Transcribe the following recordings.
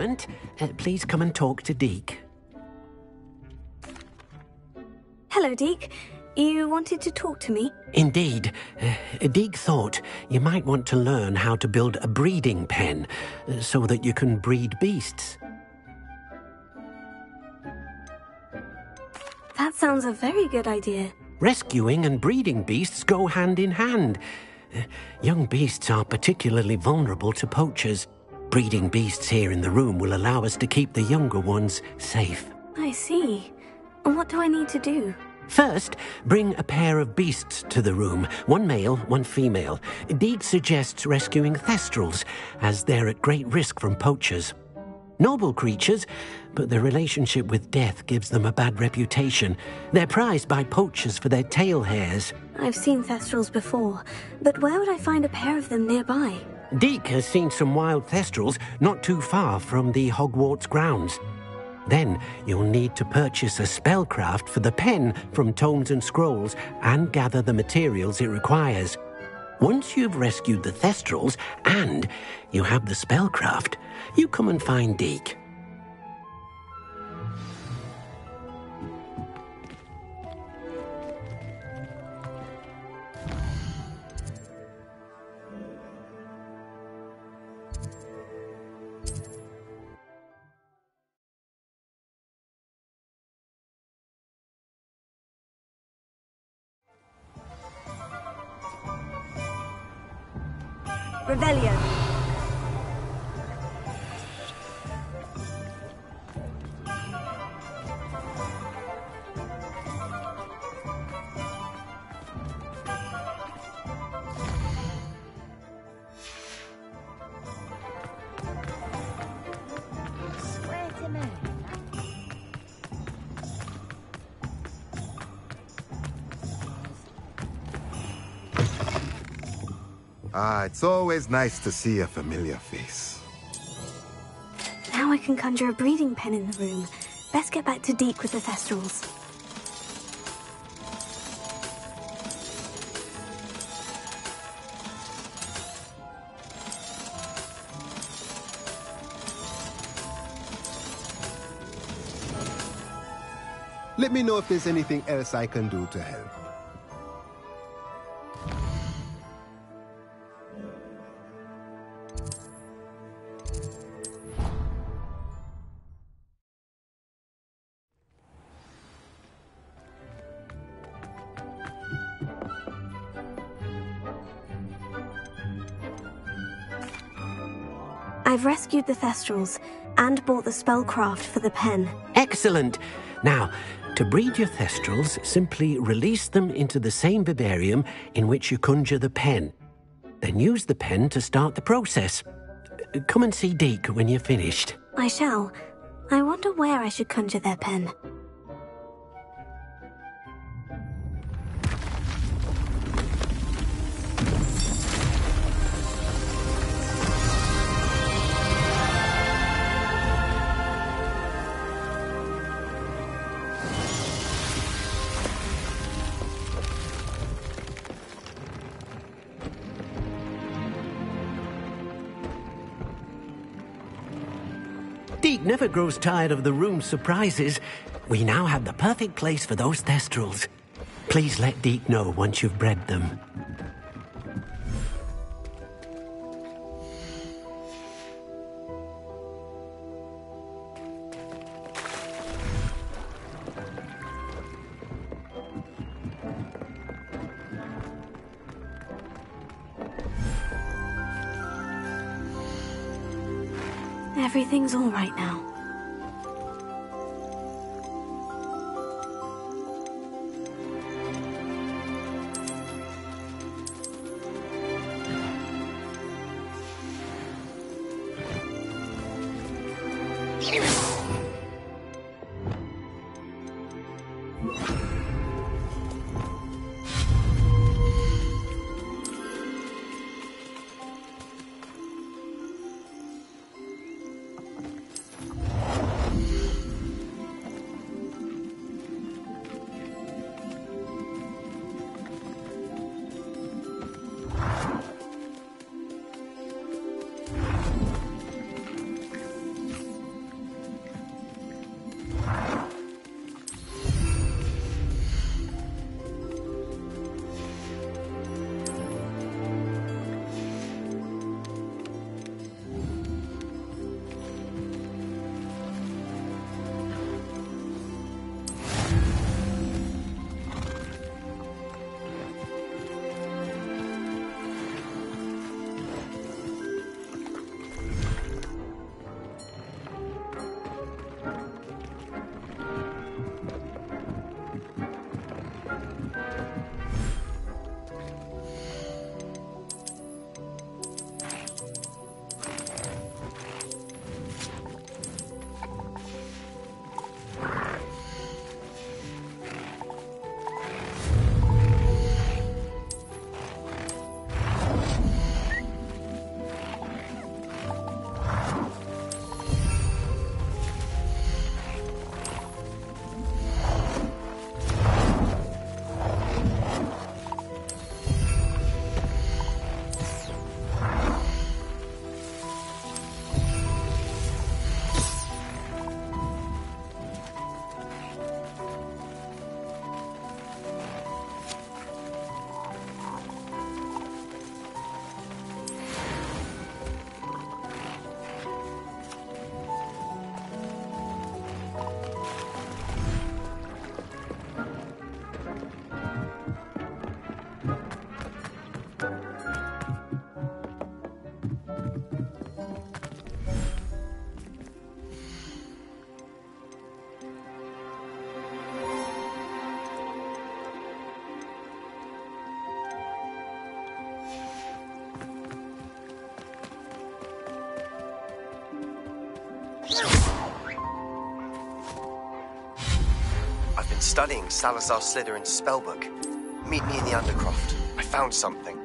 moment. Please come and talk to Deke. Hello, Deke. You wanted to talk to me? Indeed. Deke thought you might want to learn how to build a breeding pen so that you can breed beasts. That sounds a very good idea. Rescuing and breeding beasts go hand in hand. Young beasts are particularly vulnerable to poachers. Breeding beasts here in the room will allow us to keep the younger ones safe. I see. And what do I need to do? First, bring a pair of beasts to the room. One male, one female. Deke suggests rescuing thestrals, as they're at great risk from poachers. Noble creatures, but their relationship with death gives them a bad reputation. They're prized by poachers for their tail hairs. I've seen thestrals before, but where would I find a pair of them nearby? Deke has seen some wild thestrals not too far from the Hogwarts grounds. Then you'll need to purchase a spellcraft for the pen from Tomes and Scrolls and gather the materials it requires. Once you've rescued the thestrals and you have the spellcraft, you come and find Deke. Revelio. It's always nice to see a familiar face. Now I can conjure a breeding pen in the room. Best get back to Deke with the thestrals. Let me know if there's anything else I can do to help. I've rescued the thestrals and bought the spellcraft for the pen. Excellent! Now, to breed your thestrals, simply release them into the same vivarium in which you conjure the pen. Then use the pen to start the process. Come and see Deke when you're finished. I shall. I wonder where I should conjure their pen. Deke never grows tired of the room's surprises. We now have the perfect place for those thestrals. Please let Deke know once you've bred them. Everything's all right now. I've been studying Salazar Slytherin's spellbook. Meet me in the Undercroft. I found something.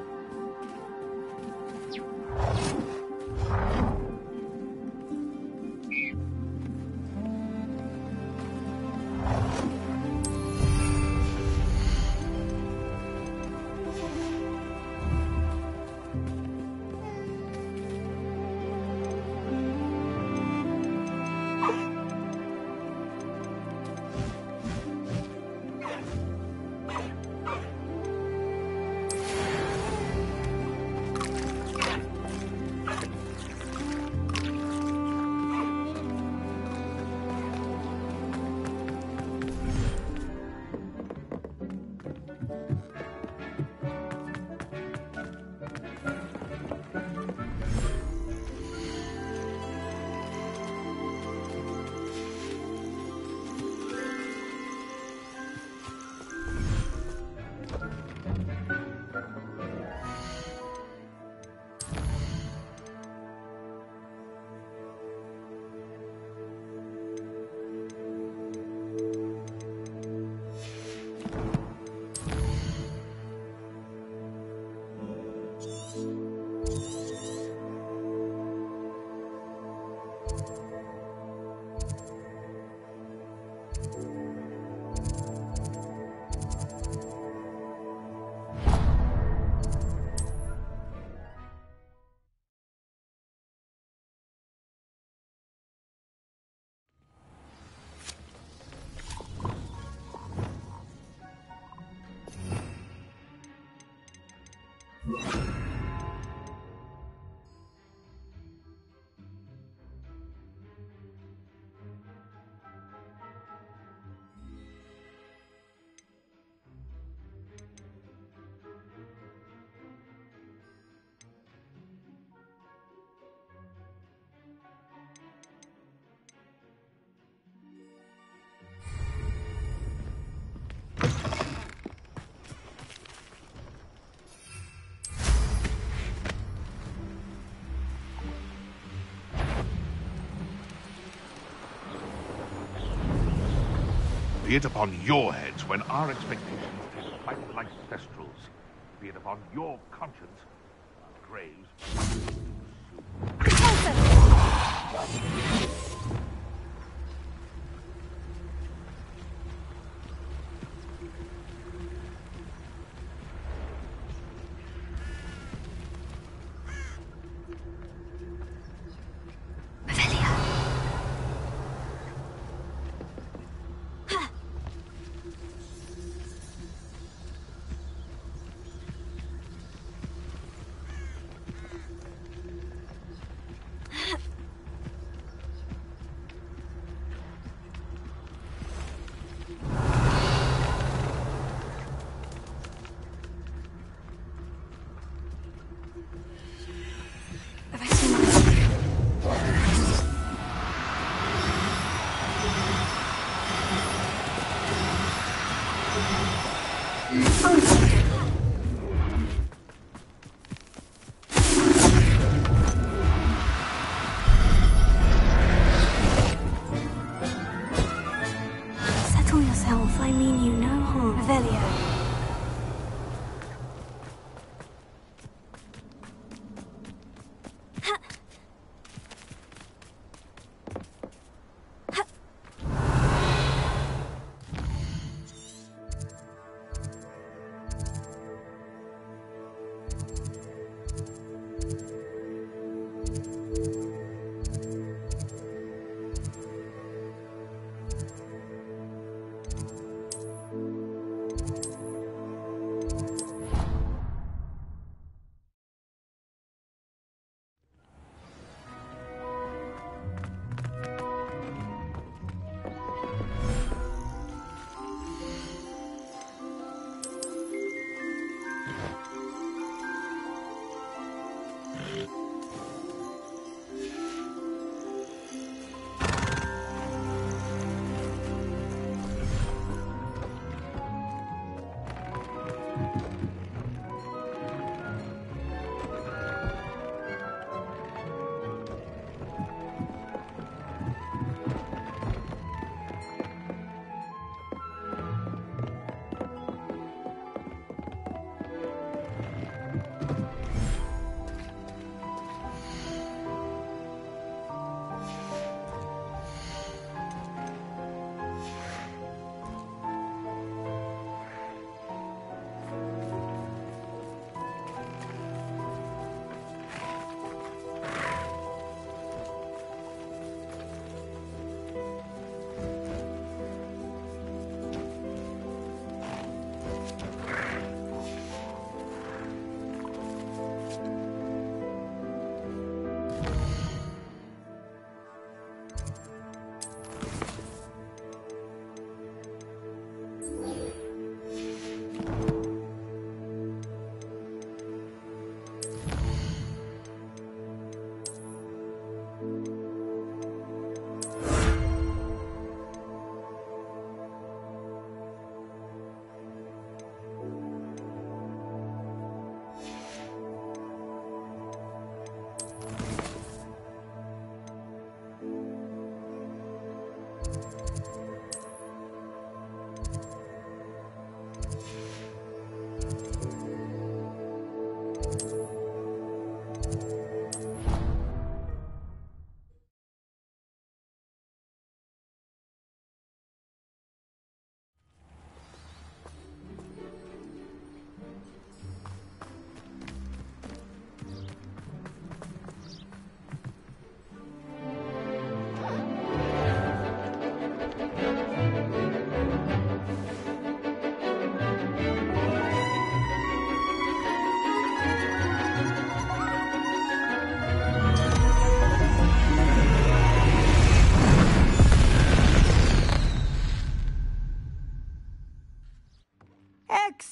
Be it upon your heads when our expectations take flight like thestrals. Be it upon your conscience, our graves.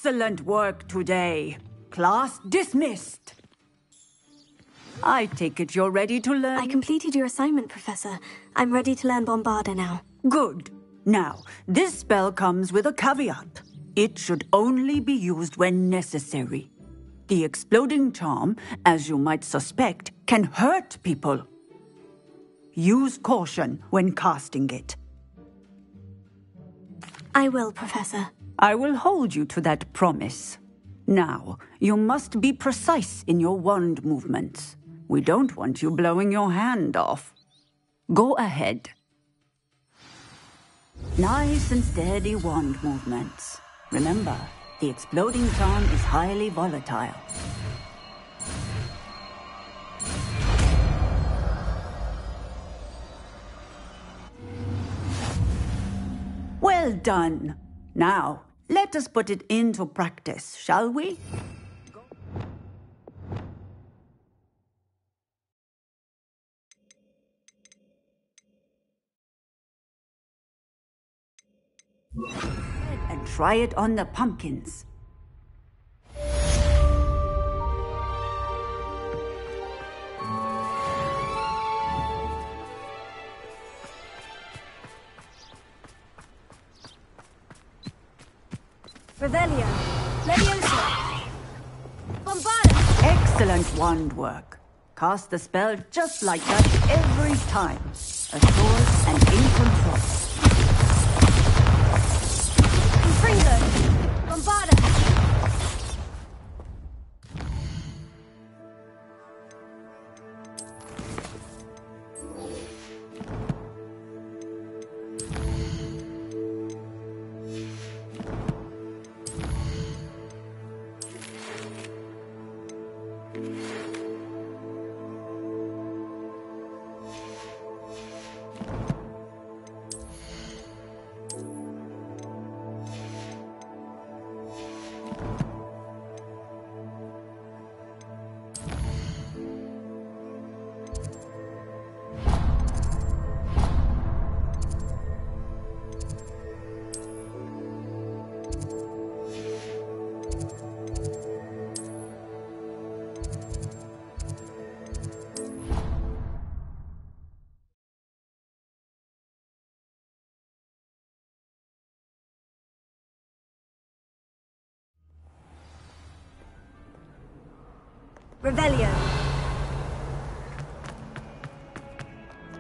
Excellent work today. Class dismissed. I take it you're ready to learn? I completed your assignment, Professor. I'm ready to learn Bombarda now. Good. Now, this spell comes with a caveat. It should only be used when necessary. The exploding charm, as you might suspect, can hurt people. Use caution when casting it. I will, Professor. I will hold you to that promise. Now, you must be precise in your wand movements. We don't want you blowing your hand off. Go ahead. Nice and steady wand movements. Remember, the exploding charm is highly volatile. Well done. Now, let us put it into practice, shall we? And try it on the pumpkins. Revelio. Leviosa. Bombarda. Excellent wand work. Cast the spell just like that every time. Assured and in control. Confringo. Bombarda. Revelio.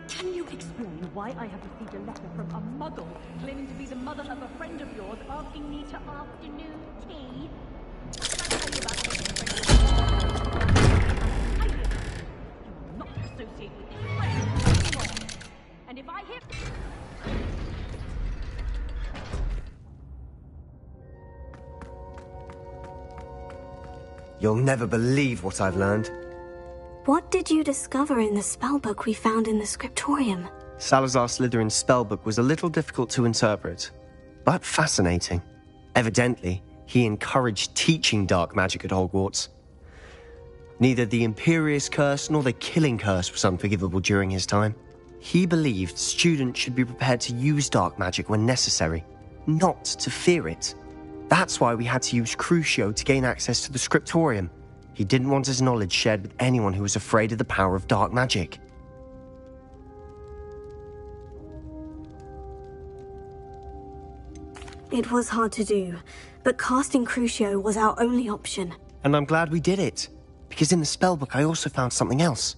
Can you explain why I have received a letter from a muggle claiming to be the mother of a friend of yours asking me to afternoon tea? What did I tell you about making friends with you? You will not associate with this friend anymore. And if I hear... You'll never believe what I've learned. What did you discover in the spellbook we found in the scriptorium? Salazar Slytherin's spellbook was a little difficult to interpret, but fascinating. Evidently, he encouraged teaching dark magic at Hogwarts. Neither the Imperious Curse nor the Killing Curse was unforgivable during his time. He believed students should be prepared to use dark magic when necessary, not to fear it. That's why we had to use Crucio to gain access to the scriptorium. He didn't want his knowledge shared with anyone who was afraid of the power of dark magic. It was hard to do, but casting Crucio was our only option. And I'm glad we did it, because in the spellbook I also found something else.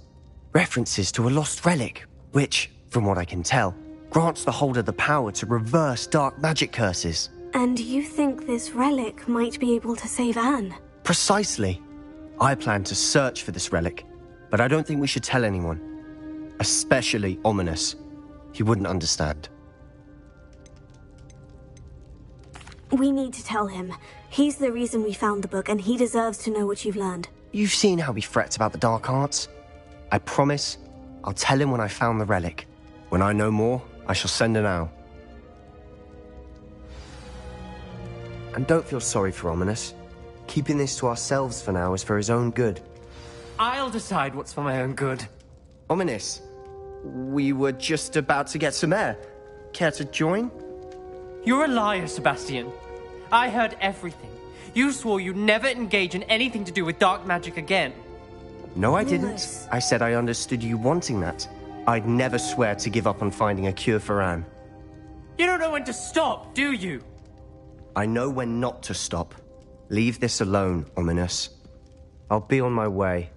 References to a lost relic, which, from what I can tell, grants the holder the power to reverse dark magic curses. And you think this relic might be able to save Anne? Precisely. I plan to search for this relic, but I don't think we should tell anyone. Especially Ominous. He wouldn't understand. We need to tell him. He's the reason we found the book, and he deserves to know what you've learned. You've seen how he frets about the dark arts. I promise I'll tell him when I found the relic. When I know more, I shall send an owl. And don't feel sorry for Ominous. Keeping this to ourselves for now is for his own good. I'll decide what's for my own good. Ominous, we were just about to get some air. Care to join? You're a liar, Sebastian. I heard everything. You swore you'd never engage in anything to do with dark magic again. No, I didn't. Lewis. I said I understood you wanting that. I'd never swear to give up on finding a cure for Anne. You don't know when to stop, do you? I know when not to stop. Leave this alone, Ominous. I'll be on my way.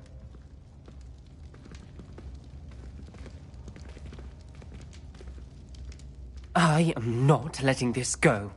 I am not letting this go.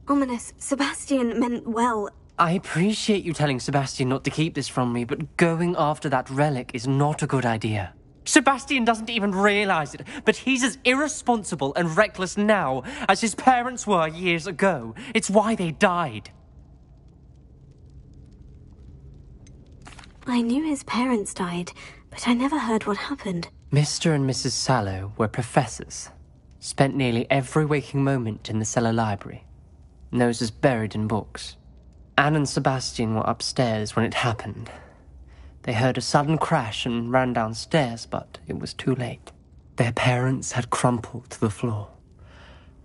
Ominous, Sebastian meant well. I appreciate you telling Sebastian not to keep this from me, but going after that relic is not a good idea. Sebastian doesn't even realize it, but he's as irresponsible and reckless now as his parents were years ago. It's why they died. I knew his parents died, but I never heard what happened. Mr. and Mrs. Sallow were professors. Spent nearly every waking moment in the cellar library. Noses buried in books. Anne and Sebastian were upstairs when it happened. They heard a sudden crash and ran downstairs, but it was too late. Their parents had crumpled to the floor.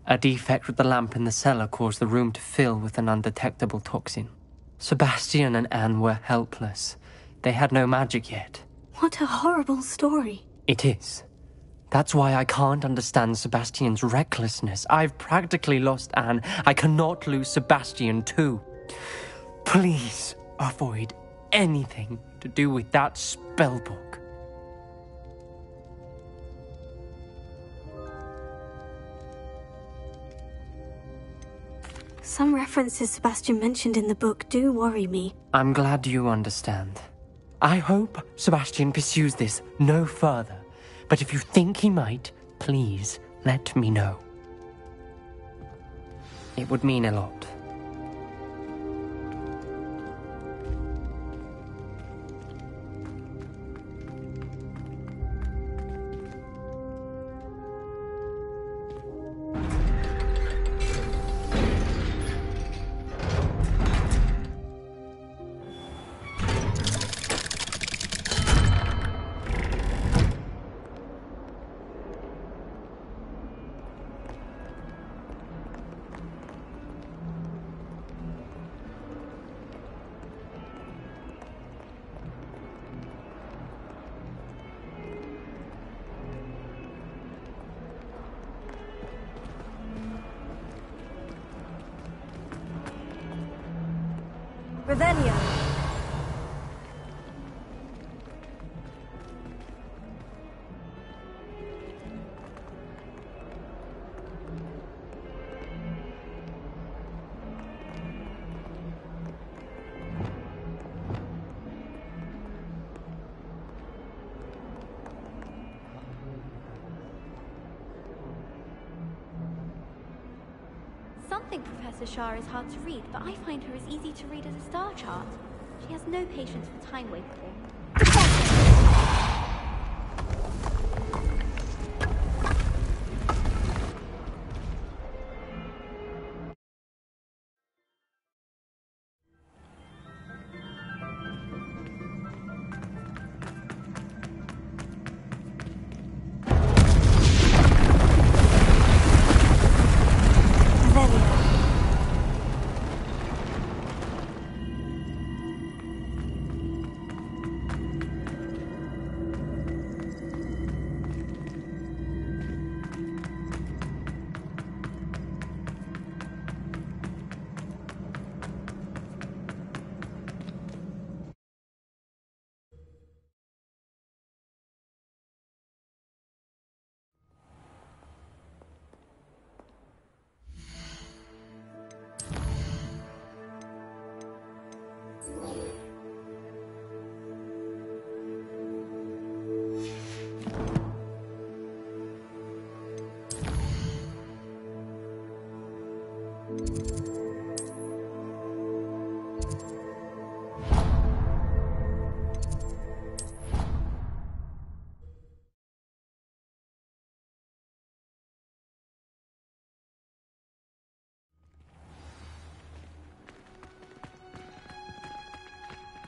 A defect with the lamp in the cellar caused the room to fill with an undetectable toxin. Sebastian and Anne were helpless. They had no magic yet. What a horrible story. It is. That's why I can't understand Sebastian's recklessness. I've practically lost Anne. I cannot lose Sebastian too. Please avoid anything to do with that spellbook. Some references Sebastian mentioned in the book do worry me. I'm glad you understand. I hope Sebastian pursues this no further. But if you think he might, please let me know. It would mean a lot. Revelio. Some think Professor Shah is hard to read, but I find her as easy to read as a star chart. She has no patience for time wasting.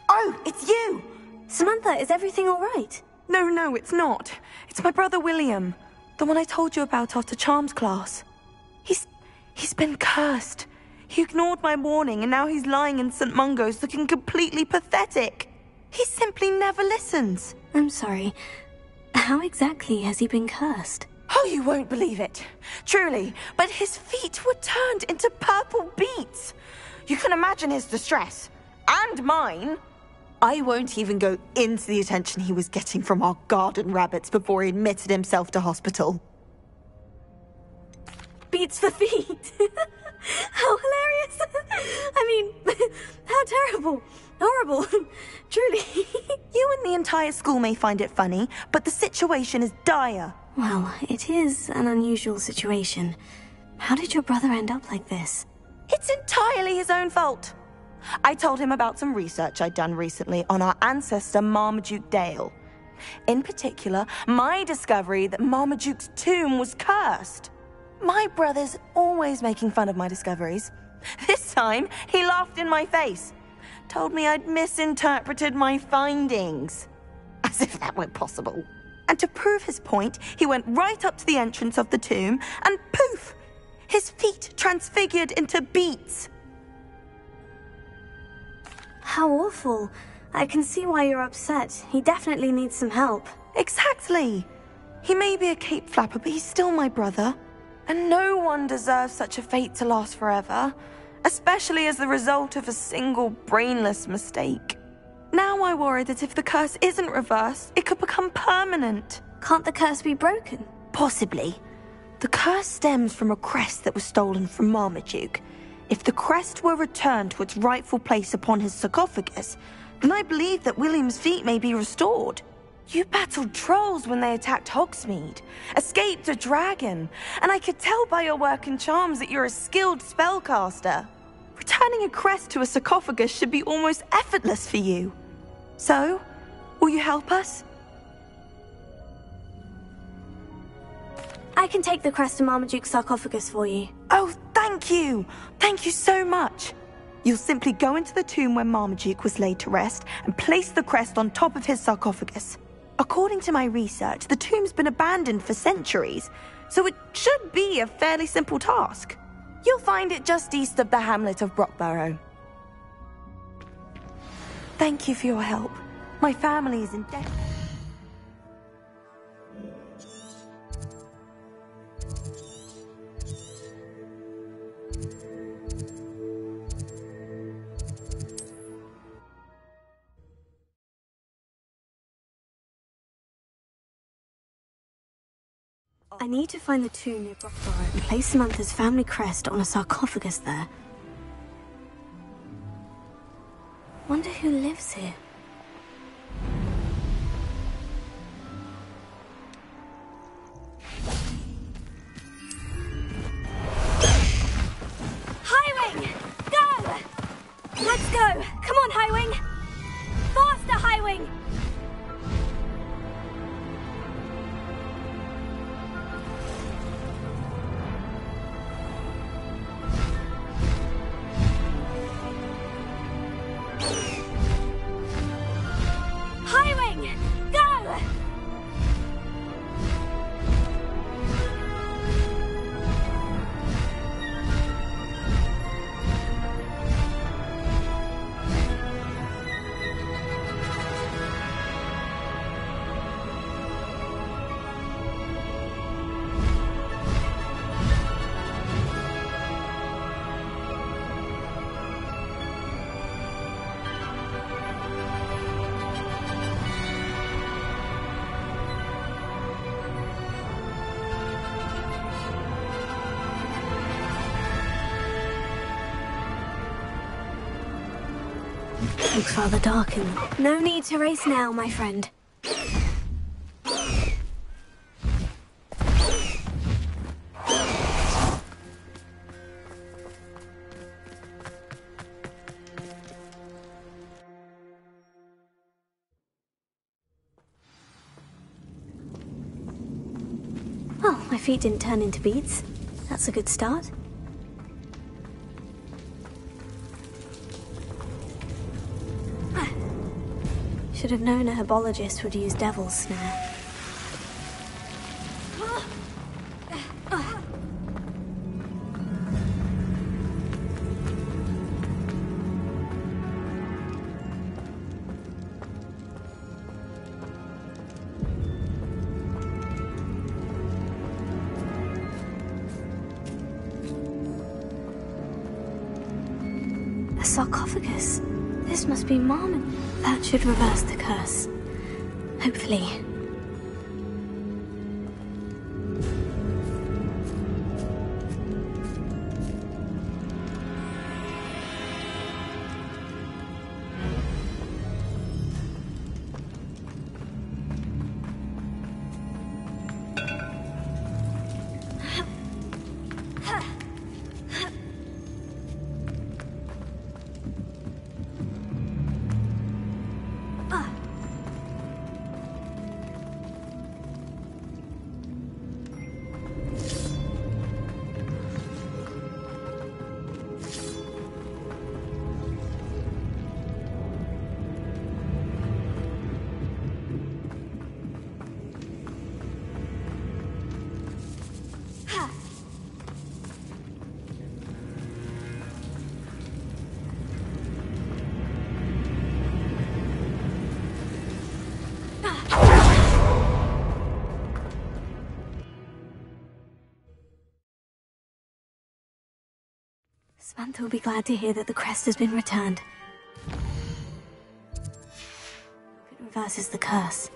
Oh, it's you! Samantha, is everything all right? No, it's not. It's my brother William. The one I told you about after Charms class. He's been cursed. He ignored my warning and now he's lying in St. Mungo's looking completely pathetic. He simply never listens. I'm sorry. How exactly has he been cursed? Oh, you won't believe it. Truly, but his feet were turned into purple beets. You can imagine his distress. And mine. I won't even go into the attention he was getting from our garden rabbits before he admitted himself to hospital. Beats for feet. How hilarious. I mean, how terrible. Horrible. Truly. You and the entire school may find it funny, but the situation is dire. Well, it is an unusual situation. How did your brother end up like this? It's entirely his own fault. I told him about some research I'd done recently on our ancestor Marmaduke Dale. In particular, my discovery that Marmaduke's tomb was cursed. My brother's always making fun of my discoveries. This time, he laughed in my face. Told me I'd misinterpreted my findings. As if that were possible. And to prove his point, he went right up to the entrance of the tomb and poof! His feet transfigured into beets. How awful. I can see why you're upset. He definitely needs some help. Exactly. He may be a cape flapper, but he's still my brother. And no one deserves such a fate to last forever, especially as the result of a single brainless mistake. Now I worry that if the curse isn't reversed, it could become permanent. Can't the curse be broken? Possibly. The curse stems from a crest that was stolen from Marmaduke. If the crest were returned to its rightful place upon his sarcophagus, then I believe that William's feet may be restored. You battled trolls when they attacked Hogsmeade, escaped a dragon, and I could tell by your work and charms that you're a skilled spellcaster. Returning a crest to a sarcophagus should be almost effortless for you. So, will you help us? I can take the crest to Marmaduke's sarcophagus for you. Oh, thank you! Thank you so much! You'll simply go into the tomb where Marmaduke was laid to rest and place the crest on top of his sarcophagus. According to my research, the tomb's been abandoned for centuries, so it should be a fairly simple task. You'll find it just east of the hamlet of Brockborough. Thank you for your help. My family is in debt. I need to find the tomb near Brockborough and place Samantha's family crest on a sarcophagus there. Wonder who lives here. Highwing! Go! Let's go! Come on, Highwing! Faster, Highwing! Highwing! Go! Looks rather dark in there. No need to race now, my friend. Well, my feet didn't turn into beads. That's a good start. Should have known a herbologist would use devil's snare. A sarcophagus. This must be Marmot. That should reverse the curse. Hopefully. Samantha will be glad to hear that the crest has been returned. It reverses the curse.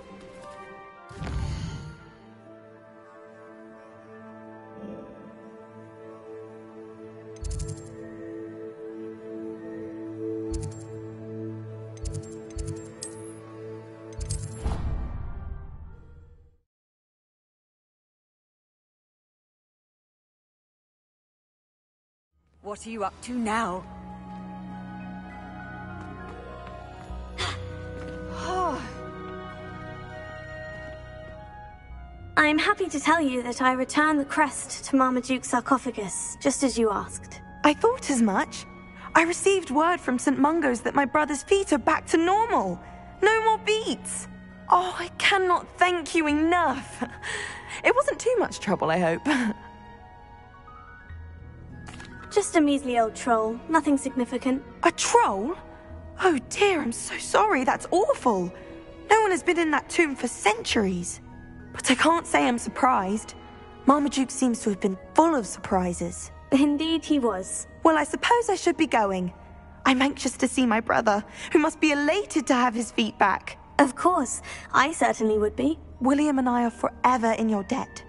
What are you up to now? I'm happy to tell you that I returned the crest to Marmaduke's sarcophagus, just as you asked. I thought as much. I received word from St. Mungo's that my brother's feet are back to normal. No more beats. Oh, I cannot thank you enough. It wasn't too much trouble, I hope. Just a measly old troll, nothing significant. A troll? Oh dear, I'm so sorry, that's awful. No one has been in that tomb for centuries. But I can't say I'm surprised. Marmaduke seems to have been full of surprises. Indeed he was. Well, I suppose I should be going. I'm anxious to see my brother, who must be elated to have his feet back. Of course, I certainly would be. William and I are forever in your debt.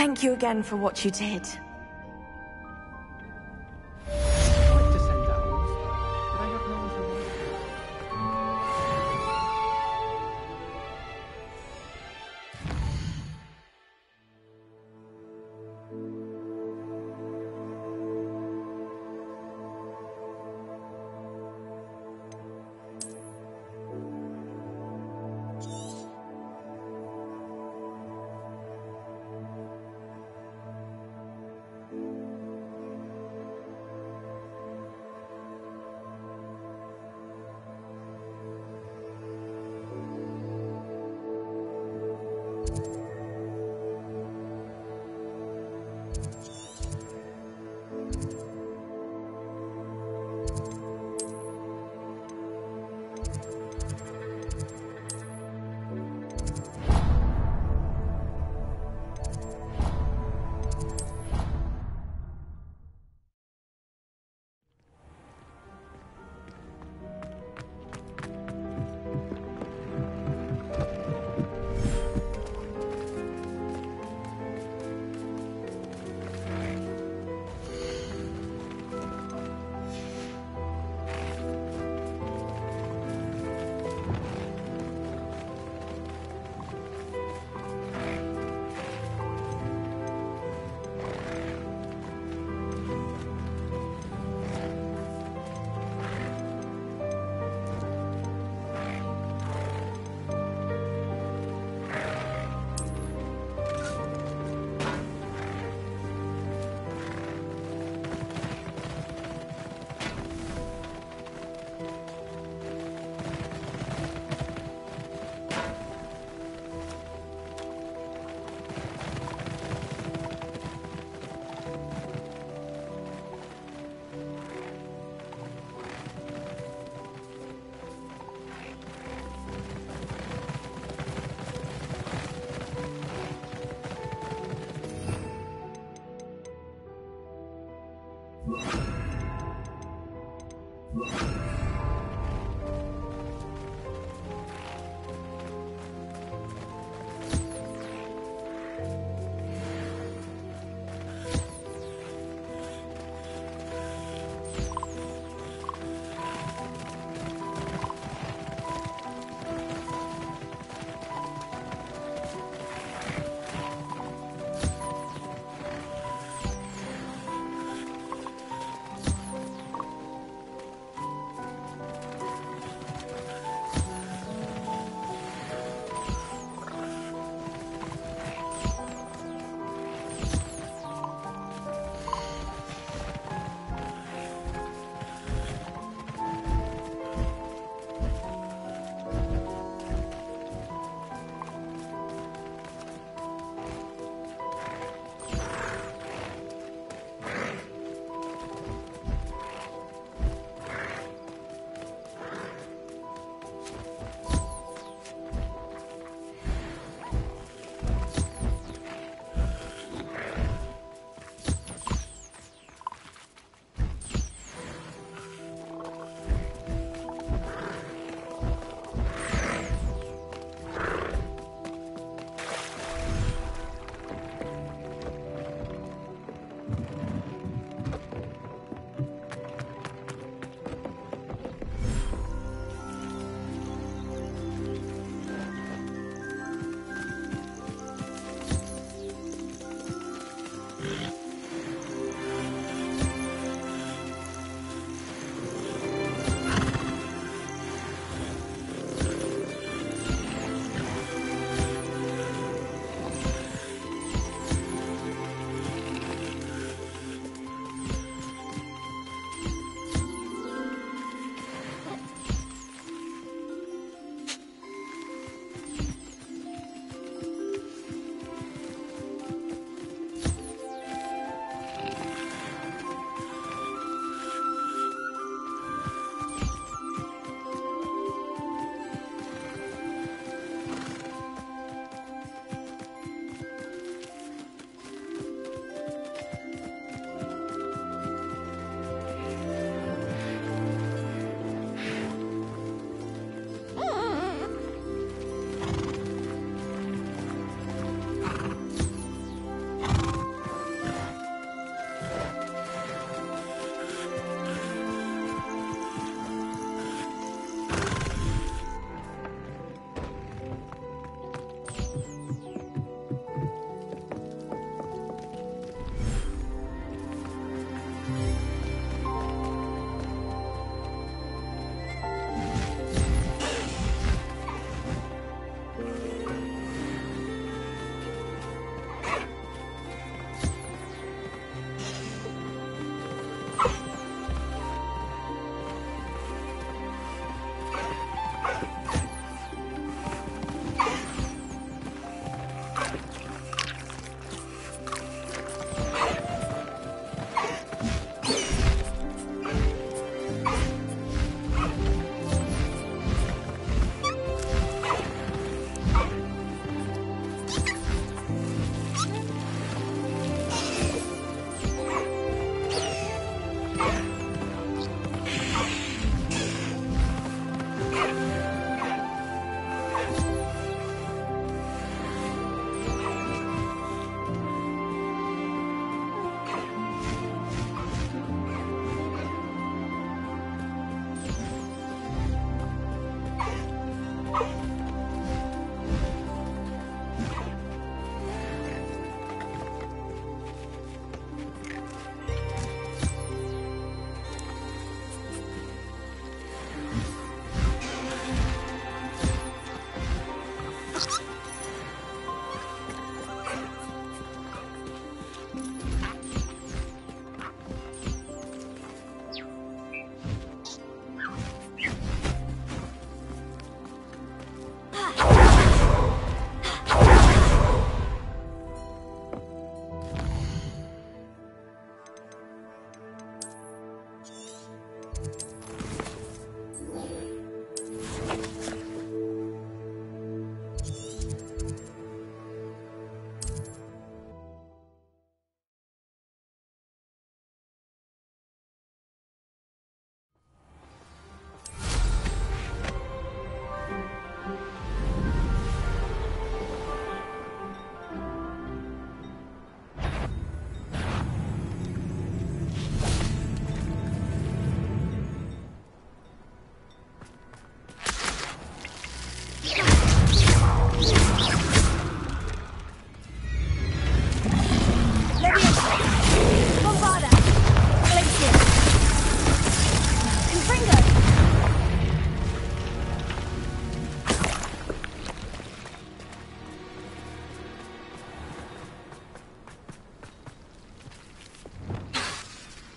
Thank you again for what you did. I'd like to send owls, but I have no one to write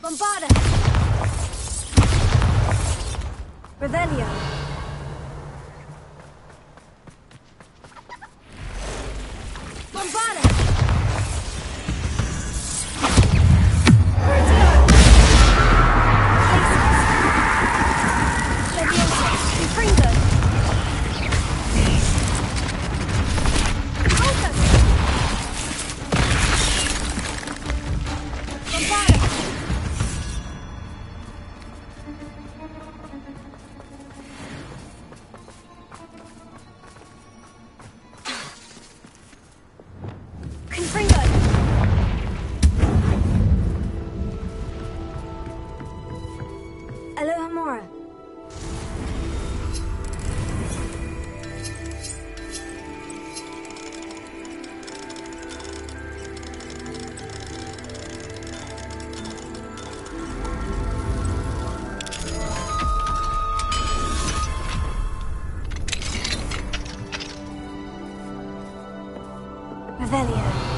Bombarda! Revelio! Bombarda! Revelio.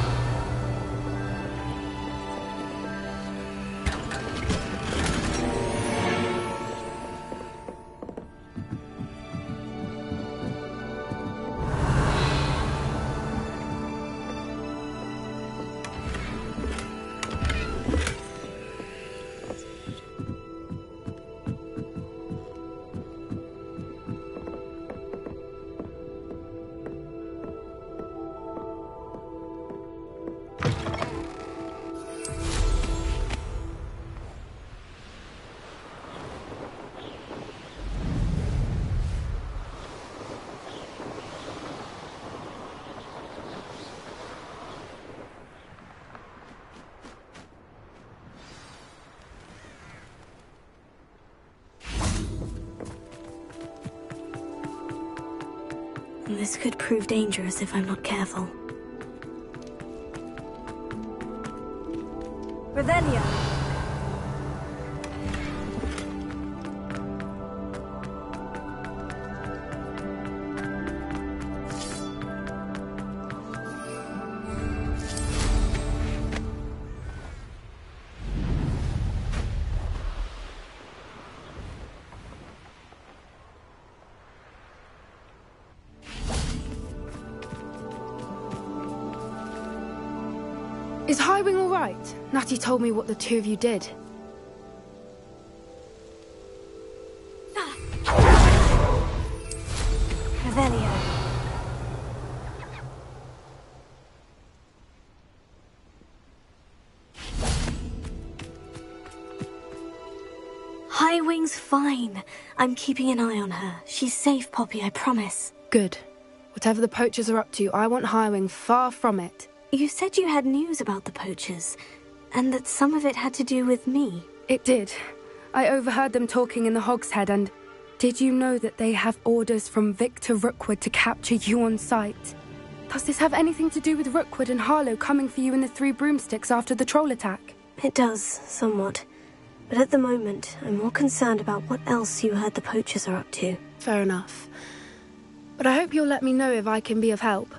This could prove dangerous if I'm not careful. Revelio! Is Highwing all right? Natty told me what the two of you did. Revelio. Highwing's fine. I'm keeping an eye on her. She's safe, Poppy, I promise. Good. Whatever the poachers are up to, I want Highwing far from it. You said you had news about the poachers, and that some of it had to do with me. It did. I overheard them talking in the Hogshead, and did you know that they have orders from Victor Rookwood to capture you on sight? Does this have anything to do with Rookwood and Harlow coming for you in the Three Broomsticks after the troll attack? It does, somewhat. But at the moment, I'm more concerned about what else you heard the poachers are up to. Fair enough. But I hope you'll let me know if I can be of help,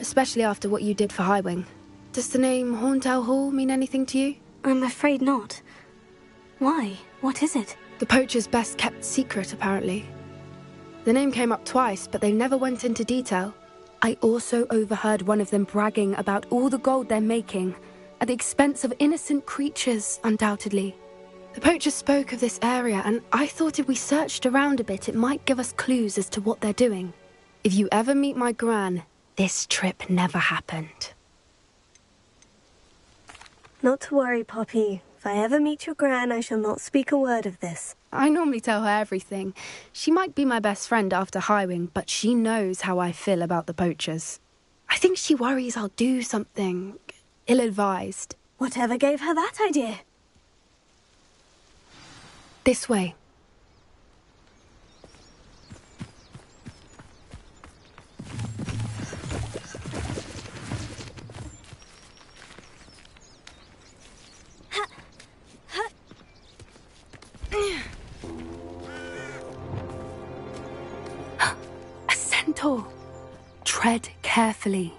especially after what you did for Highwing. Does the name Horndale Hall mean anything to you? I'm afraid not. Why? What is it? The poachers' best-kept secret, apparently. The name came up twice, but they never went into detail. I also overheard one of them bragging about all the gold they're making, at the expense of innocent creatures, undoubtedly. The poachers spoke of this area, and I thought if we searched around a bit, it might give us clues as to what they're doing. If you ever meet my gran, this trip never happened. Not to worry, Poppy. If I ever meet your gran, I shall not speak a word of this. I normally tell her everything. She might be my best friend after Highwing, but she knows how I feel about the poachers. I think she worries I'll do something ill-advised. Whatever gave her that idea? This way. A centaur. Tread carefully.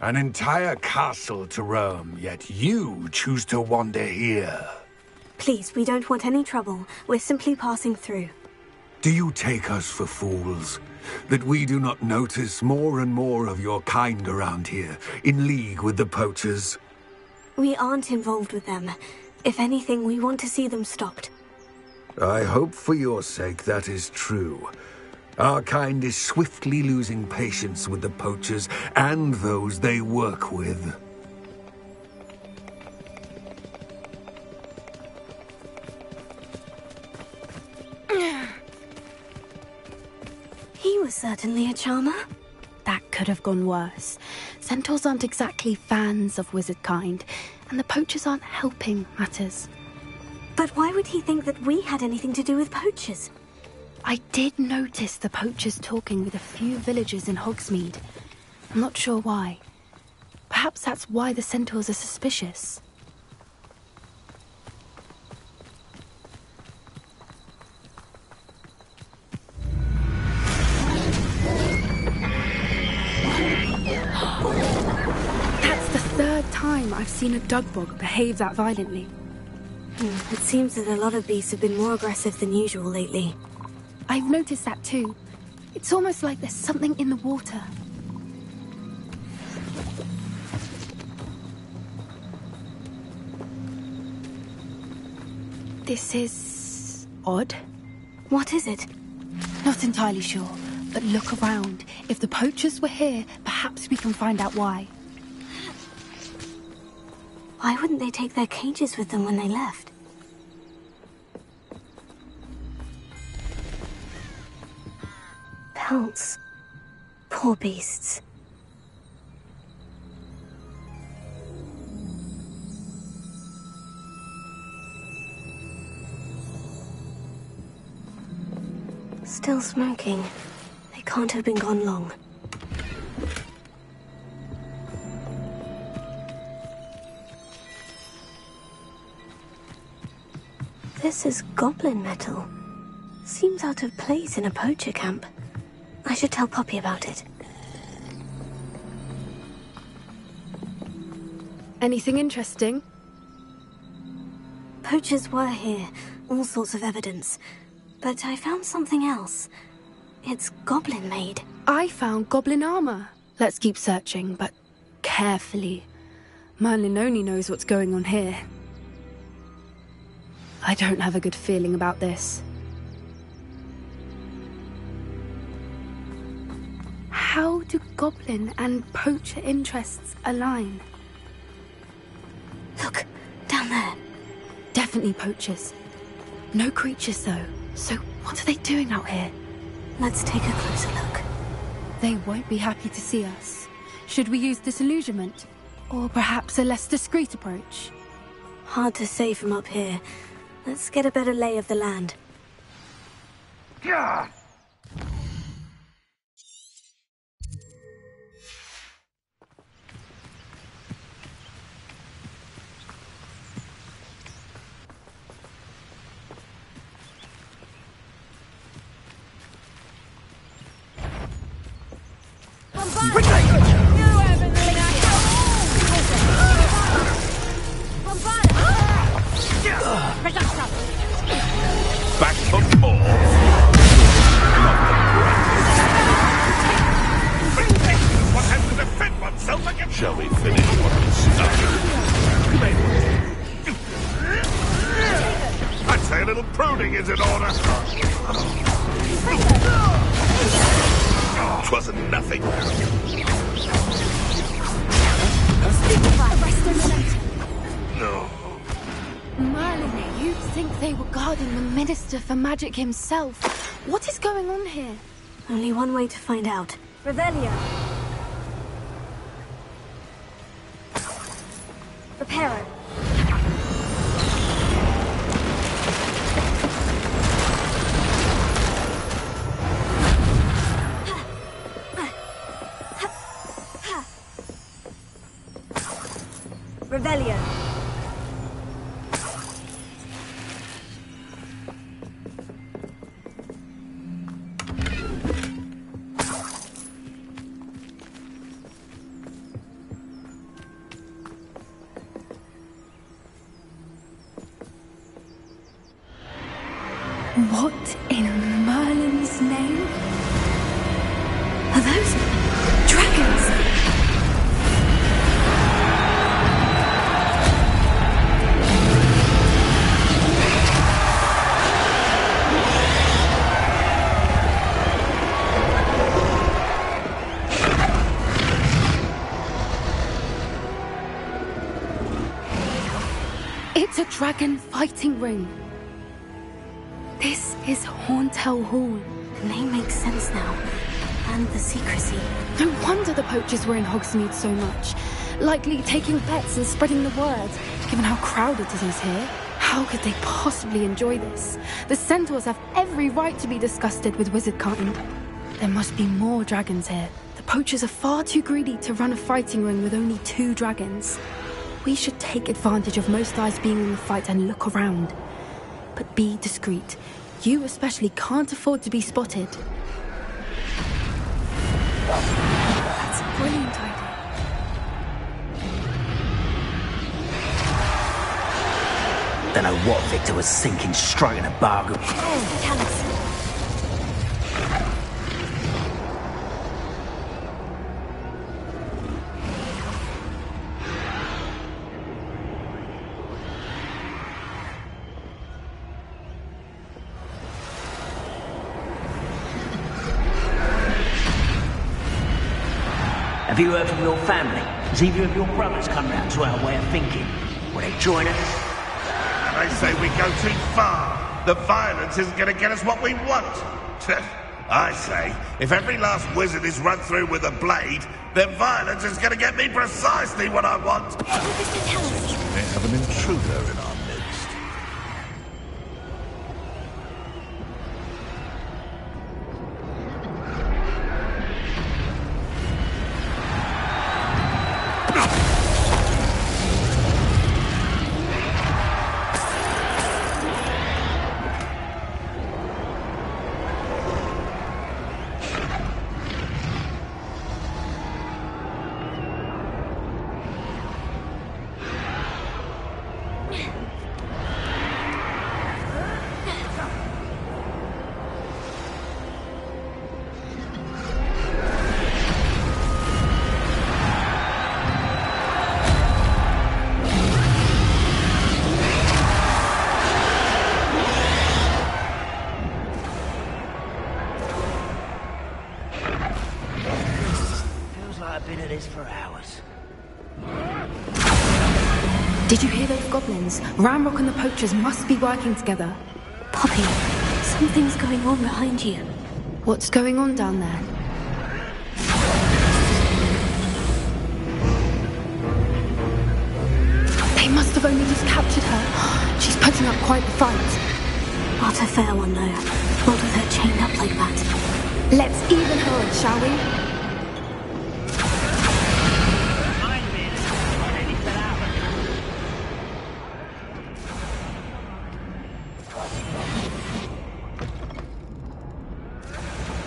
An entire castle to roam, yet you choose to wander here. Please, we don't want any trouble. We're simply passing through. Do you take us for fools? That we do not notice more and more of your kind around here, in league with the poachers? We aren't involved with them. If anything, we want to see them stopped. I hope for your sake that is true. Our kind is swiftly losing patience with the poachers and those they work with. He was certainly a charmer. That could have gone worse. Centaurs aren't exactly fans of wizard kind, and the poachers aren't helping matters. But why would he think that we had anything to do with poachers? I did notice the poachers talking with a few villagers in Hogsmeade. I'm not sure why. Perhaps that's why the centaurs are suspicious. That's the third time I've seen a dugbog behave that violently. It seems that a lot of beasts have been more aggressive than usual lately. I've noticed that too. It's almost like there's something in the water. This is odd. What is it? Not entirely sure, but look around. If the poachers were here, perhaps we can find out why. Why wouldn't they take their cages with them when they left? Pelts. Poor beasts. Still smoking. They can't have been gone long. This is goblin metal. Seems out of place in a poacher camp. I should tell Poppy about it. Anything interesting? Poachers were here. All sorts of evidence. But I found something else. It's goblin-made. I found goblin armor. Let's keep searching, but carefully. Merlin only knows what's going on here. I don't have a good feeling about this. How do goblin and poacher interests align? Look, down there. Definitely poachers. No creatures, though. So what are they doing out here? Let's take a closer look. They won't be happy to see us. Should we use disillusionment? Or perhaps a less discreet approach? Hard to say from up here. Let's get a better lay of the land. Gah! Back for more. What has to defend oneself against? Shall we finish what we started? I'd say a little pruning is in order. 'Twasn't nothing. No. Merlin, you'd think they were guarding the Minister for Magic himself. What is going on here? Only one way to find out. Revelio. Reparo. Revelio. What in Merlin's name? Are those dragons? It's a dragon fighting ring. This is Horntail Hall. The name makes sense now. And the secrecy. No wonder the poachers were in Hogsmeade so much. Likely taking bets and spreading the word, given how crowded it is here. How could they possibly enjoy this? The centaurs have every right to be disgusted with wizard kind. There must be more dragons here. The poachers are far too greedy to run a fighting ring with only 2 dragons. We should take advantage of most eyes being in the fight and look around. But be discreet. You especially can't afford to be spotted. That's a brilliant idea. Don't know what Victor was thinking, striking a bargain. Tell us. Have you heard from your family? Has either of your brothers come round to our way of thinking? Will they join us? They say we go too far. The violence isn't going to get us what we want. I say, if every last wizard is run through with a blade, then violence is going to get me precisely what I want. What does it tell us? We may have an intruder in our midst. Did you hear those goblins? Ramrock and the poachers must be working together. Poppy, something's going on behind you. What's going on down there? They must have only just captured her. She's putting up quite the fight. Not a fair one, though. Not with her chained up like that. Let's even her, shall we?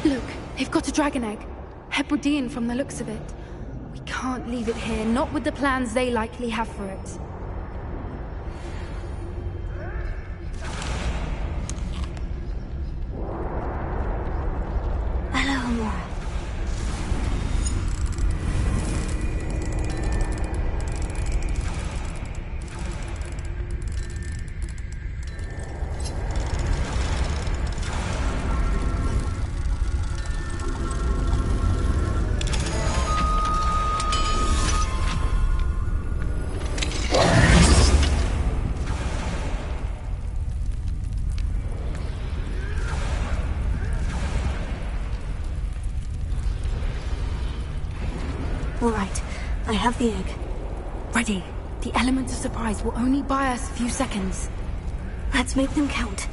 Look, they've got a dragon egg. Hebridean from the looks of it. We can't leave it here, not with the plans they likely have for it. Hello, Amora. All right, I have the egg. Ready. The element of surprise will only buy us a few seconds. Let's make them count.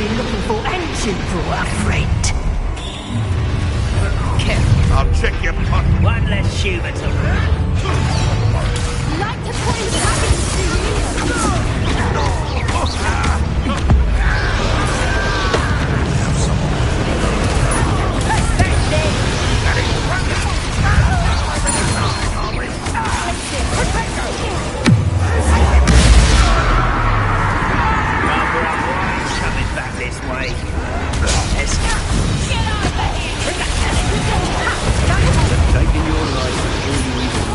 we're looking for answers for our friend. I'll check your pocket. One less human to Like to point cabins to you. coming back this way. Let's go. Get over here. Taking your life before you even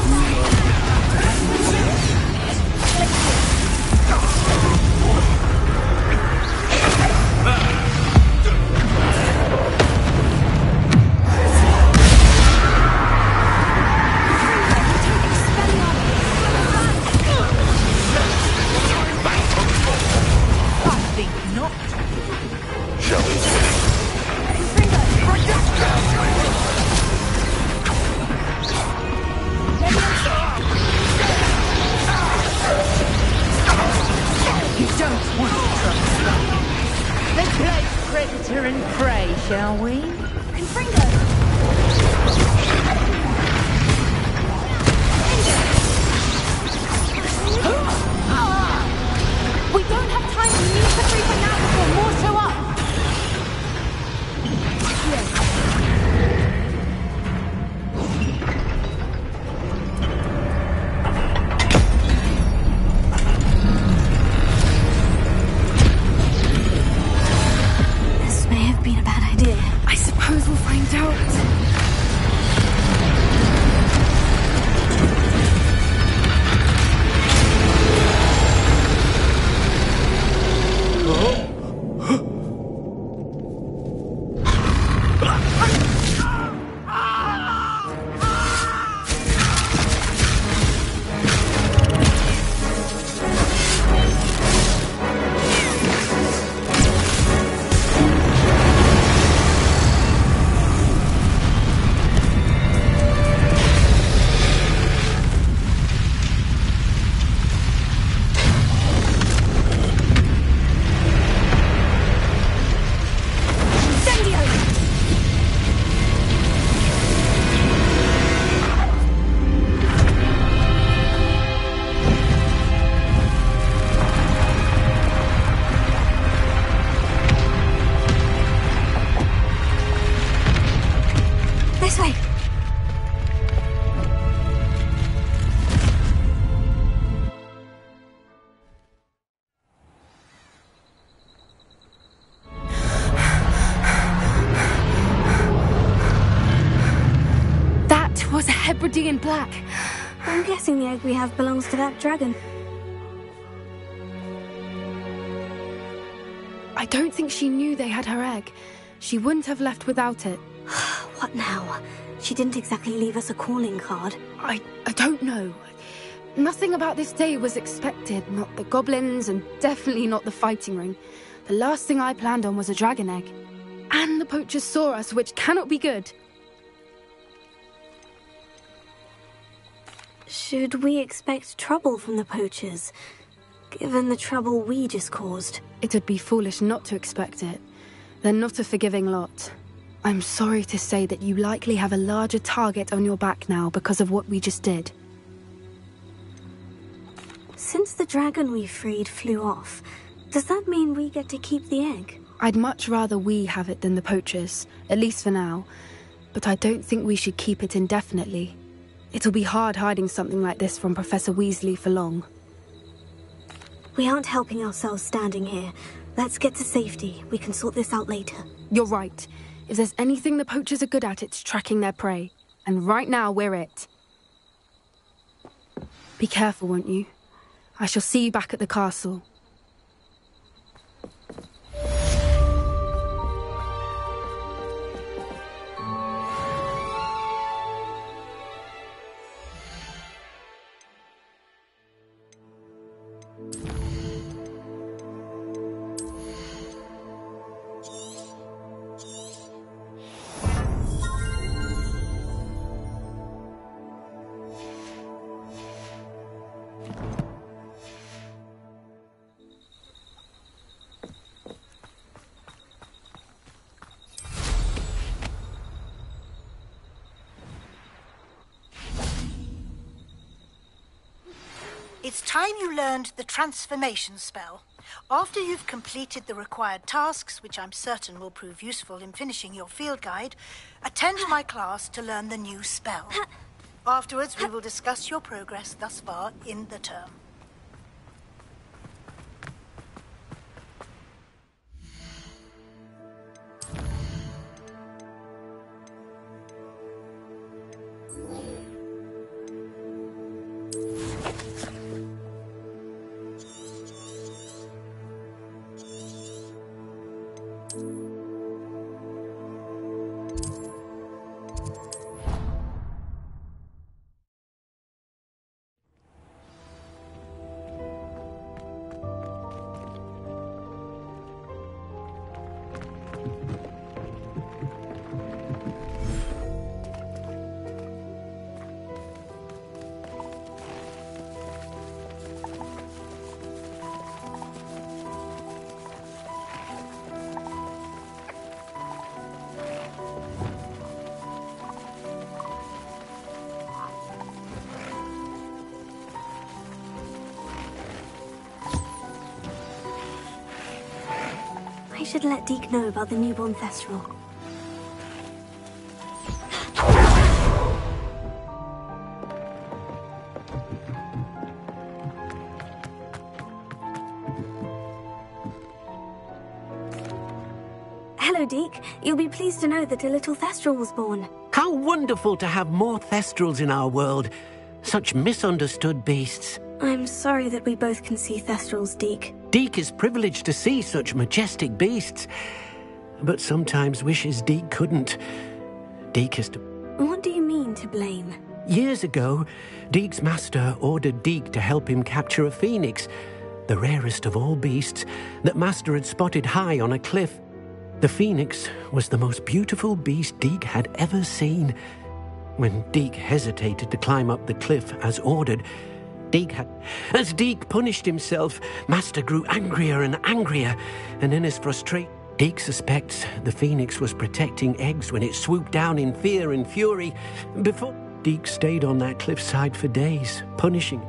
Let's play predator and prey, shall we? We don't have time. We need to free her now before more show up. This may have been a bad idea. I suppose we'll find out. This way. That was a Hebridean black. I'm guessing the egg we have belongs to that dragon. I don't think she knew they had her egg. She wouldn't have left without it. What now? She didn't exactly leave us a calling card. I don't know. Nothing about this day was expected. Not the goblins, and definitely not the fighting ring. The last thing I planned on was a dragon egg. And the poachers saw us, which cannot be good. Should we expect trouble from the poachers, given the trouble we just caused? It would be foolish not to expect it. They're not a forgiving lot. I'm sorry to say that you likely have a larger target on your back now because of what we just did. Since the dragon we freed flew off, does that mean we get to keep the egg? I'd much rather we have it than the poachers, at least for now. But I don't think we should keep it indefinitely. It'll be hard hiding something like this from Professor Weasley for long. We aren't helping ourselves standing here. Let's get to safety. We can sort this out later. You're right. If there's anything the poachers are good at, it's tracking their prey. And right now, we're it. Be careful, won't you? I shall see you back at the castle. It's time you learned the transformation spell. After you've completed the required tasks, which I'm certain will prove useful in finishing your field guide, attend my class to learn the new spell. Afterwards, we will discuss your progress thus far in the term. I should let Deke know about the newborn Thestral. Hello, Deke. You'll be pleased to know that a little Thestral was born. How wonderful to have more Thestrals in our world. Such misunderstood beasts. I'm sorry that we both can see Thestrals, Deke. Deke is privileged to see such majestic beasts, but sometimes wishes Deke couldn't. Deke is to... What do you mean, to blame? Years ago, Deke's master ordered Deke to help him capture a phoenix, the rarest of all beasts, that master had spotted high on a cliff. The phoenix was the most beautiful beast Deke had ever seen. When Deke hesitated to climb up the cliff as ordered, As Deke punished himself, Master grew angrier and angrier, and in his frustration, Deke suspects the phoenix was protecting eggs when it swooped down in fear and fury. Before Deke stayed on that cliffside for days, punishing.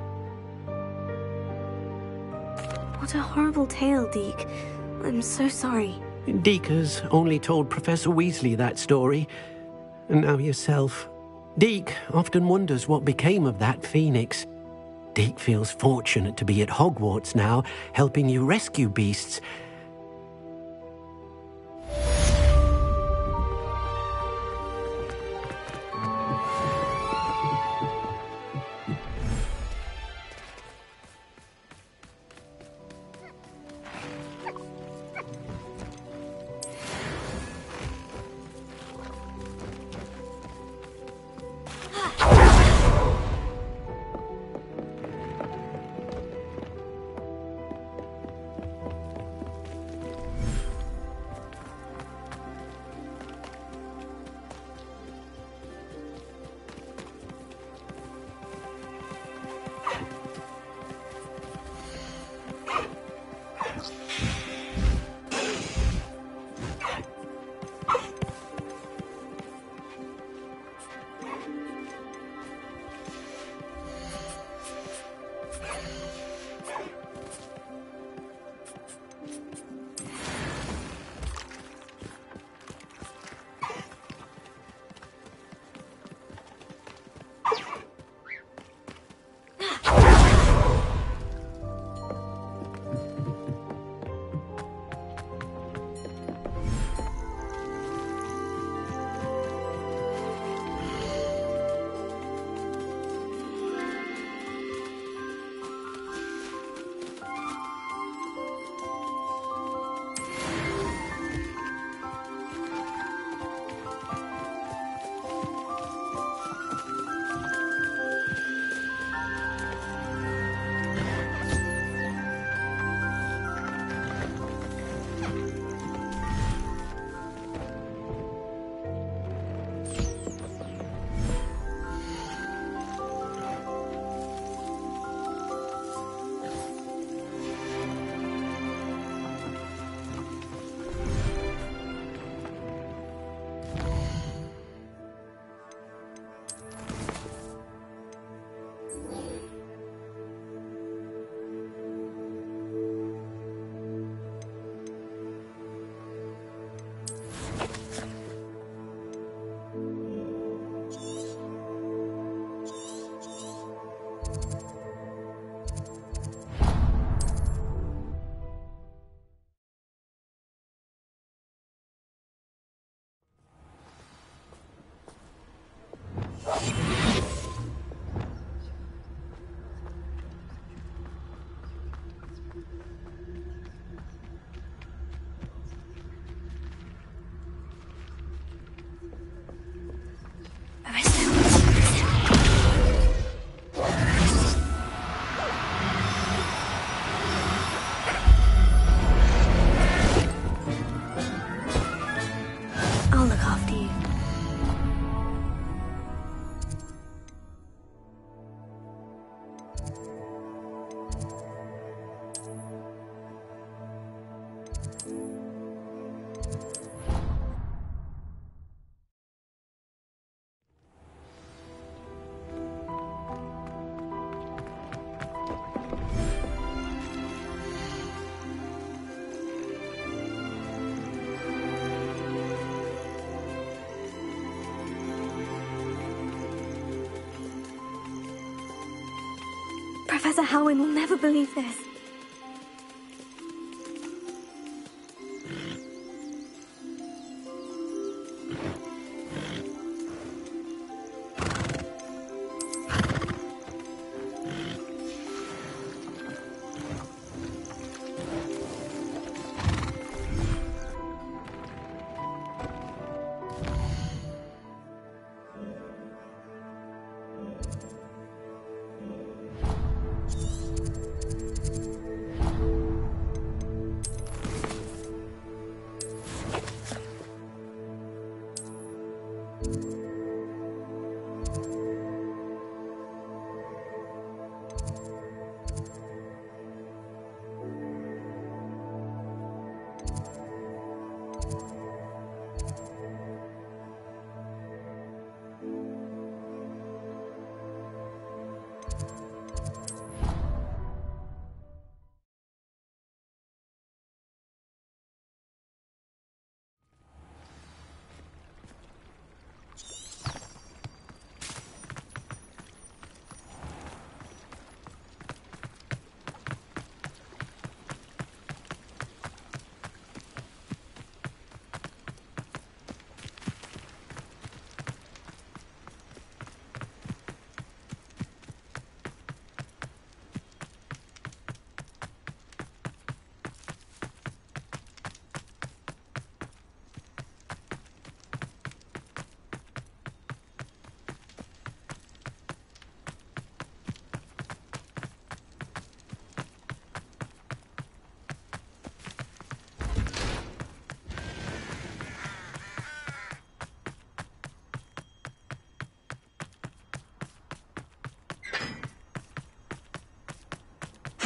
What a horrible tale, Deke. I'm so sorry. Deke has only told Professor Weasley that story, and now yourself. Deke often wonders what became of that phoenix. Deke feels fortunate to be at Hogwarts now, helping you rescue beasts. Professor Howin will never believe this.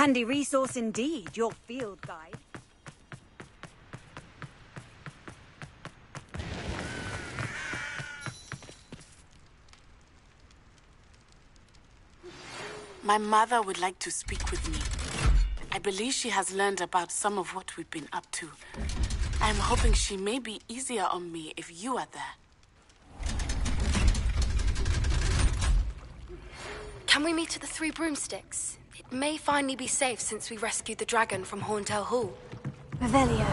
Handy resource indeed, your field guide. My mother would like to speak with me. I believe she has learned about some of what we've been up to. I'm hoping she may be easier on me if you are there. Can we meet at the Three Broomsticks? It may finally be safe since we rescued the dragon from Horntail Hall. Revelio.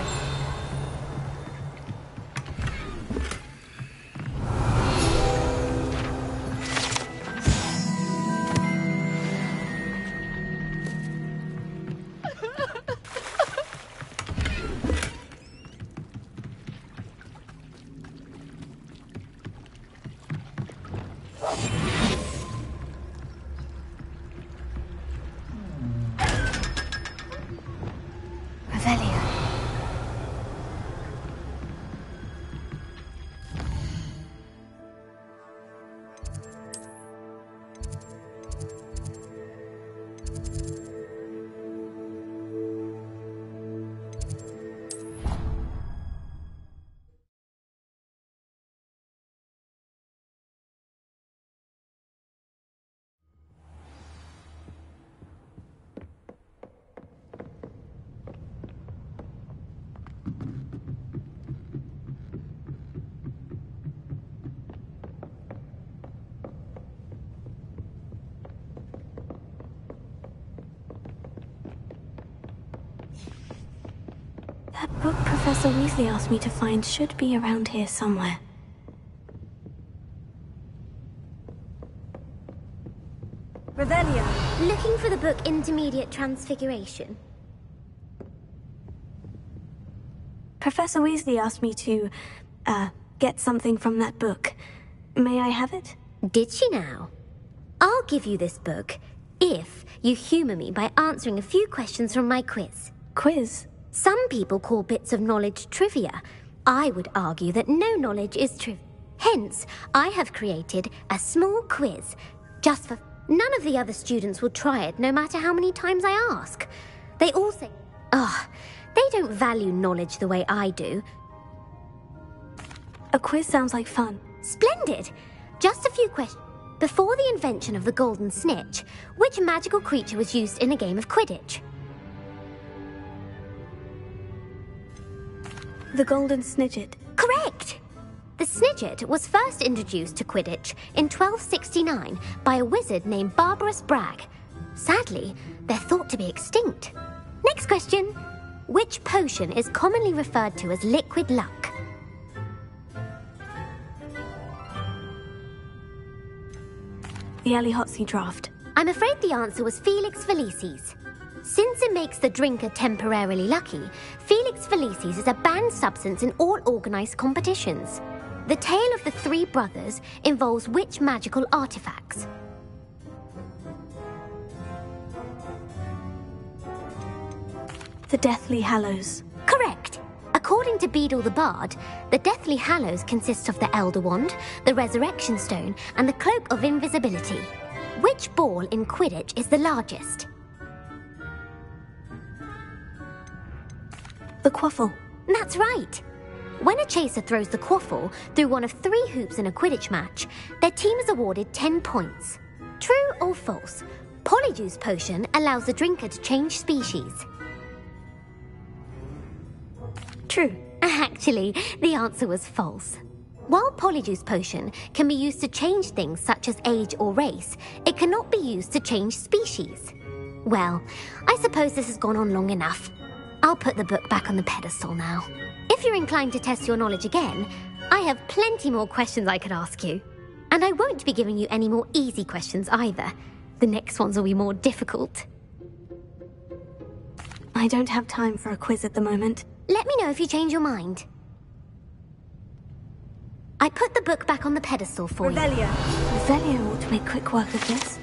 That book Professor Weasley asked me to find should be around here somewhere. Revelio. Looking for the book Intermediate Transfiguration. Professor Weasley asked me to, get something from that book. May I have it? Did she now? I'll give you this book if you humor me by answering a few questions from my quiz. Quiz? Some people call bits of knowledge trivia. I would argue that no knowledge is trivia. Hence, I have created a small quiz just for... None of the other students will try it, no matter how many times I ask. They all say, they don't value knowledge the way I do. A quiz sounds like fun. Splendid! Just a few questions. Before the invention of the golden snitch, which magical creature was used in a game of Quidditch? The golden snidget. Correct! The snidget was first introduced to Quidditch in 1269 by a wizard named Barbarous Bragg. Sadly, they're thought to be extinct. Next question. Which potion is commonly referred to as liquid luck? The Elihotzi draft. I'm afraid the answer was Felix Felicis. Since it makes the drinker temporarily lucky, Felix Felicis is a banned substance in all organised competitions. The tale of the three brothers involves which magical artifacts? The Deathly Hallows. Correct. According to Beadle the Bard, the Deathly Hallows consists of the Elder Wand, the Resurrection Stone, and the Cloak of Invisibility. Which ball in Quidditch is the largest? The Quaffle. That's right. When a chaser throws the quaffle through one of 3 hoops in a Quidditch match, their team is awarded 10 points. True or false? Polyjuice Potion allows the drinker to change species. True. Actually, the answer was false. While Polyjuice Potion can be used to change things such as age or race, it cannot be used to change species. Well, I suppose this has gone on long enough. I'll put the book back on the pedestal now. If you're inclined to test your knowledge again, I have plenty more questions I could ask you. And I won't be giving you any more easy questions either. The next ones will be more difficult. I don't have time for a quiz at the moment. Let me know if you change your mind. I put the book back on the pedestal for you. Revelio ought to make quick work of this.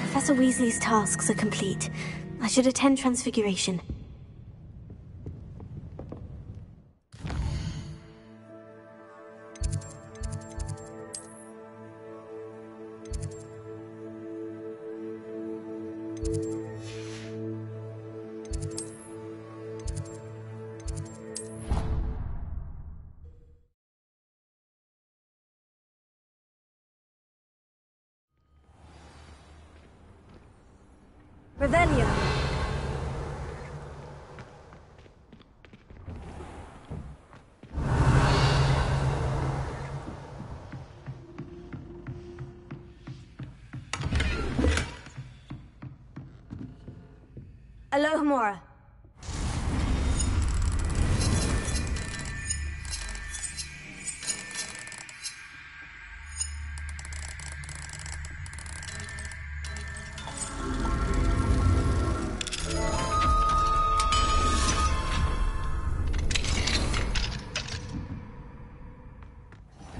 Professor Weasley's tasks are complete. I should attend Transfiguration. Revelio. Alohomora.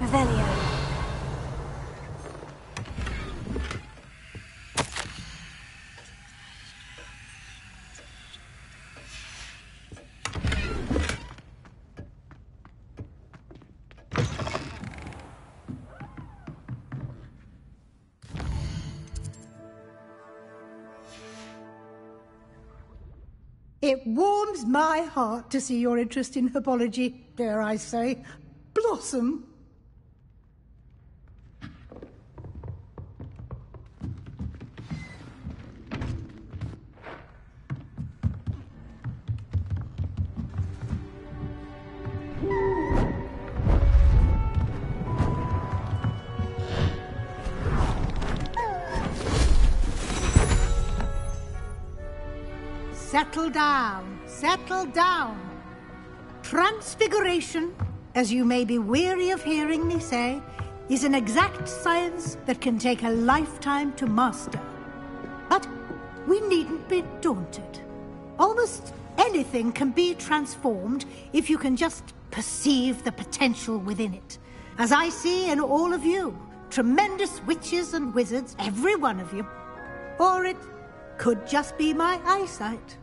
Revelio. It warms my heart to see your interest in herbology, dare I say, blossom. Settle down, settle down. Transfiguration, as you may be weary of hearing me say, is an exact science that can take a lifetime to master. But we needn't be daunted. Almost anything can be transformed if you can just perceive the potential within it. As I see in all of you, tremendous witches and wizards, every one of you. Or it could just be my eyesight.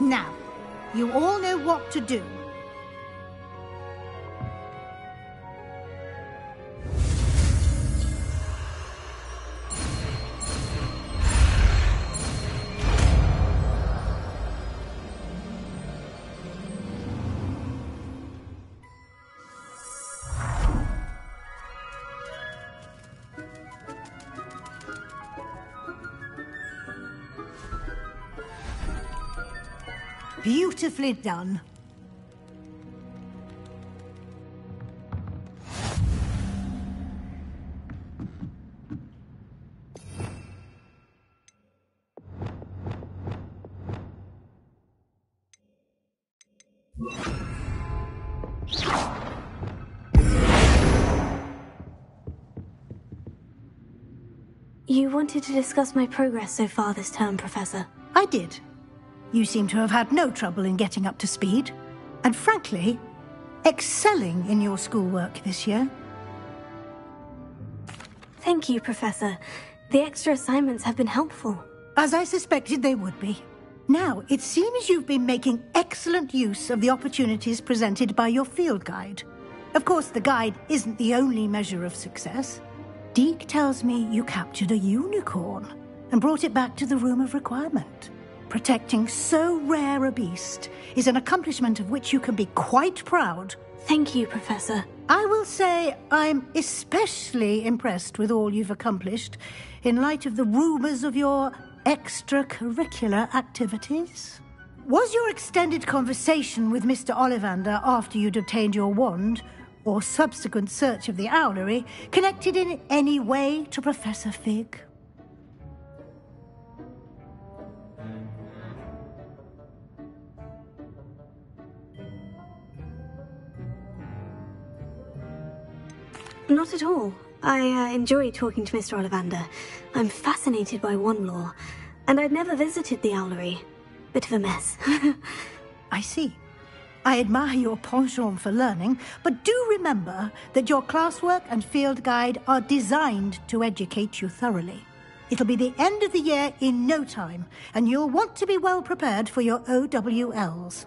Now, you all know what to do. Beautifully done. You wanted to discuss my progress so far this term, Professor. I did. You seem to have had no trouble in getting up to speed. And frankly, excelling in your schoolwork this year. Thank you, Professor. The extra assignments have been helpful. As I suspected they would be. Now, it seems you've been making excellent use of the opportunities presented by your field guide. Of course, the guide isn't the only measure of success. Deke tells me you captured a unicorn and brought it back to the Room of Requirement. Protecting so rare a beast is an accomplishment of which you can be quite proud. Thank you, Professor. I will say I'm especially impressed with all you've accomplished in light of the rumors of your extracurricular activities. Was your extended conversation with Mr. Ollivander after you'd obtained your wand, or subsequent search of the owlery, connected in any way to Professor Fig? Not at all. I enjoy talking to Mr. Ollivander. I'm fascinated by wand lore, and I'd never visited the owlery. Bit of a mess. I see. I admire your penchant for learning, but do remember that your classwork and field guide are designed to educate you thoroughly. It'll be the end of the year in no time, and you'll want to be well prepared for your OWLs.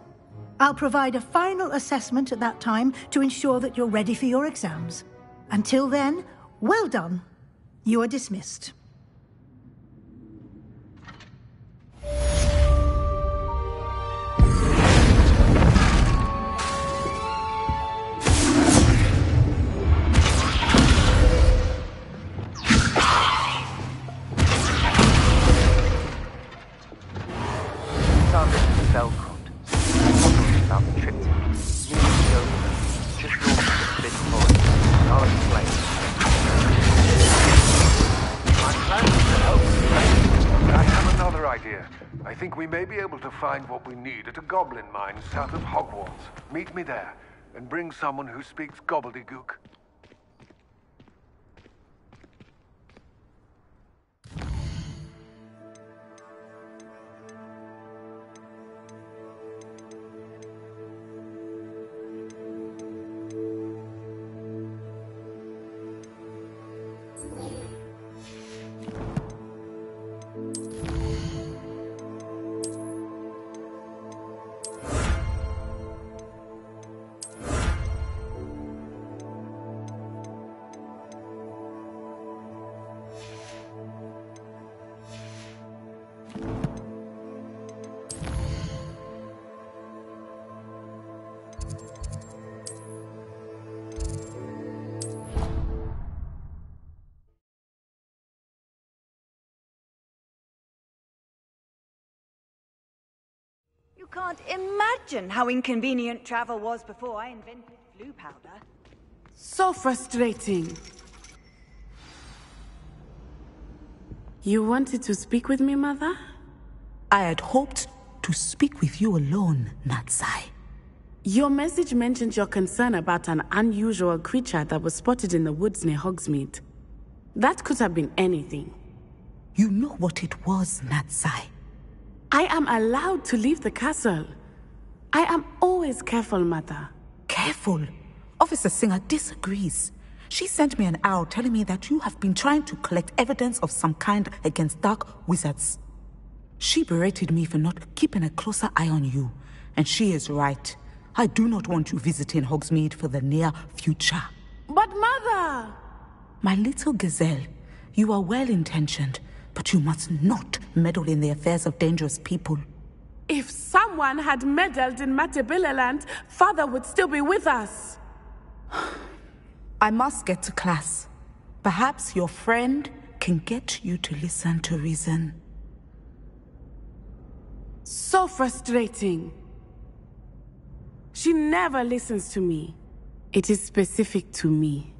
I'll provide a final assessment at that time to ensure that you're ready for your exams. Until then, well done. You are dismissed. I think we may be able to find what we need at a goblin mine south of Hogwarts. Meet me there, and bring someone who speaks gobbledygook. You can't imagine how inconvenient travel was before I invented blue powder. So frustrating. You wanted to speak with me, Mother? I had hoped to speak with you alone, Natsai. Your message mentioned your concern about an unusual creature that was spotted in the woods near Hogsmeade. That could have been anything. You know what it was, Natsai. I am allowed to leave the castle. I am always careful, Mother. Careful? Officer Singer disagrees. She sent me an owl telling me that you have been trying to collect evidence of some kind against dark wizards. She berated me for not keeping a closer eye on you, and she is right. I do not want you visiting Hogsmeade for the near future. But Mother! My little gazelle, you are well-intentioned, but you must not meddle in the affairs of dangerous people. If someone had meddled in Matabeleland, Father would still be with us. I must get to class. Perhaps your friend can get you to listen to reason. So frustrating. She never listens to me. It is specific to me.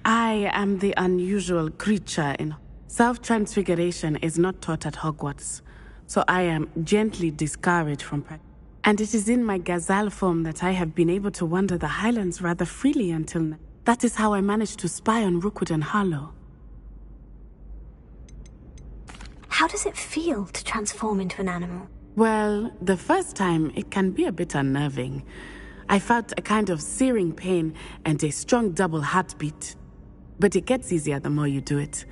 I am the unusual creature in... Self-transfiguration is not taught at Hogwarts, so I am gently discouraged from practice. And it is in my gazelle form that I have been able to wander the highlands rather freely until now. That is how I managed to spy on Rookwood and Harlow. How does it feel to transform into an animal? Well, the first time it can be a bit unnerving. I felt a kind of searing pain and a strong double heartbeat. But it gets easier the more you do it.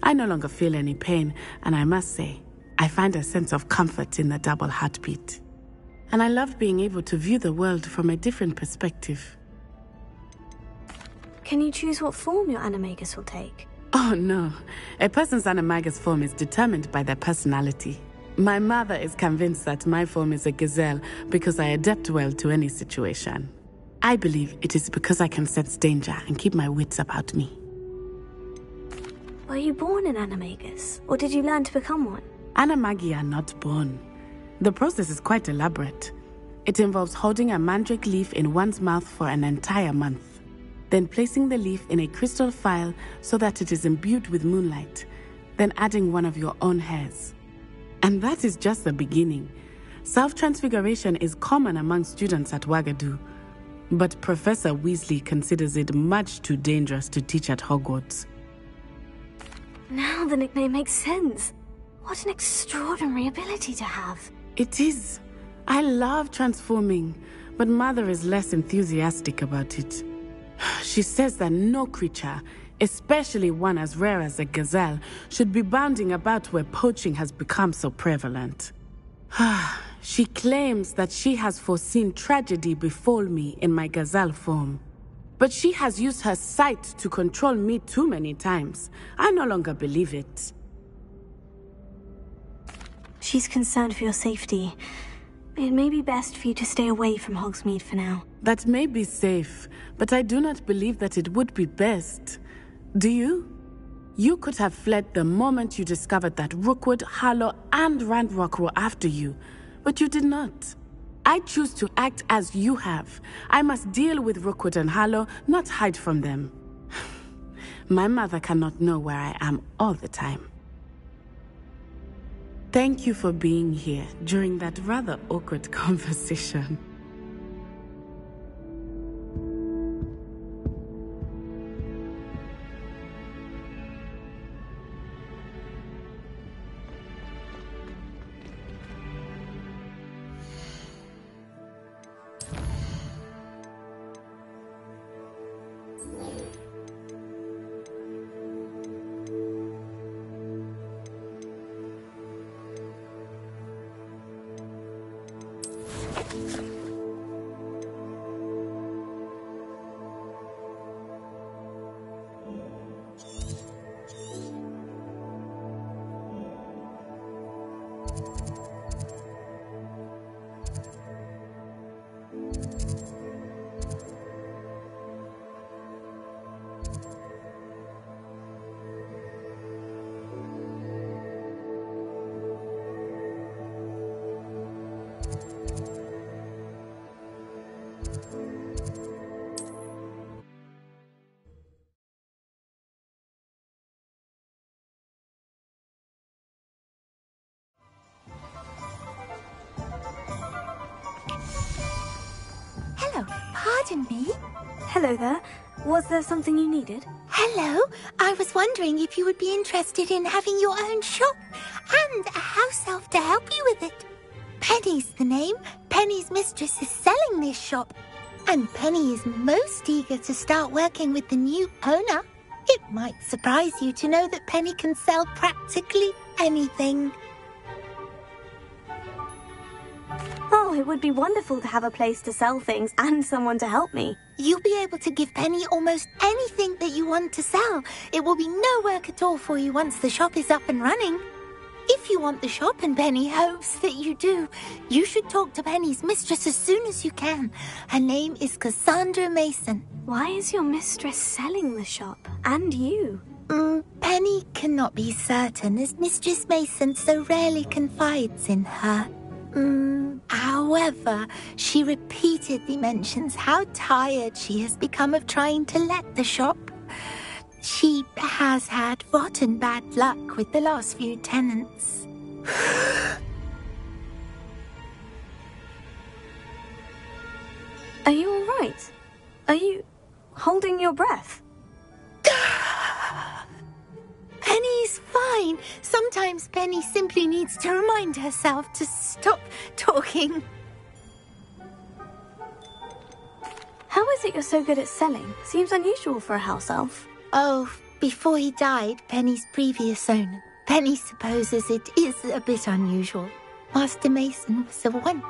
I no longer feel any pain, and I must say, I find a sense of comfort in the double heartbeat. And I love being able to view the world from a different perspective. Can you choose what form your animagus will take? Oh no, a person's animagus form is determined by their personality. My mother is convinced that my form is a gazelle because I adapt well to any situation. I believe it is because I can sense danger and keep my wits about me. Were you born an animagus, or did you learn to become one? Animagi are not born. The process is quite elaborate. It involves holding a mandrake leaf in one's mouth for an entire month, then placing the leaf in a crystal phial so that it is imbued with moonlight, then adding one of your own hairs. And that is just the beginning. Self-transfiguration is common among students at Wagadu, but Professor Weasley considers it much too dangerous to teach at Hogwarts. Now the nickname makes sense. What an extraordinary ability to have. It is. I love transforming, but Mother is less enthusiastic about it. She says that no creature, especially one as rare as a gazelle, should be bounding about where poaching has become so prevalent. She claims that she has foreseen tragedy befall me in my gazelle form. But she has used her sight to control me too many times. I no longer believe it. She's concerned for your safety. It may be best for you to stay away from Hogsmeade for now. That may be safe, but I do not believe that it would be best. Do you? You could have fled the moment you discovered that Rookwood, Harlow, and Ranrock were after you, but you did not. I choose to act as you have. I must deal with Rookwood and Harlow, not hide from them. My mother cannot know where I am all the time. Thank you for being here during that rather awkward conversation. Pardon me? Hello there. Was there something you needed? Hello. I was wondering if you would be interested in having your own shop and a house elf to help you with it. Penny's the name. Penny's mistress is selling this shop. And Penny is most eager to start working with the new owner. It might surprise you to know that Penny can sell practically anything. Oh, it would be wonderful to have a place to sell things and someone to help me. You'll be able to give Penny almost anything that you want to sell. It will be no work at all for you once the shop is up and running. If you want the shop, and Penny hopes that you do, you should talk to Penny's mistress as soon as you can. Her name is Cassandra Mason. Why is your mistress selling the shop? And you? Penny cannot be certain, as Mistress Mason so rarely confides in her. However, she repeatedly mentions how tired she has become of trying to let the shop. She has had rotten bad luck with the last few tenants. Are you all right? Are you holding your breath? Penny's fine. Sometimes Penny simply needs to remind herself to stop talking. How is it you're so good at selling? Seems unusual for a house elf. Oh, before he died, Penny's previous owner. Penny supposes it is a bit unusual. Master Mason was the one.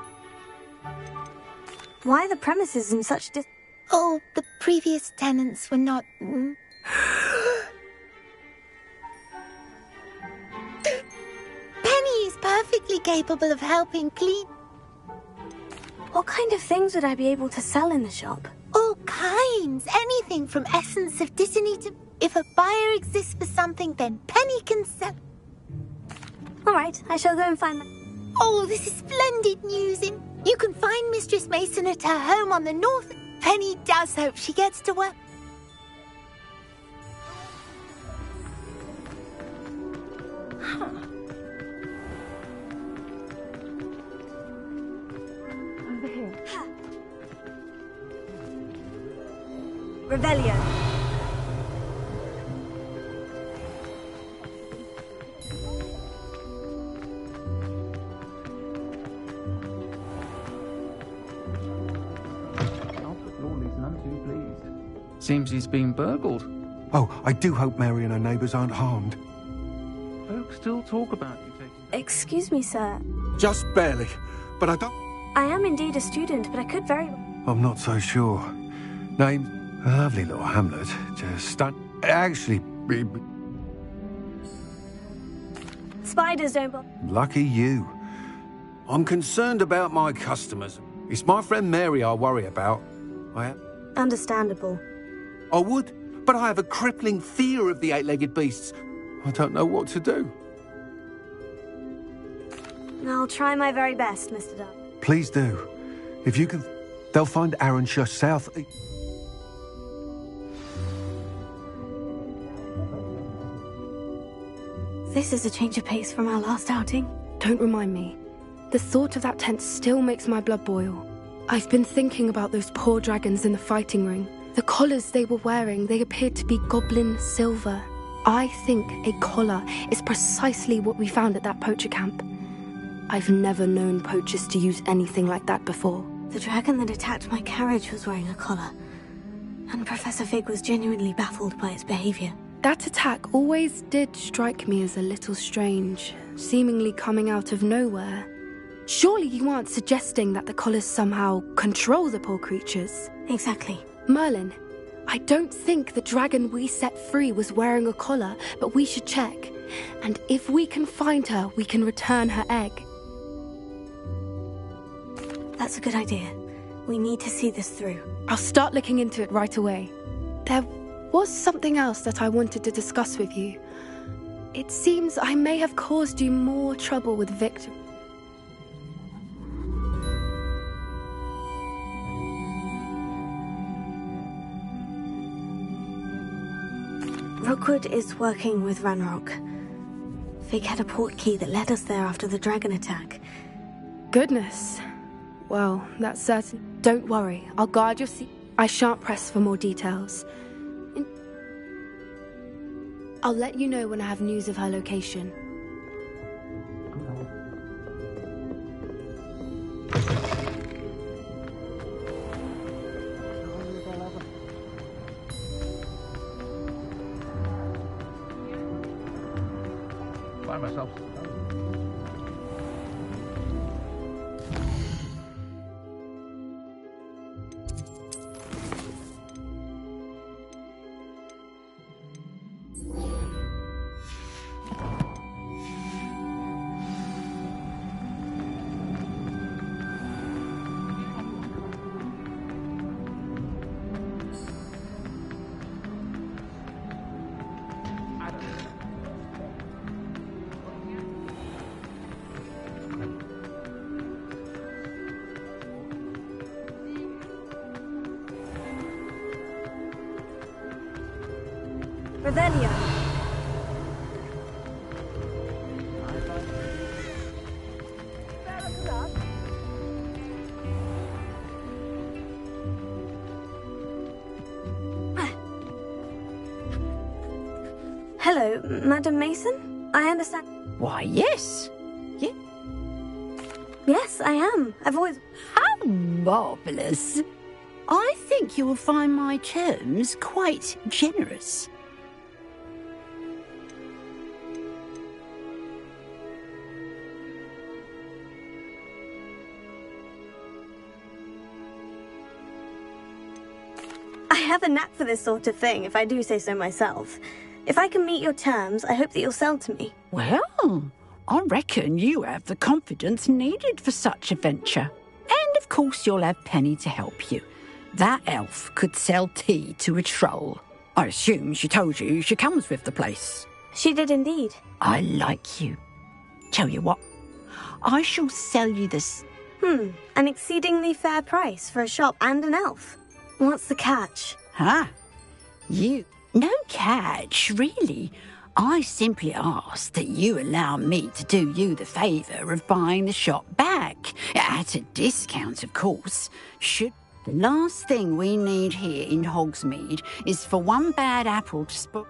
Why are the premises in such Oh, the previous tenants were not... Penny is perfectly capable of helping clean. What kind of things would I be able to sell in the shop? All kinds. Anything from essence of Disney to... If a buyer exists for something, then Penny can sell. All right, I shall go and find Oh, this is splendid news. You can find Mistress Mason at her home on the north. Penny does hope she gets to work. Over here. Revelio. Seems he's been burgled. Oh, I do hope Mary and her neighbours aren't harmed. Folks still talk about you taking... Excuse me, sir. Just barely. But I don't... I am indeed a student, but I could very... I'm not so sure. Name's a lovely little hamlet. Just actually... Spiders don't bother. Lucky you. I'm concerned about my customers. It's my friend Mary I worry about. Understandable. I would, but I have a crippling fear of the eight-legged beasts. I don't know what to do. I'll try my very best, Mr. Duck. Please do. If you can... They'll find Arranshire south... This is a change of pace from our last outing. Don't remind me. The thought of that tent still makes my blood boil. I've been thinking about those poor dragons in the fighting ring. The collars they were wearing, they appeared to be goblin silver. I think a collar is precisely what we found at that poacher camp. I've never known poachers to use anything like that before. The dragon that attacked my carriage was wearing a collar, and Professor Fig was genuinely baffled by its behavior. That attack always did strike me as a little strange, seemingly coming out of nowhere. Surely you aren't suggesting that the collars somehow control the poor creatures? Exactly. Merlin, I don't think the dragon we set free was wearing a collar, but we should check. And if we can find her, we can return her egg. That's a good idea. We need to see this through. I'll start looking into it right away. There was something else that I wanted to discuss with you. It seems I may have caused you more trouble with Victor. Rookwood is working with Ranrock. Fig had a port key that led us there after the dragon attack. Goodness. Well, that's certain. Don't worry, I'll guard your seat. I shan't press for more details. I'll let you know when I have news of her location. Find myself. Revelio. Hello, Madam Mason? I understand... Why, yes. Yes, I am. I've always... How marvellous. I think you will find my terms quite generous. I have a knack for this sort of thing, if I do say so myself. If I can meet your terms, I hope that you'll sell to me. Well, I reckon you have the confidence needed for such a venture. And of course you'll have Penny to help you. That elf could sell tea to a troll. I assume she told you she comes with the place. She did indeed. I like you. Tell you what, I shall sell you this. An exceedingly fair price for a shop and an elf. What's the catch? No catch, really. I simply ask that you allow me to do you the favour of buying the shop back. At a discount, of course. The last thing we need here in Hogsmeade is for one bad apple to spoil...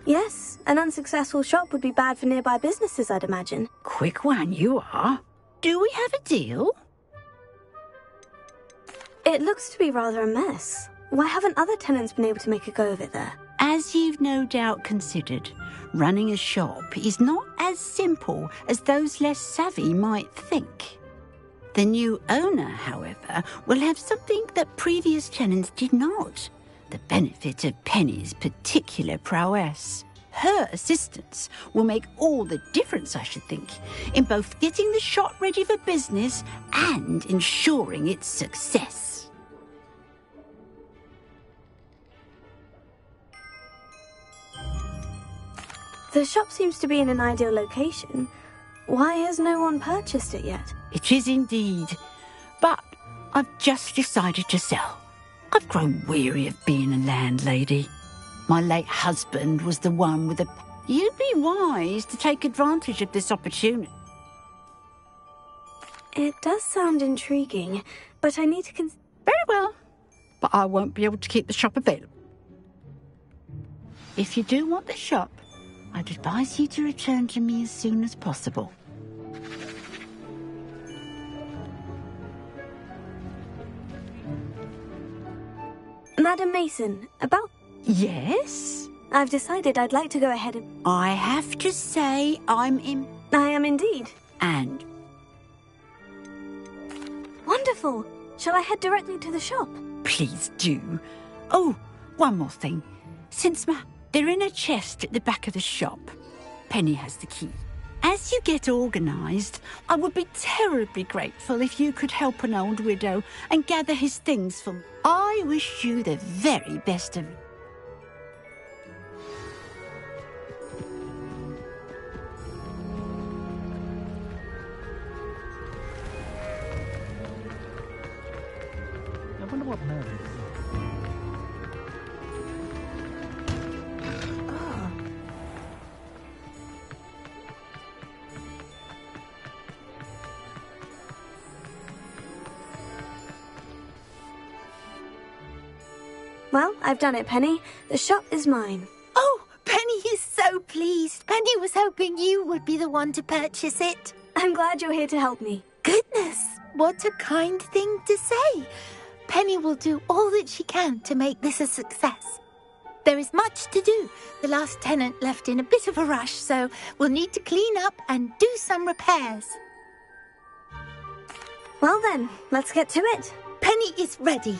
Yes, an unsuccessful shop would be bad for nearby businesses, I'd imagine. Quick one, you are. Do we have a deal? It looks to be rather a mess. Why haven't other tenants been able to make a go of it there? As you've no doubt considered, running a shop is not as simple as those less savvy might think. The new owner, however, will have something that previous tenants did not. The benefit of Penny's particular prowess. Her assistance will make all the difference, I should think, in both getting the shop ready for business and ensuring its success. The shop seems to be in an ideal location. Why has no one purchased it yet? It is indeed. But I've just decided to sell. I've grown weary of being a landlady. My late husband was the one with the... You'd be wise to take advantage of this opportunity. It does sound intriguing, but I need to Very well. But I won't be able to keep the shop available. If you do want the shop, I'd advise you to return to me as soon as possible. Madam Mason, about... Yes? I've decided I'd like to go ahead and... I have to say I am indeed. And? Wonderful! Shall I head directly to the shop? Please do. Oh, one more thing. They're in a chest at the back of the shop. Penny has the key. As you get organised, I would be terribly grateful if you could help an old widow and gather his things for me. I wish you the very best of it. I wonder what Mary is. Well, I've done it, Penny. The shop is mine. Oh, Penny is so pleased. Penny was hoping you would be the one to purchase it. I'm glad you're here to help me. Goodness, what a kind thing to say. Penny will do all that she can to make this a success. There is much to do. The last tenant left in a bit of a rush, so we'll need to clean up and do some repairs. Well then, let's get to it. Penny is ready.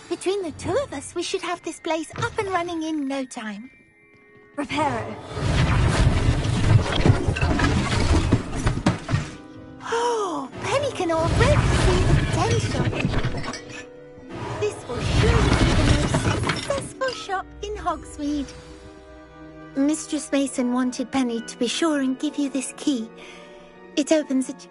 Between the two of us, we should have this place up and running in no time. Reparo. Oh, Penny can already see the potential. This will surely be the most successful shop in Hogsmeade. Mistress Mason wanted Penny to be sure and give you this key. It opens it.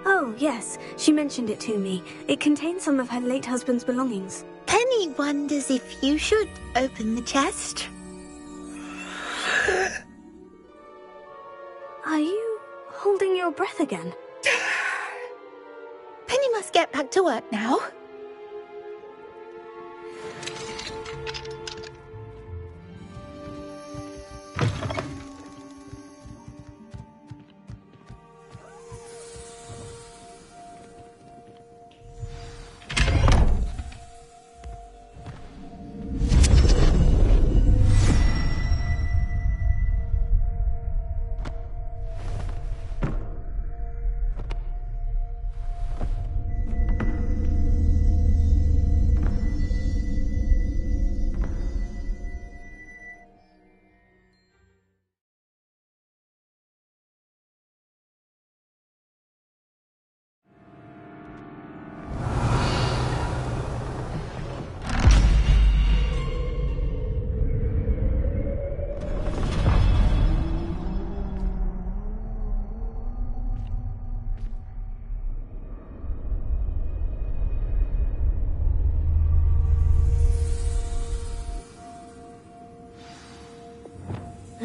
Oh, yes. She mentioned it to me. It contains some of her late husband's belongings. Penny wonders if you should open the chest. Are you holding your breath again? Penny must get back to work now.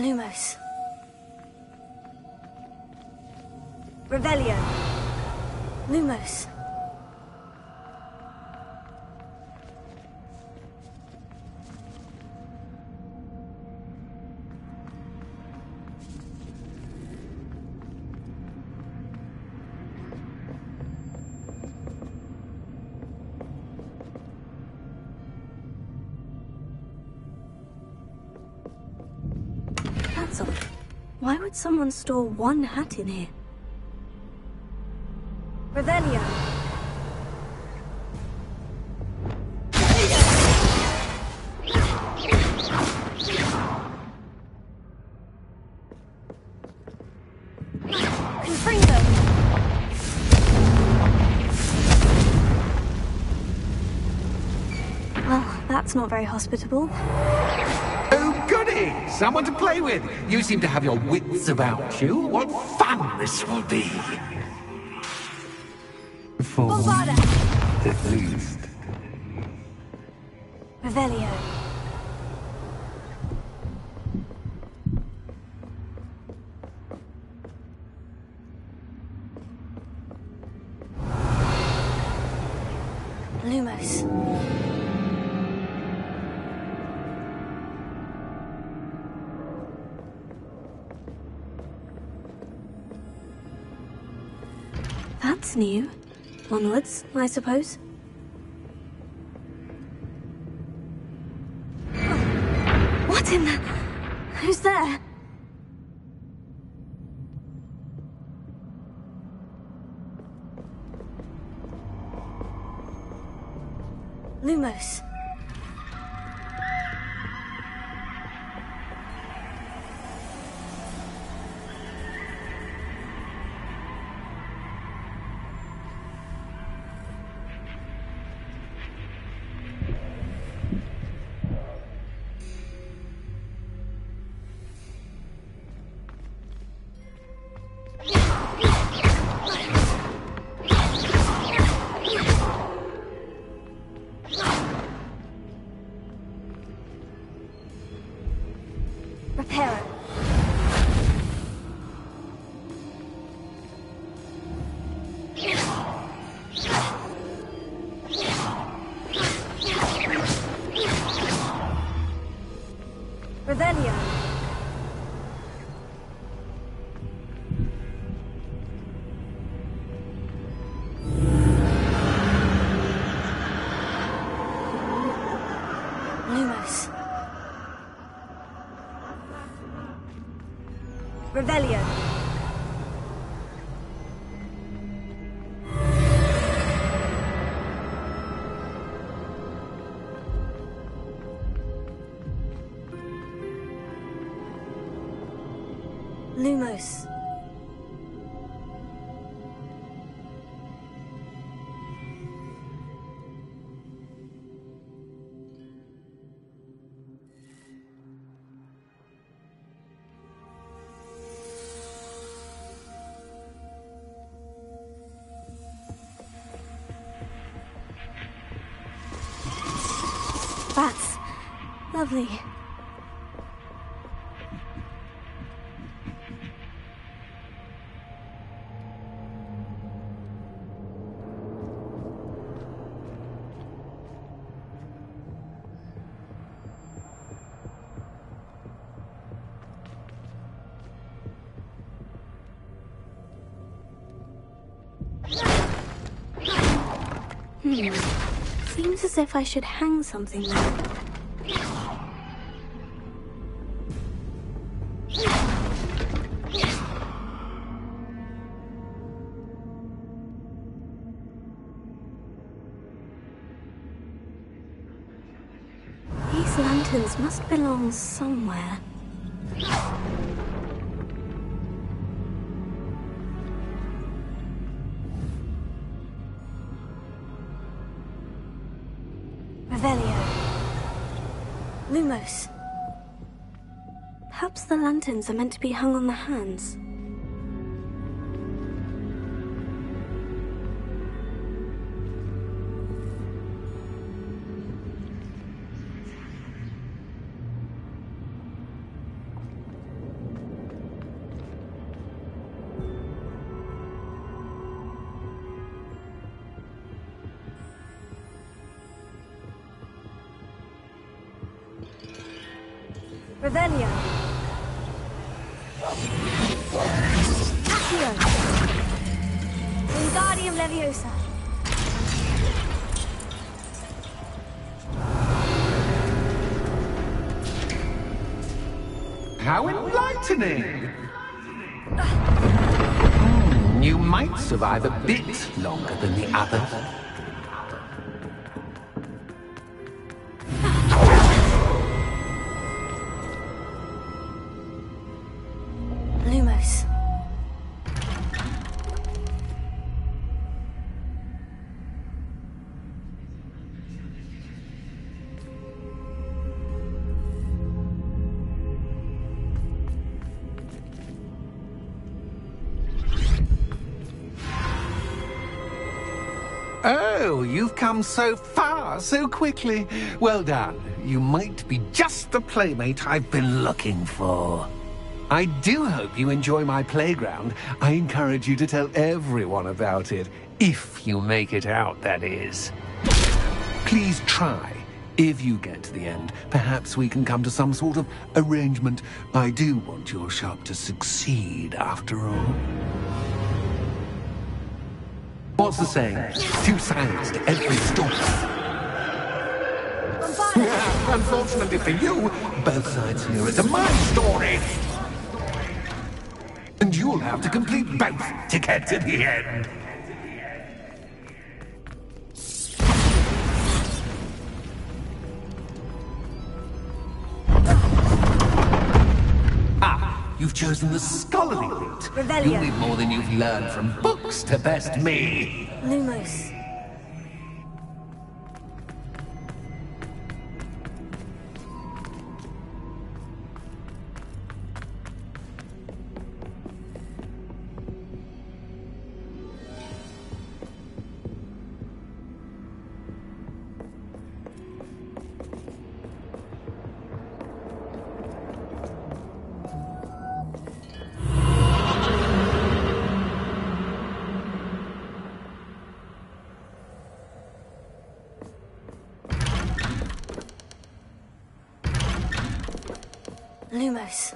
Lumos. Revelio. Lumos. That's odd. Why would someone store one hat in here? Revelio. Well, that's not very hospitable. Oh, goody! Someone to play with. You seem to have your wits about you. What fun this will be. Bombarda! At least. Revelio. Lumos. That's new. Onwards, I suppose. What in the... Who's there? Lumos. Reparo. Revelio. Lumos. Revelio. Lumos. That's lovely. Seems as if I should hang something there. These lanterns must belong somewhere. Revelio. Lumos. Perhaps the lanterns are meant to be hung on the hands. Revelio. Accio. Wingardium Leviosa. How enlightening! You might survive a bit longer than the others. Lumos. Oh, you've come so far, so quickly. Well done. You might be just the playmate I've been looking for. I do hope you enjoy my playground. I encourage you to tell everyone about it. If you make it out, that is. Please try. If you get to the end, perhaps we can come to some sort of arrangement. I do want your shop to succeed, after all. What's the saying? Two sides to every story. Unfortunately for you, both sides here are to my story. And you'll have to complete both to get to the end. You've chosen the scholarly route. Revelio. You'll need more than you've learned from books to best me. Lumos. Lumos.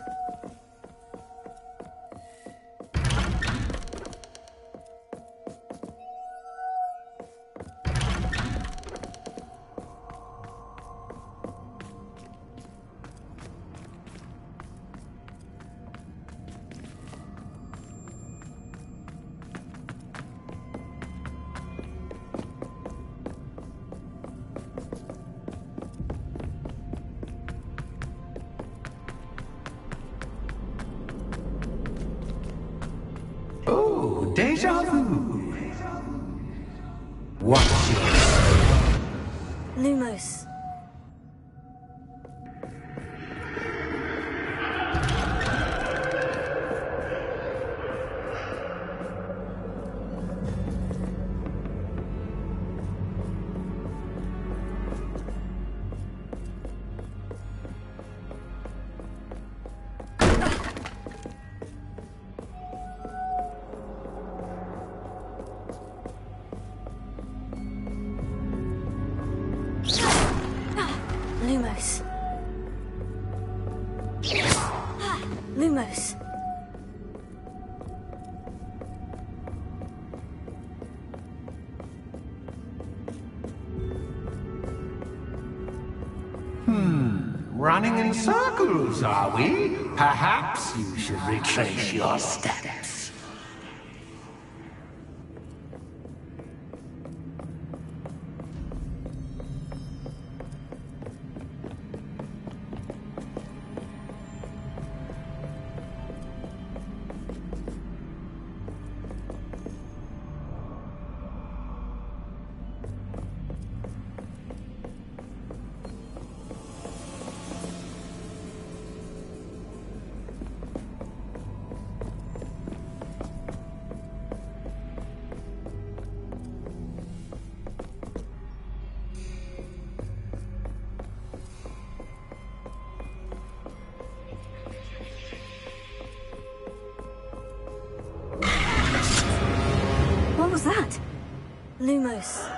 Oh, deja vu. What's your Lumos. Lumos. Lumos. Running in circles, are we? Perhaps you should retrace your steps. What was that? Lumos.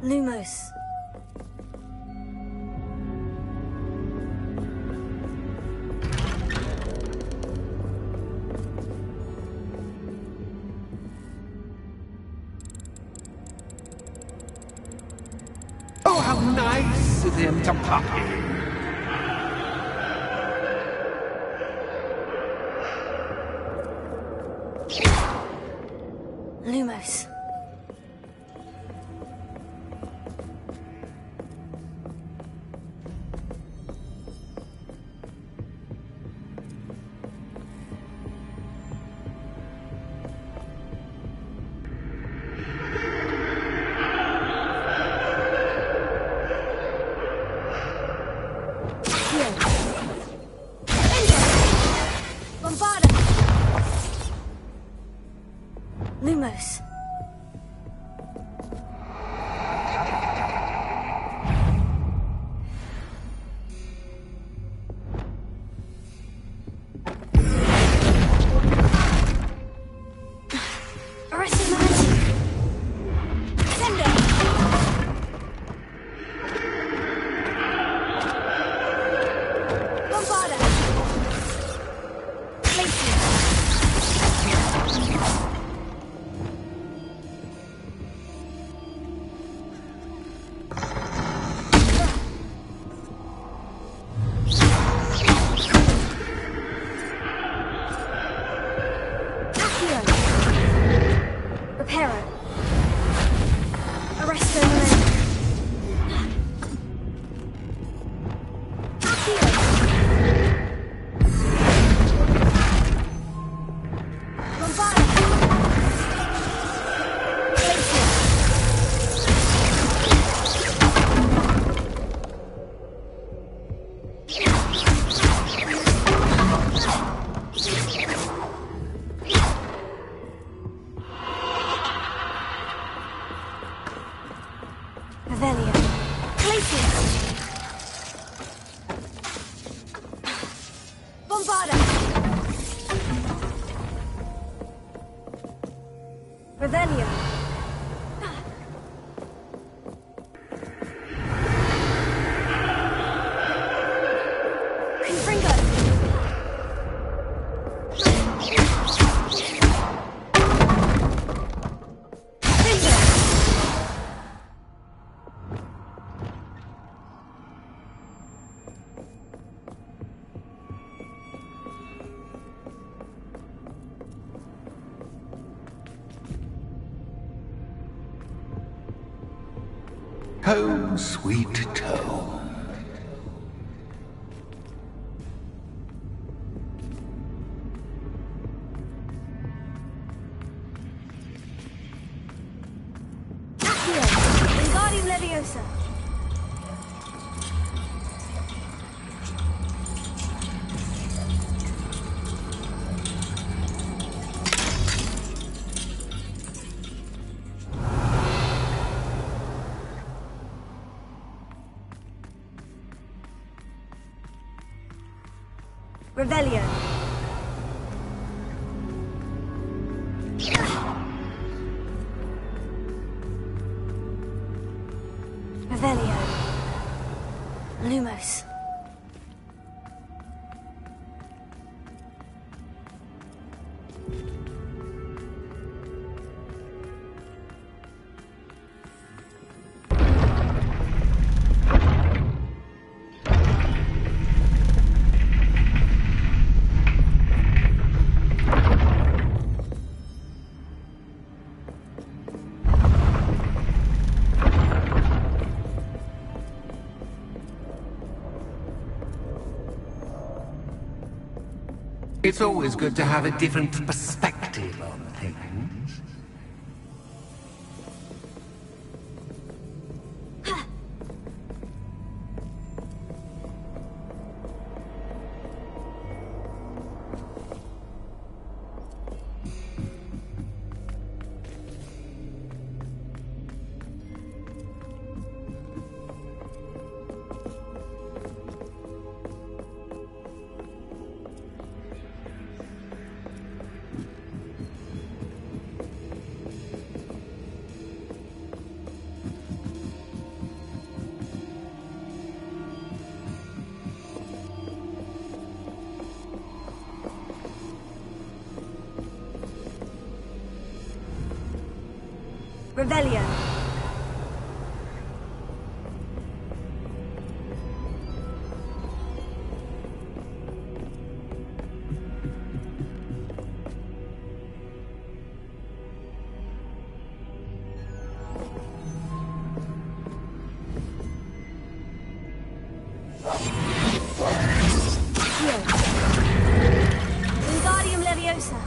Lumos. Oh, how nice of him to pop in. Lumos. Lumos. Home, sweet home. Wingardium Leviosa. Revelio. Revelio. Lumos. It's always good to have a different perspective on things. Revelio. Wingardium Leviosa.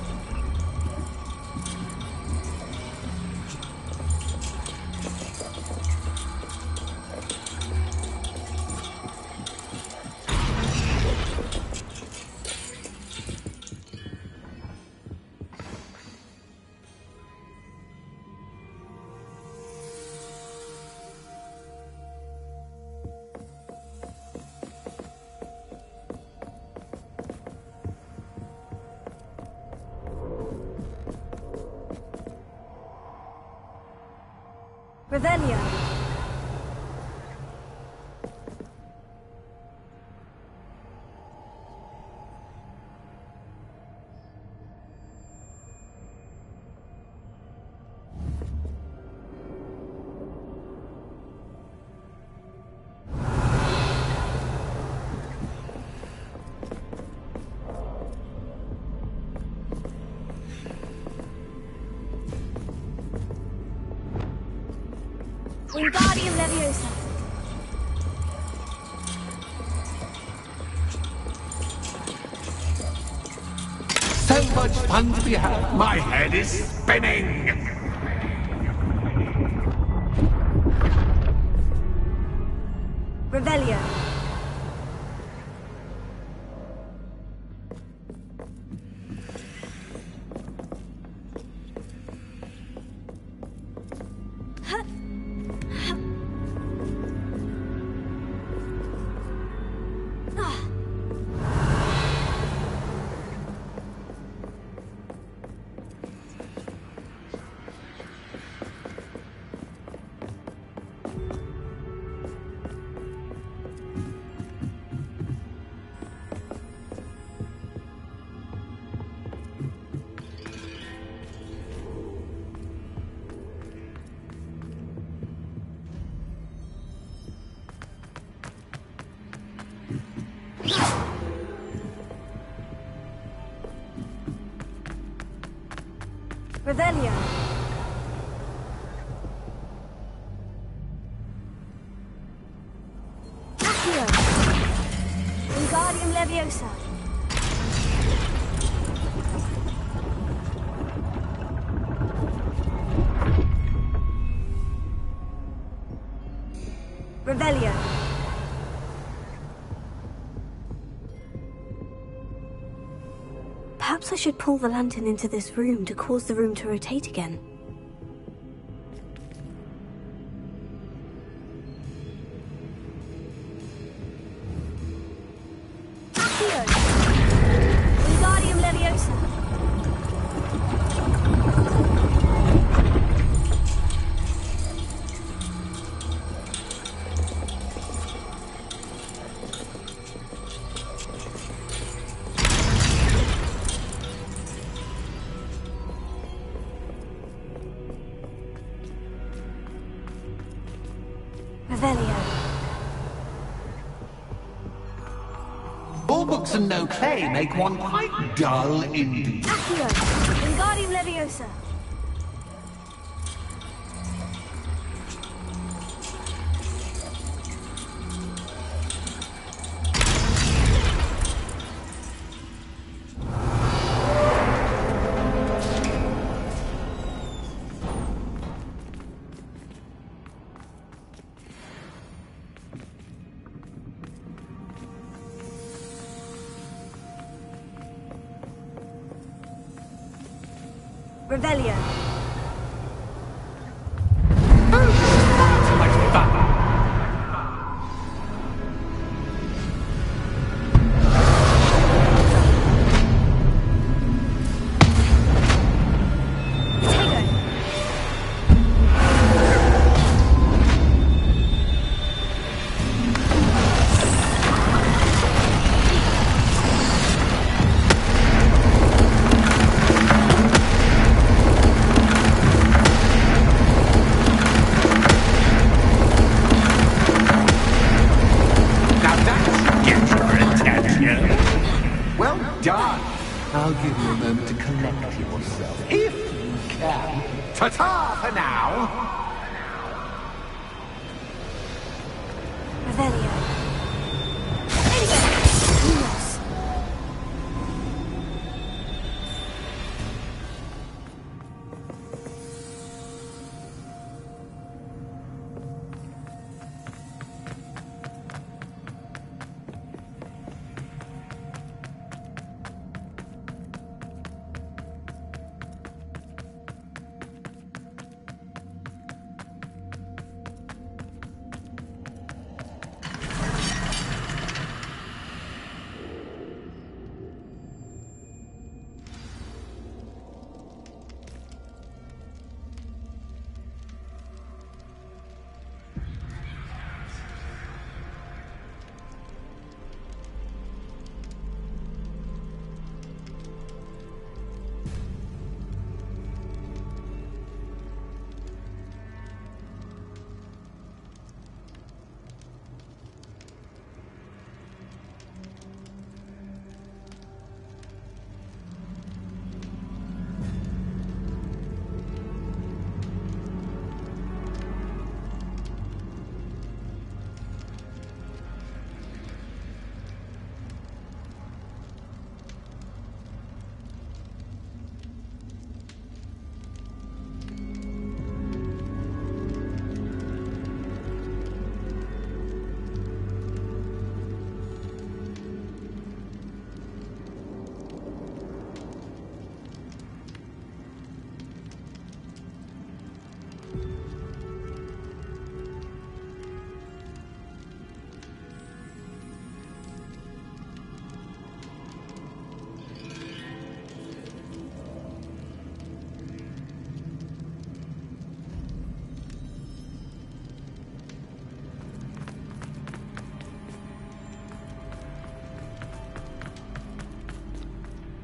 Revelio. Wingardium Leviosa. So much fun to be had. My head is spinning. Revelio. Revelio. Accio. Wingardium Leviosa. Revelio. Perhaps I should pull the lantern into this room to cause the room to rotate again. Accio. Wingardium Leviosa. Revelio. All books and no clay make one quite dull indeed. Accio. Wingardium Leviosa. Revelio. Ta-ta for now! Revelio.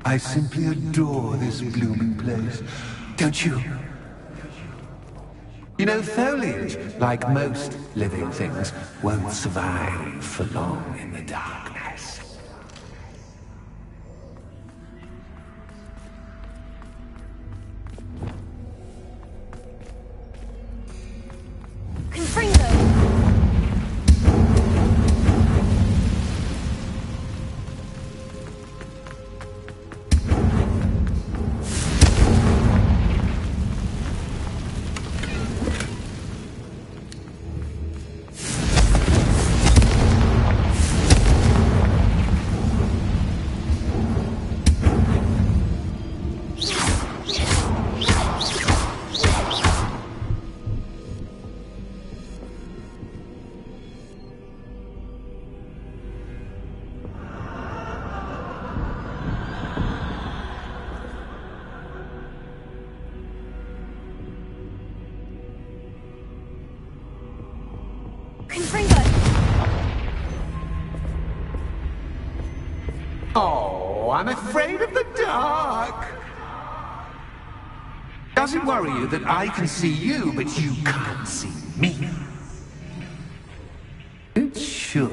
I simply adore this blooming place. Don't you? You know, foliage, like most living things, won't survive for long in the darkness. Oh, I'm afraid of the dark. Does it worry you that I can see you, but you can't see me? It should.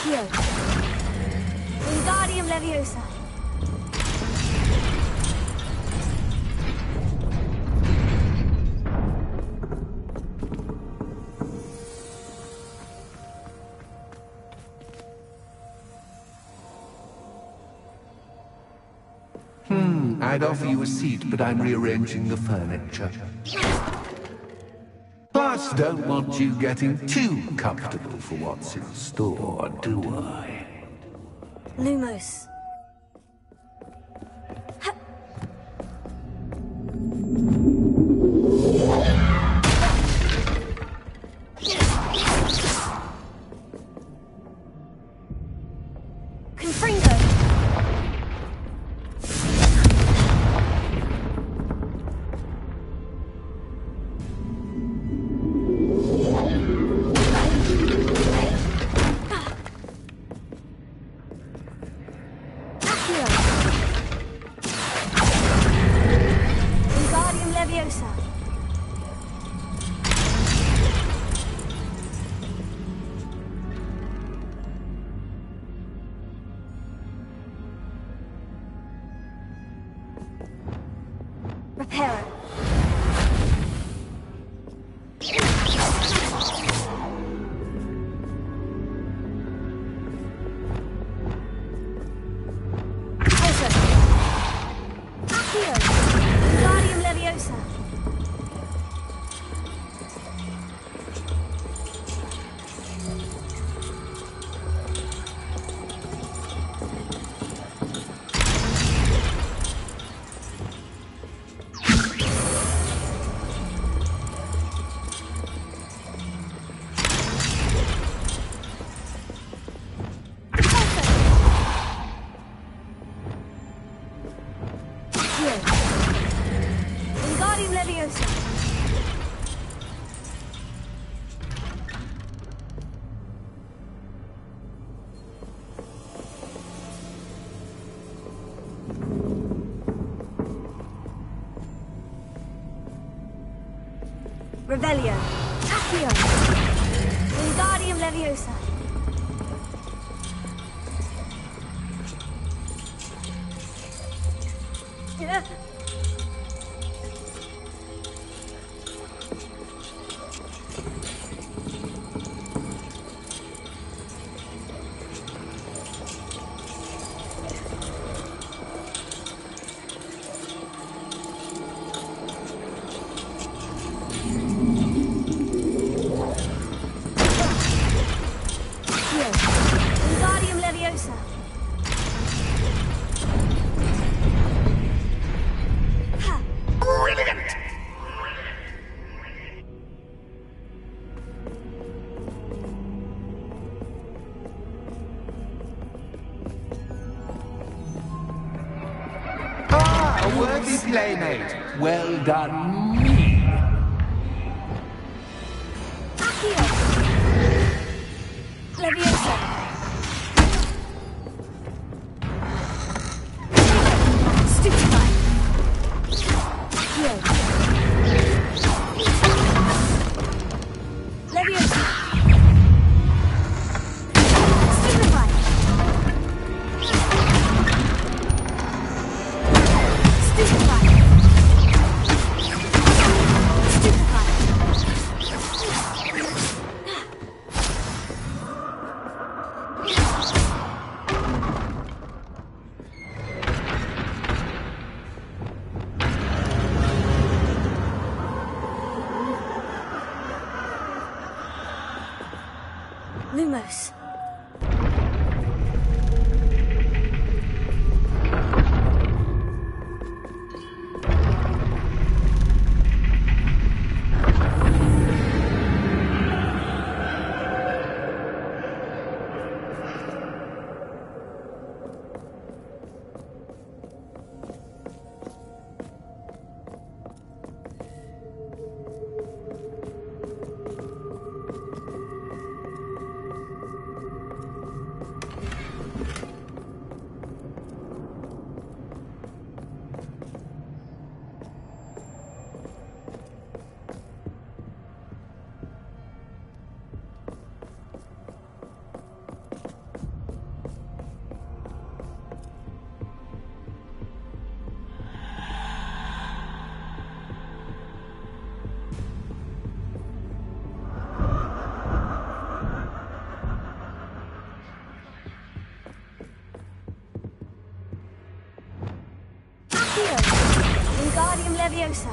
Here. Wingardium Leviosa. I'd offer you a seat, but I'm rearranging the furniture. Plus, don't want you getting too comfortable for what's in store, do I? Lumos. Reparo. Wingardium Leviosa. Wingardium Leviosa. Revelio. Accio. Wingardium Leviosa. Wingardium Leviosa. Brilliant! Ah, a worthy playmate. Well done, me. Accio. Leviosa. Stupefy. Accio. Leviosa. Stupefy. Stupefy. Lumos. Wingardium Leviosa.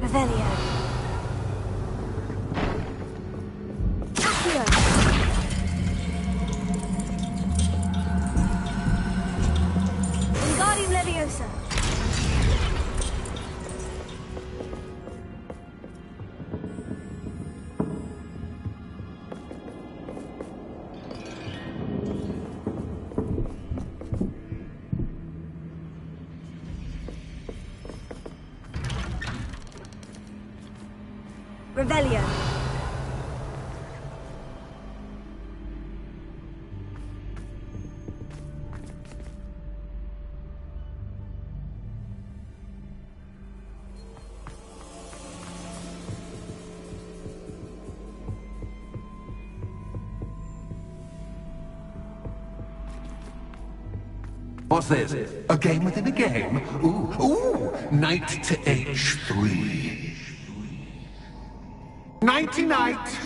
Revelio. Accio. Wingardium Leviosa. Revelio. What's this? A game within a game? Ooh, knight to h3. Nighty-night!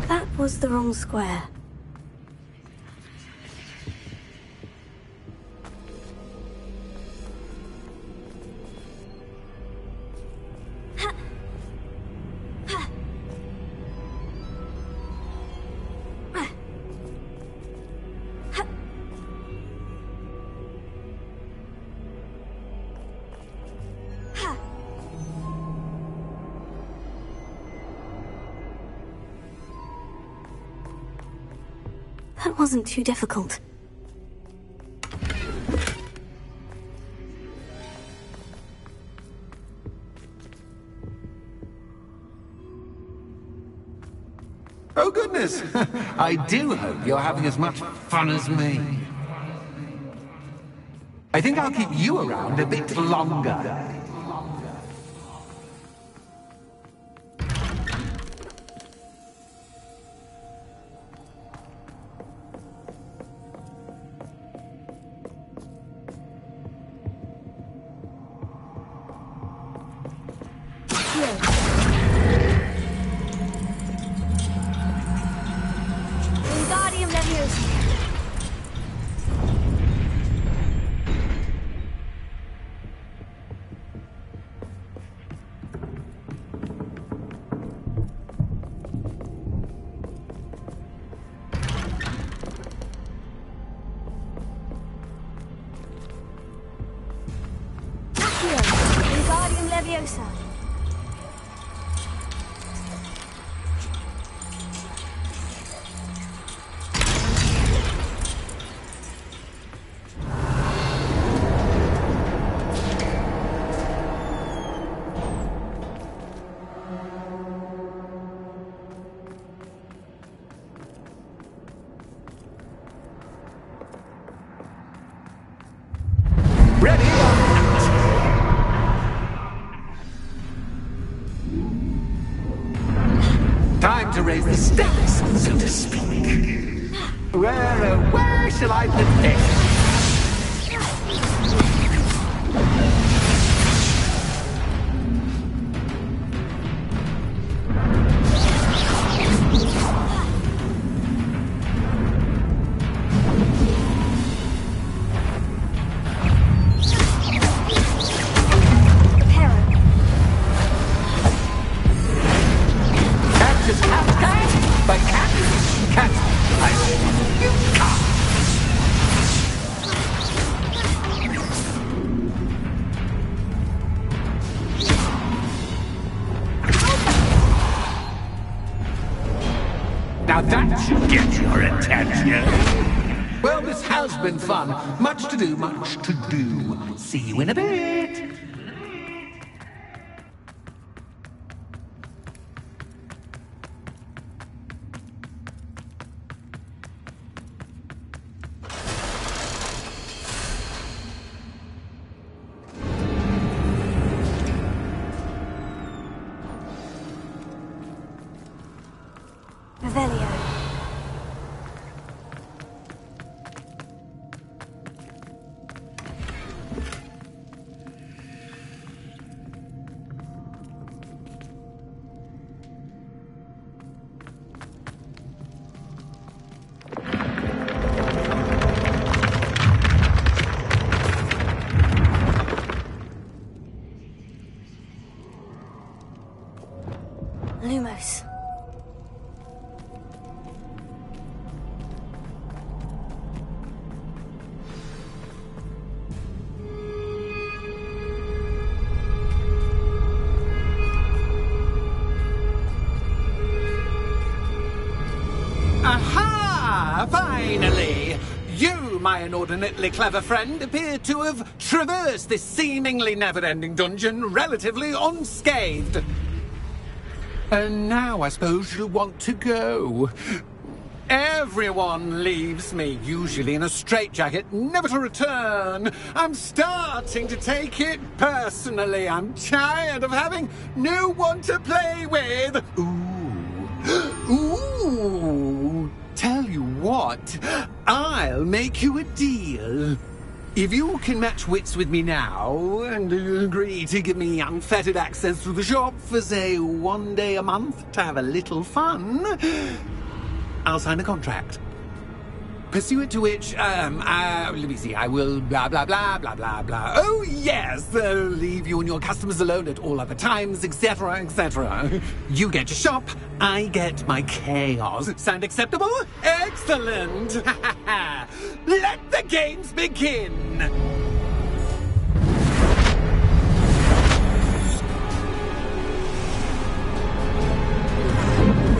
That was the wrong square. That wasn't too difficult. Oh goodness! I do hope you're having as much fun as me. I think I'll keep you around a bit longer. Time to raise the stakes, so to speak. Where shall I put this? Now that should get your attention. Well, this has been fun. Much to do, much to do. See you in a bit. Lumos. Aha! Finally! You, my inordinately clever friend, appear to have traversed this seemingly never-ending dungeon relatively unscathed. And now I suppose you'll want to go. Everyone leaves me, usually in a straitjacket, never to return. I'm starting to take it personally. I'm tired of having no one to play with. Ooh. Tell you what, I'll make you a deal. If you can match wits with me now and agree to give me unfettered access to the shop for, say, 1 day a month to have a little fun, I'll sign a contract. Pursuant to which, let me see, I will blah, blah, blah, blah, blah, blah. Oh, yes, leave you and your customers alone at all other times, etc., etc. You get your shop, I get my chaos. Sound acceptable? Excellent! Let the games begin!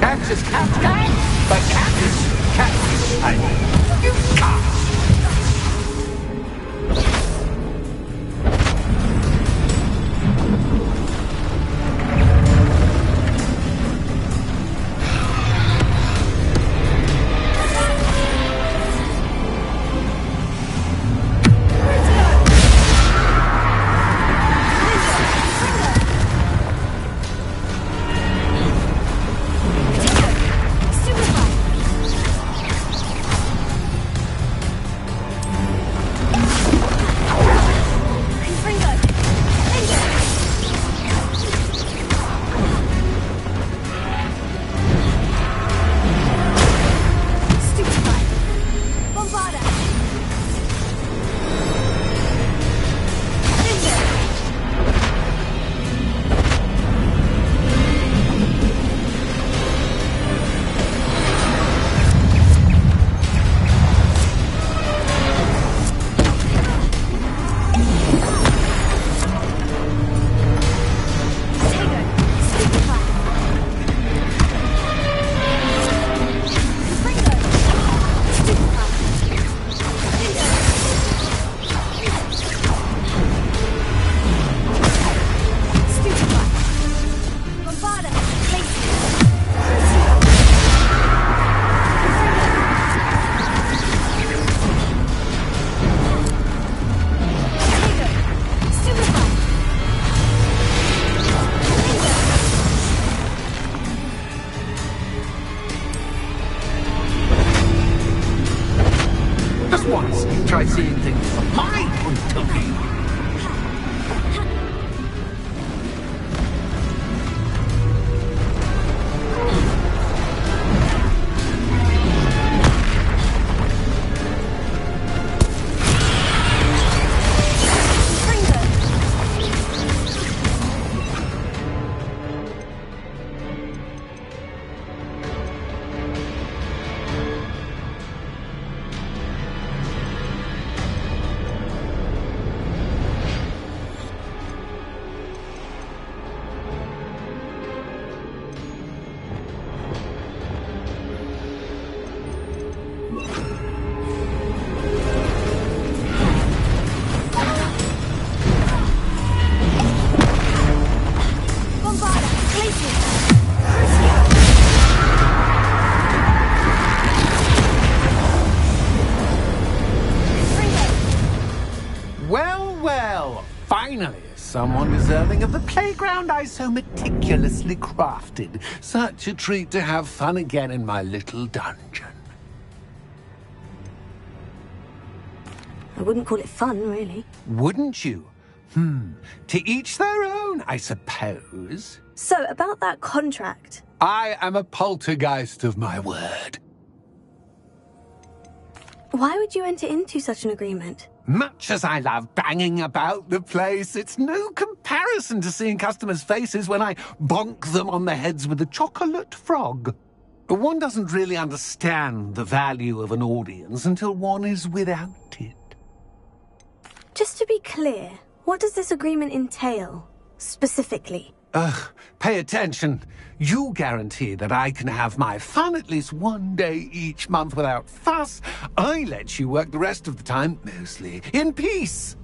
Cactus, cat, but cactus, cat. You can't. Try seeing things from my point of view. Finally, someone deserving of the playground I so meticulously crafted. Such a treat to have fun again in my little dungeon. I wouldn't call it fun, really. Wouldn't you? To each their own, I suppose. So, about that contract. I am a poltergeist of my word. Why would you enter into such an agreement? Much as I love banging about the place, it's no comparison to seeing customers' faces when I bonk them on the heads with a chocolate frog. One doesn't really understand the value of an audience until one is without it. Just to be clear, what does this agreement entail, specifically? Pay attention. You guarantee that I can have my fun at least 1 day each month without fuss. I let you work the rest of the time, mostly in peace.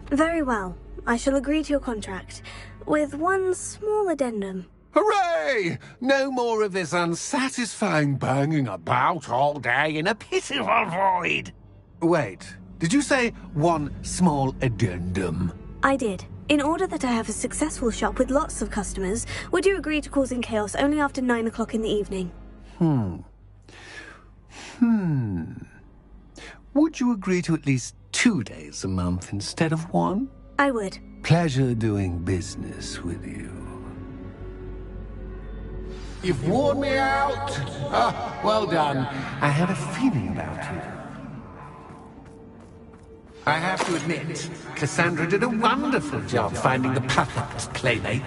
Very well. I shall agree to your contract, with one small addendum. Hooray! No more of this unsatisfying banging about all day in a pitiful void. Wait, did you say one small addendum? I did. In order that I have a successful shop with lots of customers, would you agree to causing chaos only after 9 o'clock in the evening? Would you agree to at least 2 days a month instead of 1? I would. Pleasure doing business with you. You've worn me out. Ah, well done. I had a feeling about you. I have to admit, Cassandra did a wonderful job finding the puppet playmate.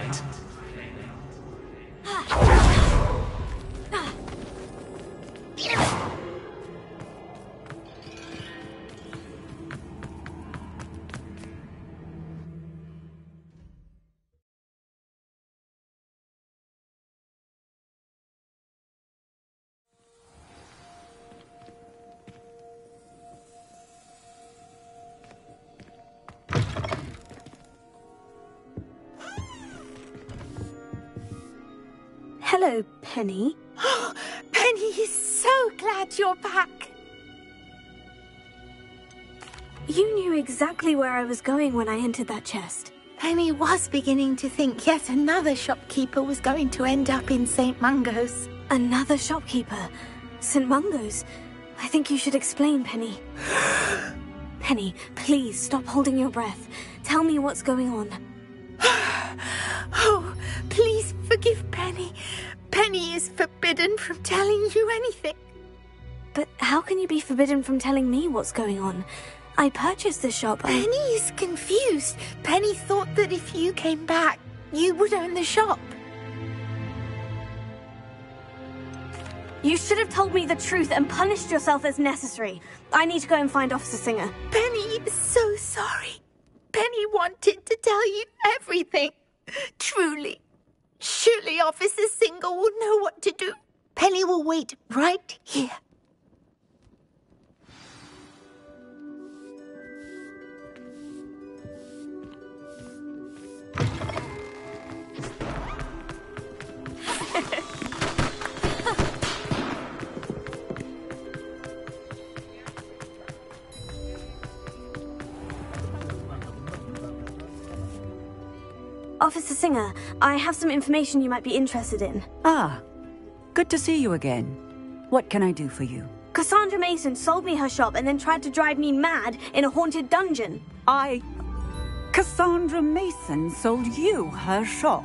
Hello, Penny. Penny is so glad you're back. You knew exactly where I was going when I entered that chest. Penny was beginning to think yet another shopkeeper was going to end up in St. Mungo's. Another shopkeeper? St. Mungo's? I think you should explain, Penny. Penny, please stop holding your breath. Tell me what's going on. Oh, please forgive Penny. Penny is forbidden from telling you anything. But how can you be forbidden from telling me what's going on? I purchased the shop. Penny is confused. Penny thought that if you came back, you would own the shop. You should have told me the truth and punished yourself as necessary. I need to go and find Officer Singer. Penny is so sorry. Penny wanted to tell you everything. Truly. Surely Officer Singer will know what to do. Penny will wait right here. Officer Singer, I have some information you might be interested in. Ah, good to see you again. What can I do for you? Cassandra Mason sold me her shop and then tried to drive me mad in a haunted dungeon. Cassandra Mason sold you her shop?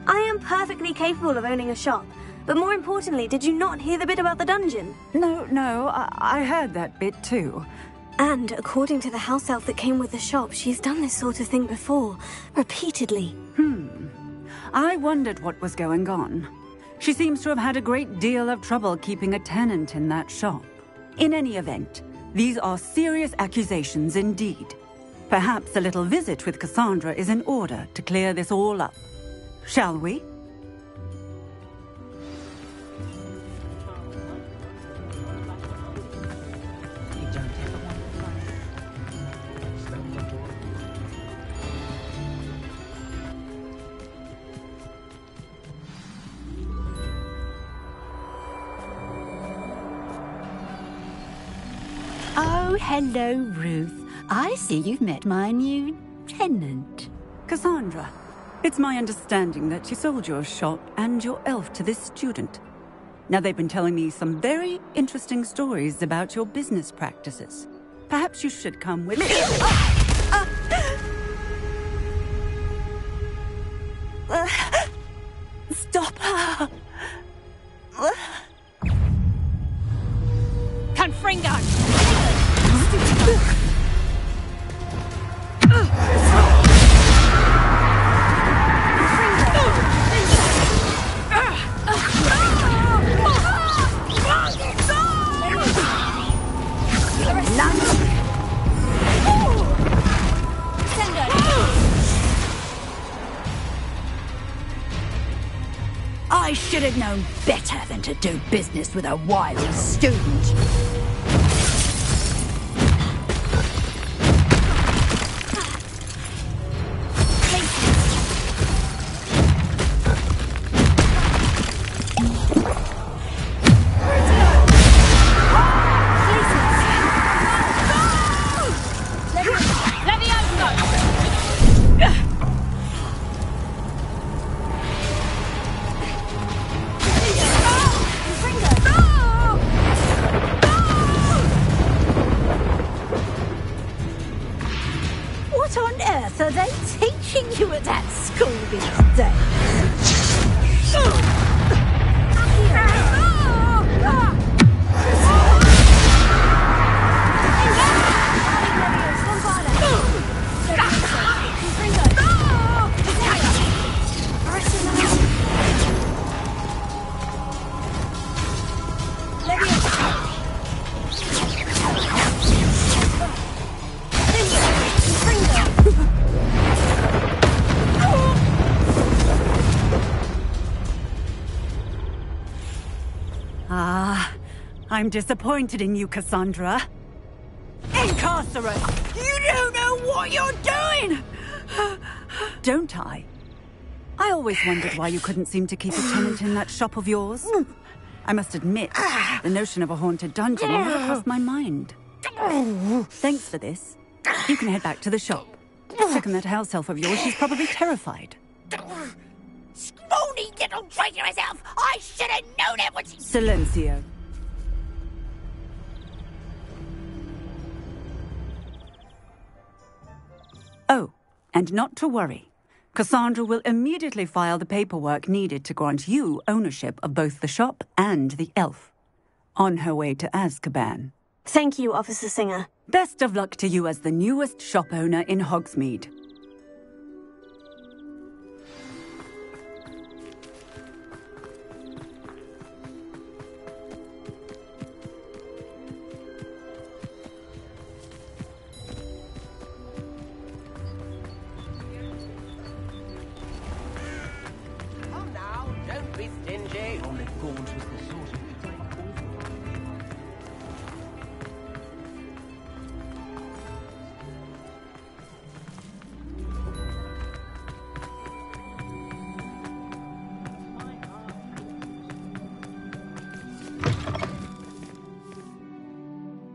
I am perfectly capable of owning a shop. But more importantly, did you not hear the bit about the dungeon? No, I heard that bit too. And according to the house elf that came with the shop, she's done this sort of thing before, repeatedly. I wondered what was going on. She seems to have had a great deal of trouble keeping a tenant in that shop. In any event, these are serious accusations indeed. Perhaps a little visit with Cassandra is in order to clear this all up. Shall we? Oh, hello, Ruth. I see you've met my new tenant. Cassandra, it's my understanding that you sold your shop and your elf to this student. Now, they've been telling me some very interesting stories about your business practices. Perhaps you should come with me. Stop her! Confringo! I should have known better than to do business with a wily student. I'm disappointed in you, Cassandra. Incarcerate! You don't know what you're doing! Don't I? I always wondered why you couldn't seem to keep a tenant in that shop of yours. I must admit, the notion of a haunted dungeon never crossed my mind. Thanks for this. You can head back to the shop. Check on that house elf of yours. She's probably terrified. Scrawny little traitorous elf! I should have known it was... Silencio. Oh, and not to worry. Cassandra will immediately file the paperwork needed to grant you ownership of both the shop and the elf. On her way to Azkaban. Thank you, Officer Singer. Best of luck to you as the newest shop owner in Hogsmeade.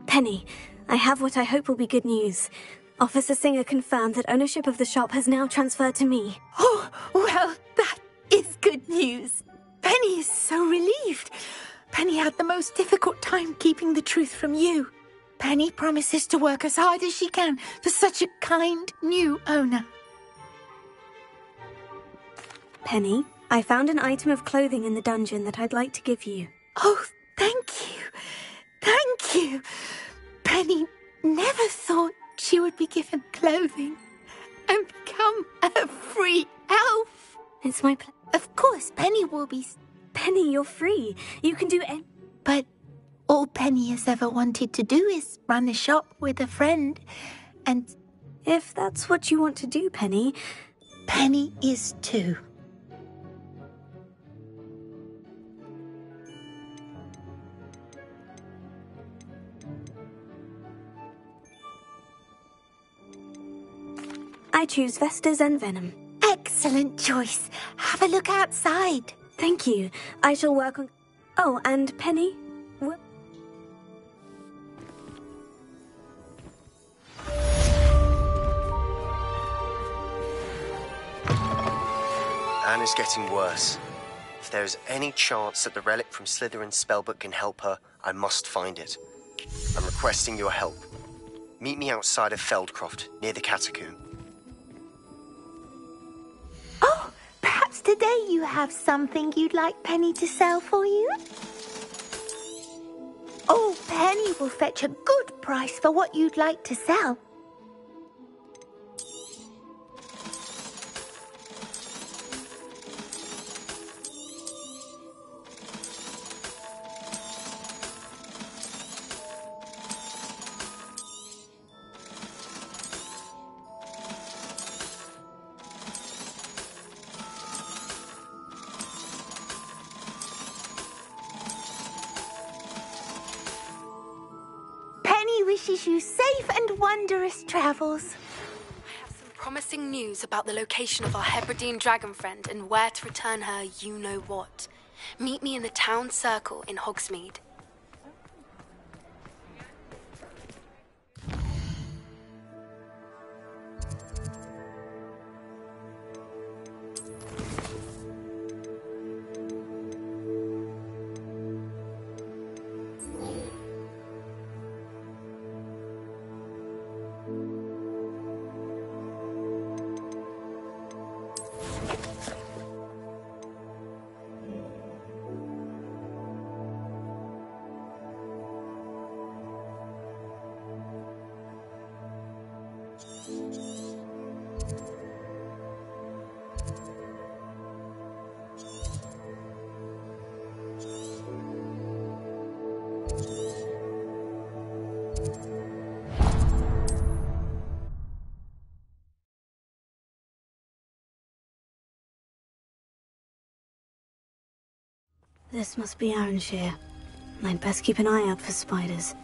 Penny, I have what I hope will be good news. Officer Singer confirmed that ownership of the shop has now transferred to me. Oh, well, that is good news. Penny is so relieved. Penny had the most difficult time keeping the truth from you. Penny promises to work as hard as she can for such a kind new owner. Penny, I found an item of clothing in the dungeon that I'd like to give you. Oh, thank you. Thank you. Penny never thought she would be given clothing and become a free elf. It's my Of course, Penny will be... Penny, you're free. You can do any... But all Penny has ever wanted to do is run a shop with a friend, and... If that's what you want to do, Penny... Penny is too. I choose Vestas and Venom. Excellent choice. Have a look outside. Thank you. I shall work on... Oh, and Penny? Anne is getting worse. If there is any chance that the relic from Slytherin's spellbook can help her, I must find it. I'm requesting your help. Meet me outside of Feldcroft, near the catacomb. Oh, perhaps today you have something you'd like Penny to sell for you? Oh, Penny will fetch a good price for what you'd like to sell. Wishes you safe and wondrous travels. I have some promising news about the location of our Hebridean dragon friend and where to return her you-know-what. Meet me in the town circle in Hogsmeade. This must be Arranshire. I'd best keep an eye out for spiders.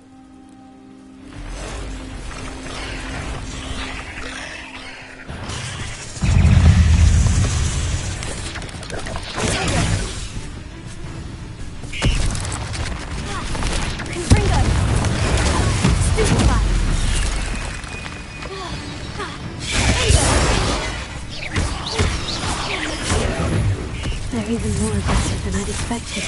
They're even more aggressive than I'd expected.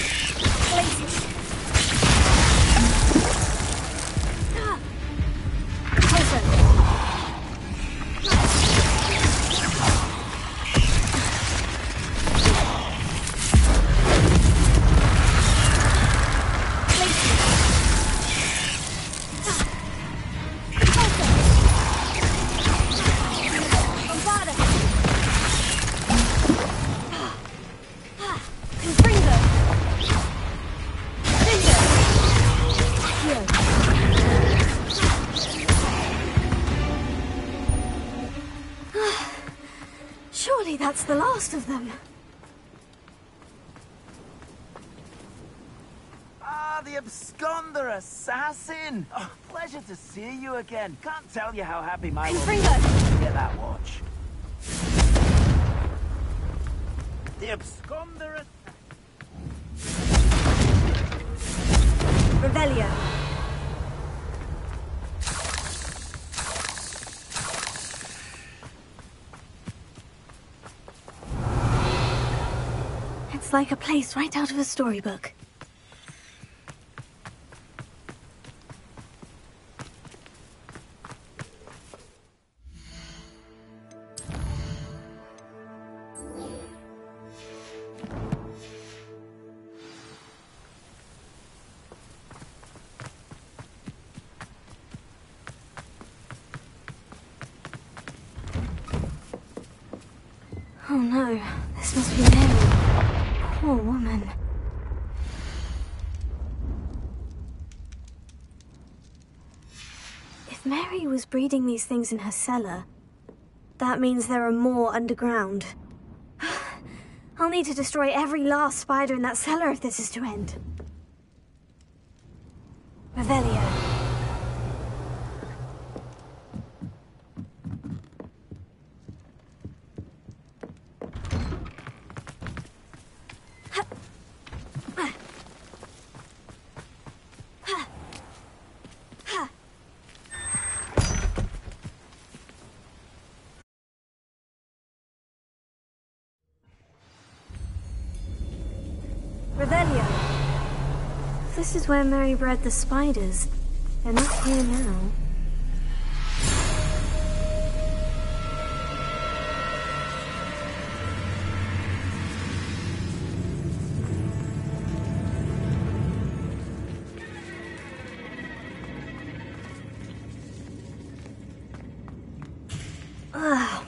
Surely that's the last of them. Ah, the absconder assassin! Oh, pleasure to see you again. Can't tell you how happy my lord is to get that watch. The absconder Revelio. It's like a place right out of a storybook. Oh no, this must be Mary. Poor woman. If Mary was breeding these things in her cellar, that means there are more underground. I'll need to destroy every last spider in that cellar if this is to end. Revelio. Revelio. This is where Mary bred the spiders. They're not here now.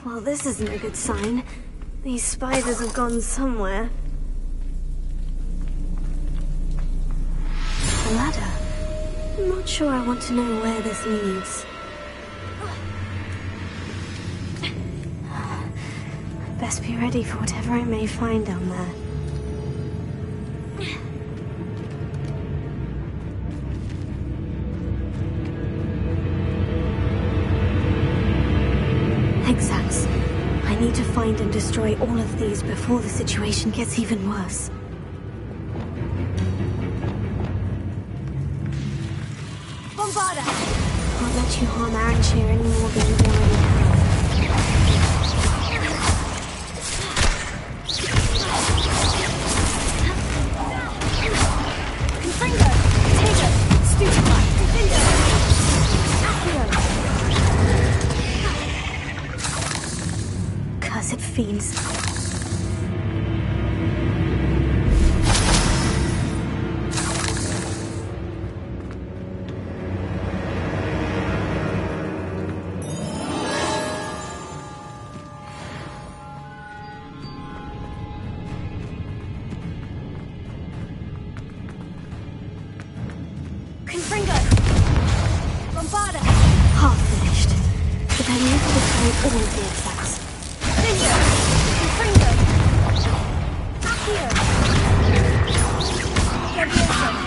Well, this isn't a good sign. These spiders have gone somewhere. A ladder. I'm not sure I want to know where this leads. Best be ready for whatever I may find down there. Exacts. I need to find and destroy all of these before the situation gets even worse. Bombarda! Can't let you harm Aranshir any more than you already have. Confringo! Tago! Stupefy! Confringo! Accio! Cursed fiends. Confringo! Bombarda! Half finished. But I need to destroy all of the exacts. Confringo! Confringo! Accio! Levioso!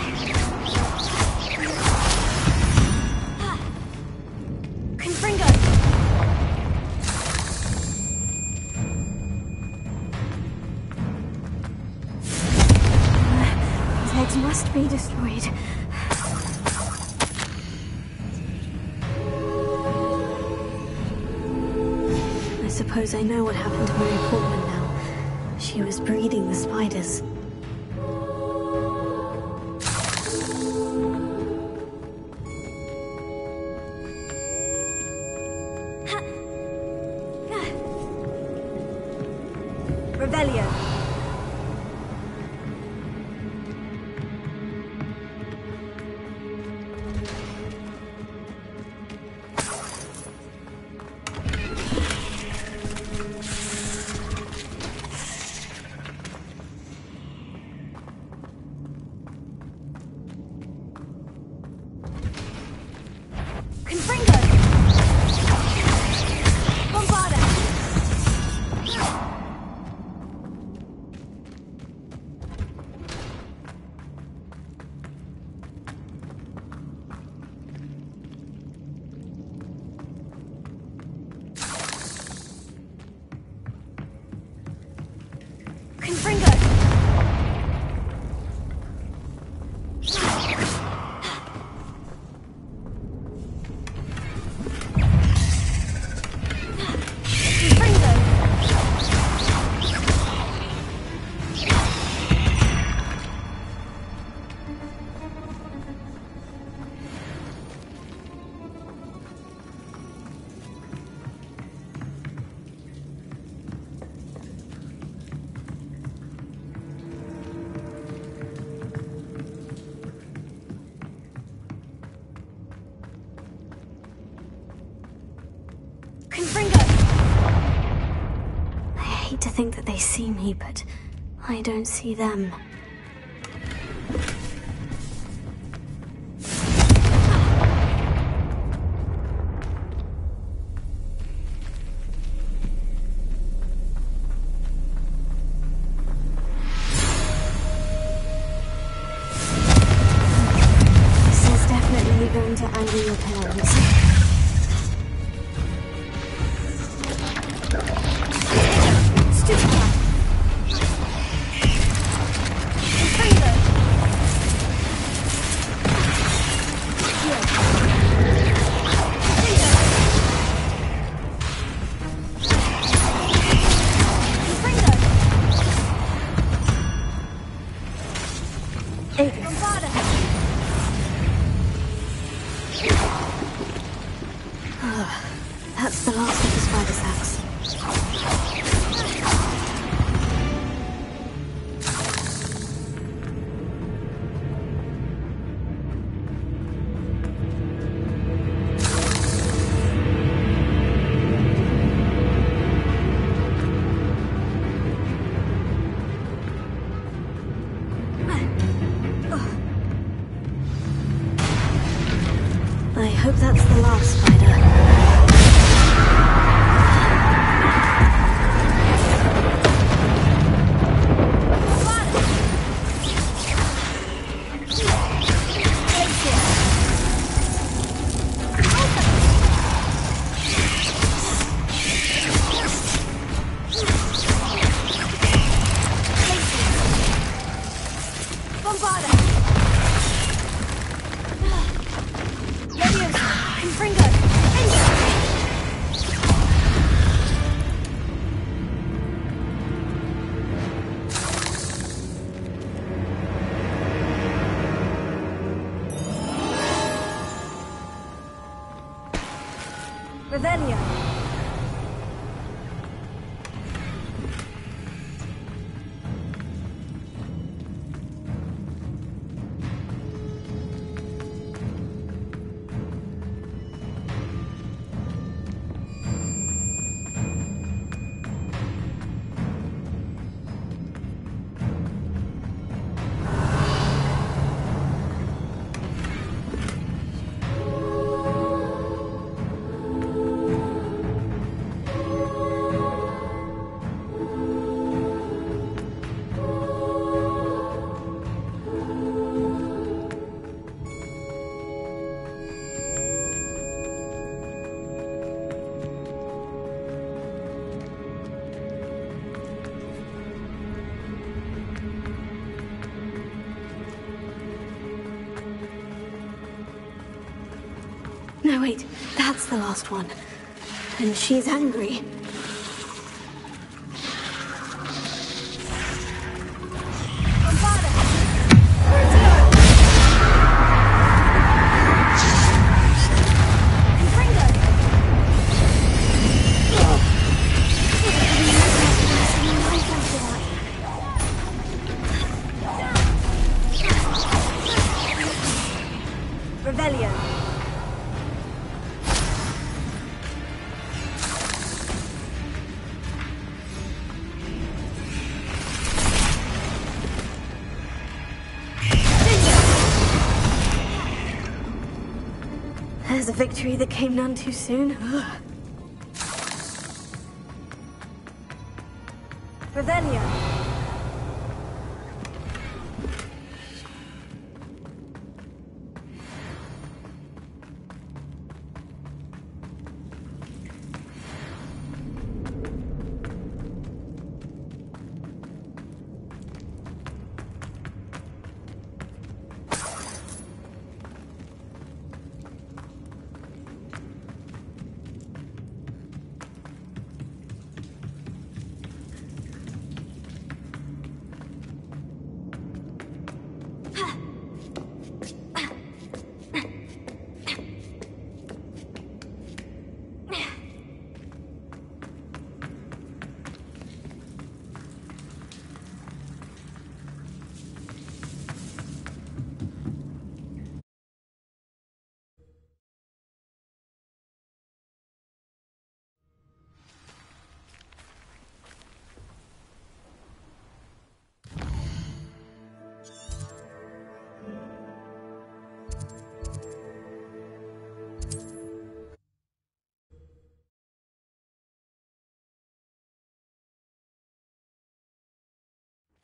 guards must be destroyed. I suppose I know what happened to Mary Portman now. She was breeding the spiders. Revelio. I hate to think that they see me, but I don't see them. This is definitely going to anger your parents. That's the last of the spider sacks. I hope that's the last spider. Revelio. No, wait. That's the last one. And she's angry. There's a victory that came none too soon. Revelio.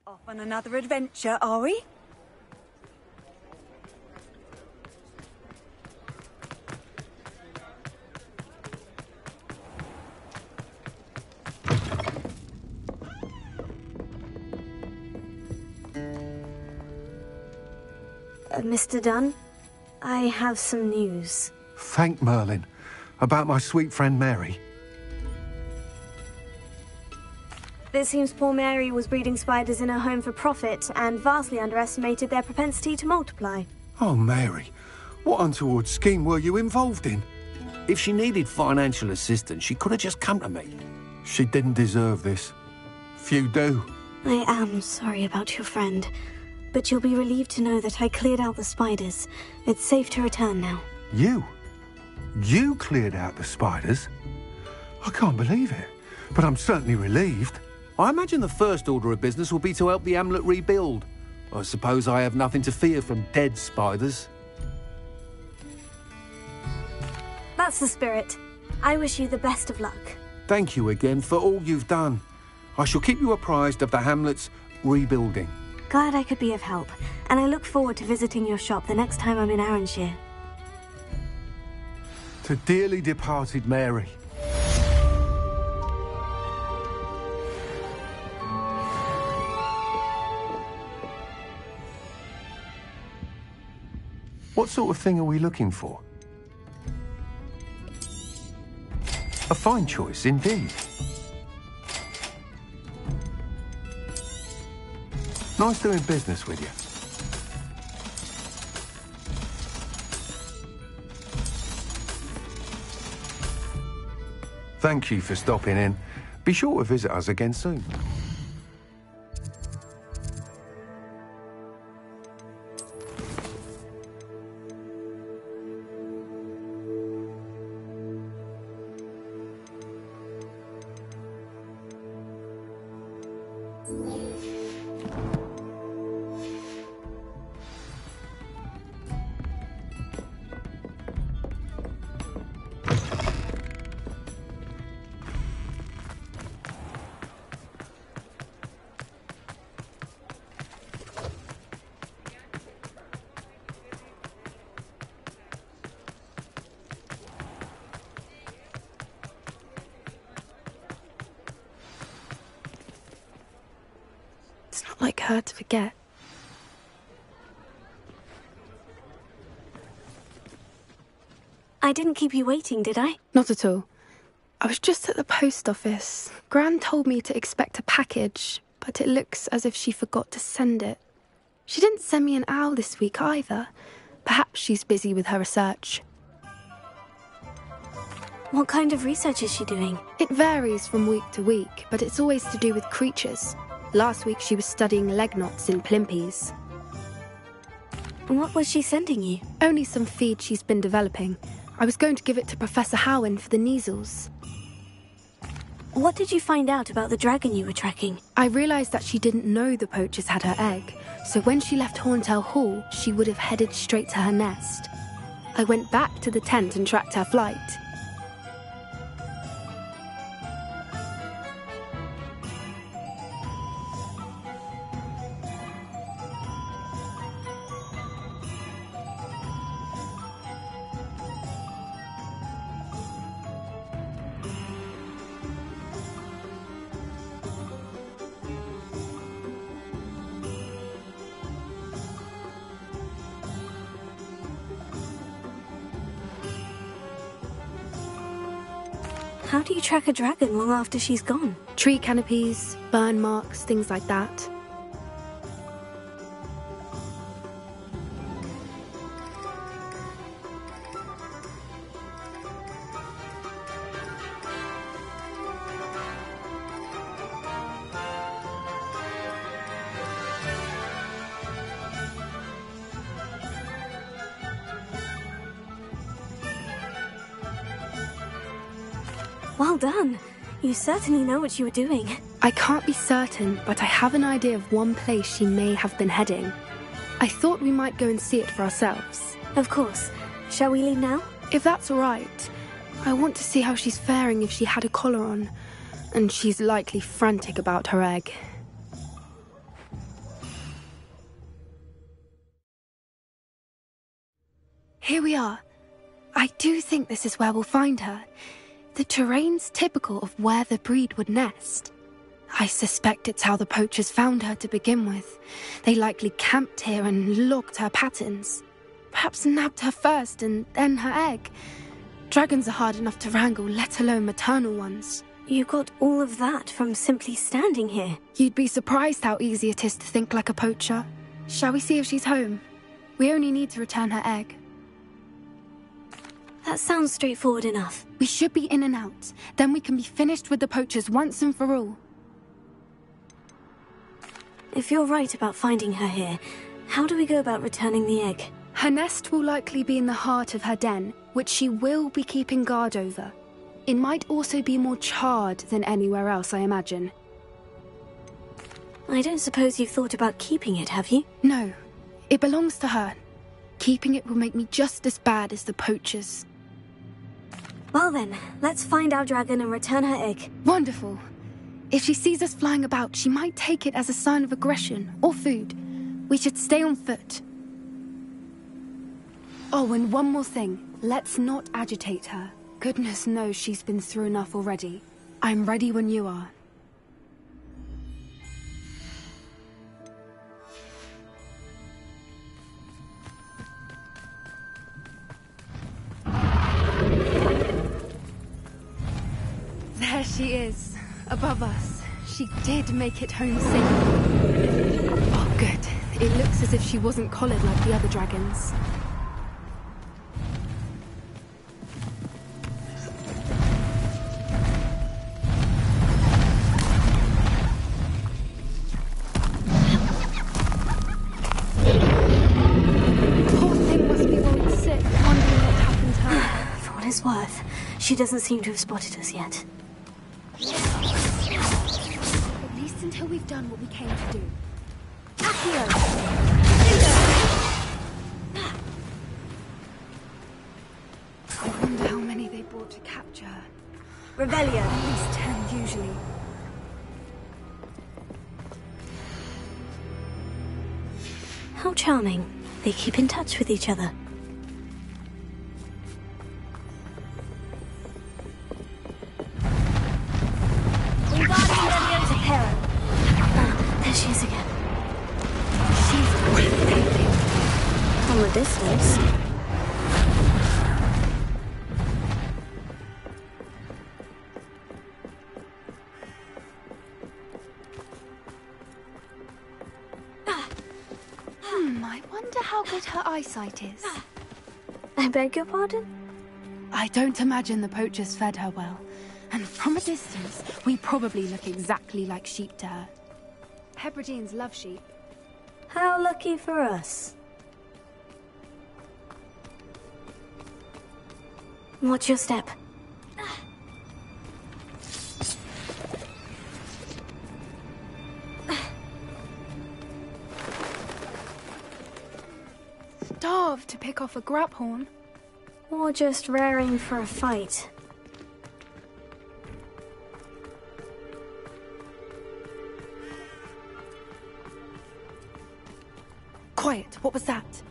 Off on another adventure, are we? Mr. Dunn, I have some news. Thank Merlin. About my sweet friend Mary. It seems poor Mary was breeding spiders in her home for profit and vastly underestimated their propensity to multiply. Oh, Mary, what untoward scheme were you involved in? If she needed financial assistance, she could have just come to me. She didn't deserve this. Few do. I am sorry about your friend, but you'll be relieved to know that I cleared out the spiders. It's safe to return now. You? You cleared out the spiders? I can't believe it, but I'm certainly relieved. I imagine the first order of business will be to help the amulet rebuild. I suppose I have nothing to fear from dead spiders. That's the spirit. I wish you the best of luck. Thank you again for all you've done. I shall keep you apprised of the hamlet's rebuilding. Glad I could be of help, and I look forward to visiting your shop the next time I'm in Arranshire. To dearly departed Mary. What sort of thing are we looking for? A fine choice indeed. Nice doing business with you. Thank you for stopping in. Be sure to visit us again soon. It's not like her to forget. I didn't keep you waiting, did I? Not at all. I was just at the post office. Gran told me to expect a package, but it looks as if she forgot to send it. She didn't send me an owl this week either. Perhaps she's busy with her research. What kind of research is she doing? It varies from week to week, but it's always to do with creatures. Last week she was studying leg knots in plimpies. What was she sending you? Only some feed she's been developing. I was going to give it to Professor Howen for the measles. What did you find out about the dragon you were tracking? I realised that she didn't know the poachers had her egg, so when she left Horntail Hall, she would have headed straight to her nest. I went back to the tent and tracked her flight. How do you track a dragon long after she's gone? Tree canopies, burn marks, things like that. Well done. You certainly know what you were doing. I can't be certain, but I have an idea of one place she may have been heading. I thought we might go and see it for ourselves. Of course. Shall we leave now? If that's all right. I want to see how she's faring if she had a collar on. And she's likely frantic about her egg. Here we are. I do think this is where we'll find her. The terrain's typical of where the breed would nest. I suspect it's how the poachers found her to begin with. They likely camped here and logged her patterns. Perhaps nabbed her first and then her egg. Dragons are hard enough to wrangle, let alone maternal ones. You got all of that from simply standing here. You'd be surprised how easy it is to think like a poacher. Shall we see if she's home? We only need to return her egg. That sounds straightforward enough. We should be in and out. Then we can be finished with the poachers once and for all. If you're right about finding her here, how do we go about returning the egg? Her nest will likely be in the heart of her den, which she will be keeping guard over. It might also be more charred than anywhere else, I imagine. I don't suppose you've thought about keeping it, have you? No. It belongs to her. Keeping it will make me just as bad as the poachers. Well then, let's find our dragon and return her egg. Wonderful. If she sees us flying about, she might take it as a sign of aggression or food. We should stay on foot. Oh, and one more thing. Let's not agitate her. Goodness knows she's been through enough already. I'm ready when you are. There she is, above us. She did make it home safe. Oh, good. It looks as if she wasn't collared like the other dragons. Poor thing must be worried sick, wondering what happened to her. For what it's worth, she doesn't seem to have spotted us yet. At least until we've done what we came to do. Accio! I wonder how many they brought to capture her. Revelio. At least 10 usually. How charming. They keep in touch with each other. There she is again. She's breathtaking. From a distance. I wonder how good her eyesight is. I beg your pardon? I don't imagine the poachers fed her well. And from a distance, we probably look exactly like sheep to her. Hebrideans love sheep. How lucky for us. Watch your step. Starved to pick off a grab-horn. Or just raring for a fight. Quiet, what was that?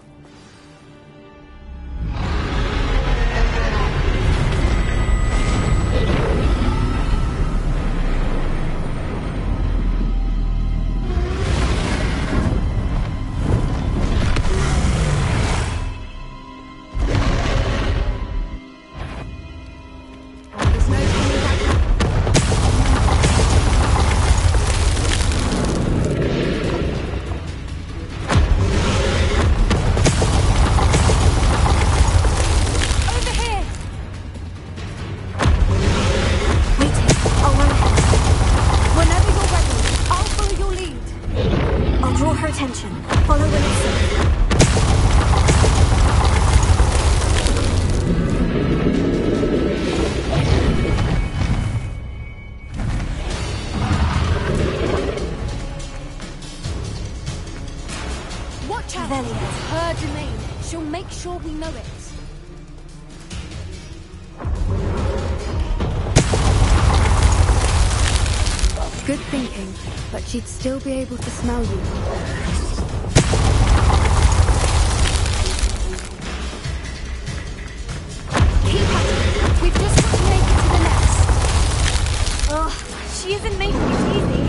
Her domain. She'll make sure we know it. Good thinking, but she'd still be able to smell you. Keep at it. We've just got to make it to the nest. Oh, she isn't making it easy.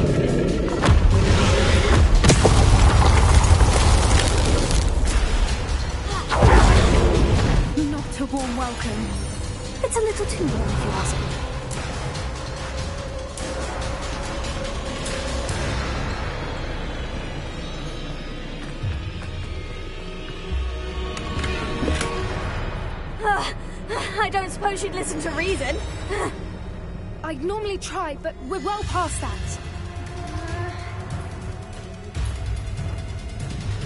Not a warm welcome. It's a little too warm if you ask me. I don't suppose she'd listen to reason. I'd normally try, but we're well past that.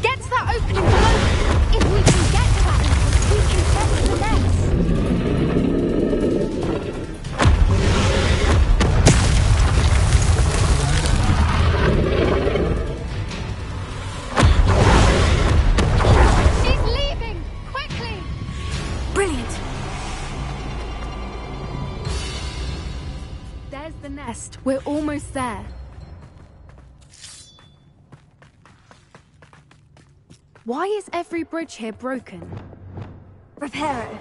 Get to that opening below! If we can get to that entrance, we can get to the nest! She's leaving! Quickly! Brilliant! There's the nest. We're almost there. Why is every bridge here broken? Repair it.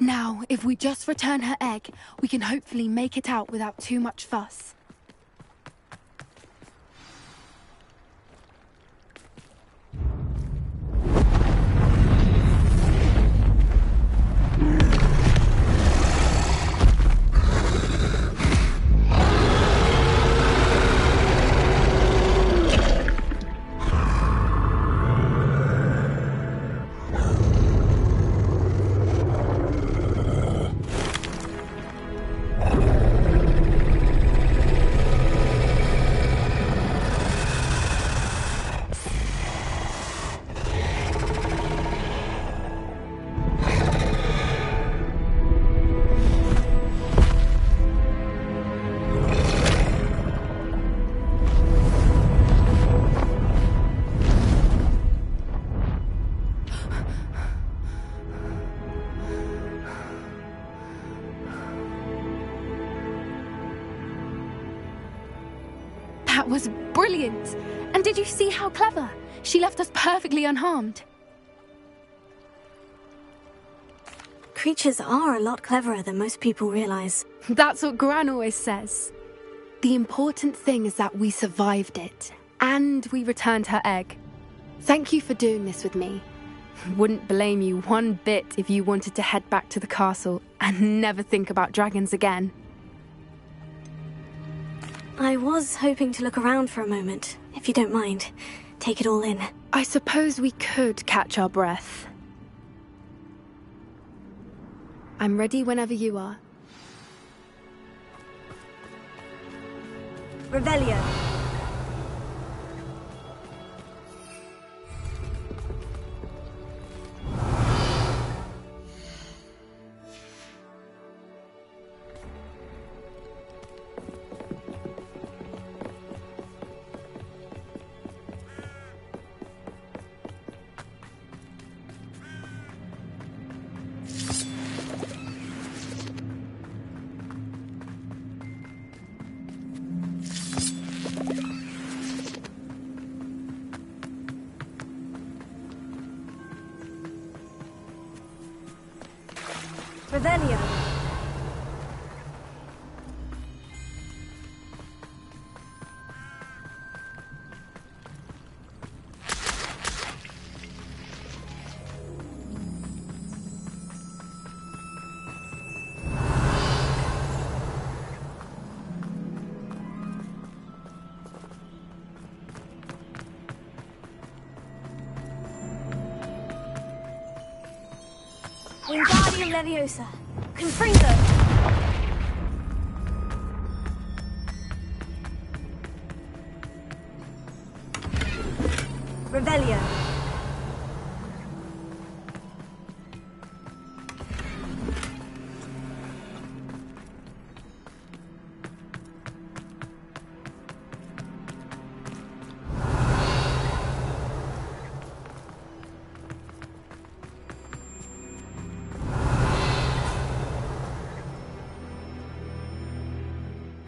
Now, if we just return her egg, we can hopefully make it out without too much fuss. That was brilliant! And did you see how clever? She left us perfectly unharmed. Creatures are a lot cleverer than most people realize. That's what Gran always says. The important thing is that we survived it, and we returned her egg. Thank you for doing this with me. Wouldn't blame you one bit if you wanted to head back to the castle and never think about dragons again. I was hoping to look around for a moment, if you don't mind. Take it all in. I suppose we could catch our breath. I'm ready whenever you are. Revelio. Revelio. Wingardium Leviosa. Confringo. Revelio.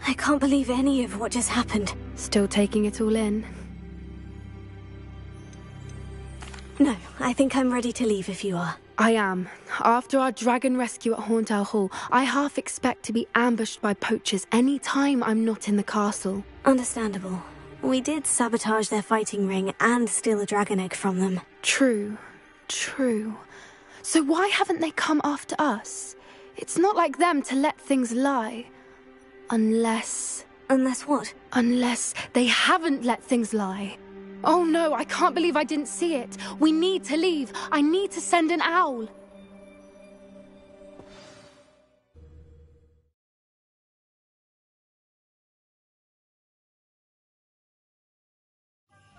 I can't believe any of what just happened. Still taking it all in? No, I think I'm ready to leave if you are. I am. After our dragon rescue at Horntail Hall, I half expect to be ambushed by poachers any time I'm not in the castle. Understandable. We did sabotage their fighting ring and steal a dragon egg from them. True. True. So why haven't they come after us? It's not like them to let things lie. Unless... Unless what? Unless they haven't let things lie. Oh no, I can't believe I didn't see it. We need to leave. I need to send an owl.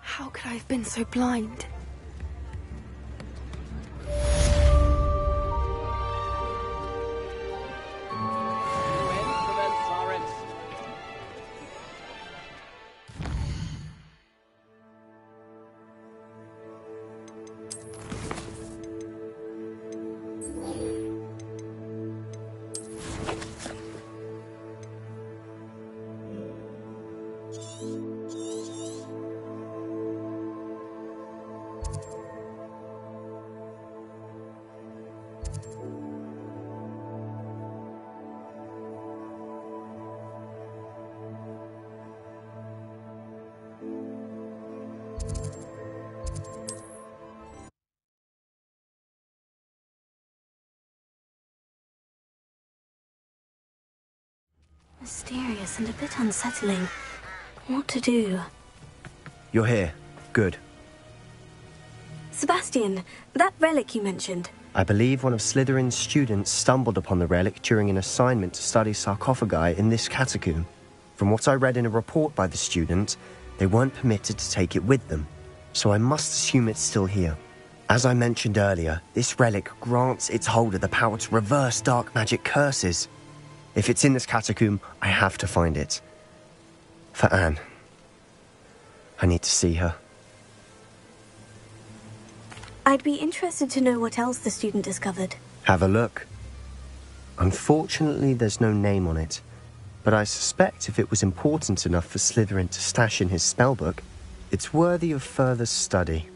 How could I have been so blind? Mysterious and a bit unsettling. What to do? You're here. Good. Sebastian, that relic you mentioned. I believe one of Slytherin's students stumbled upon the relic during an assignment to study sarcophagi in this catacomb. From what I read in a report by the student, they weren't permitted to take it with them, so I must assume it's still here. As I mentioned earlier, this relic grants its holder the power to reverse dark magic curses. If it's in this catacomb, I have to find it. For Anne. I need to see her. I'd be interested to know what else the student discovered. Have a look. Unfortunately, there's no name on it, but I suspect if it was important enough for Slytherin to stash in his spellbook, it's worthy of further study.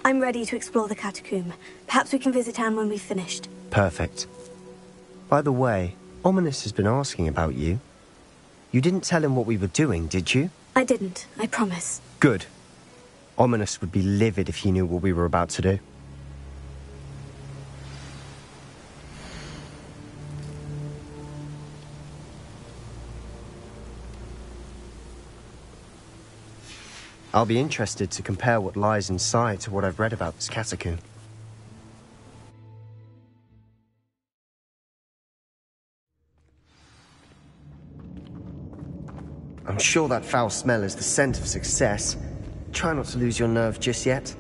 I'm ready to explore the catacomb. Perhaps we can visit Anne when we've finished. Perfect. By the way, Ominous has been asking about you. You didn't tell him what we were doing, did you? I didn't, I promise. Good. Ominous would be livid if he knew what we were about to do. I'll be interested to compare what lies inside to what I've read about this catacomb. I'm sure that foul smell is the scent of success. Try not to lose your nerve just yet.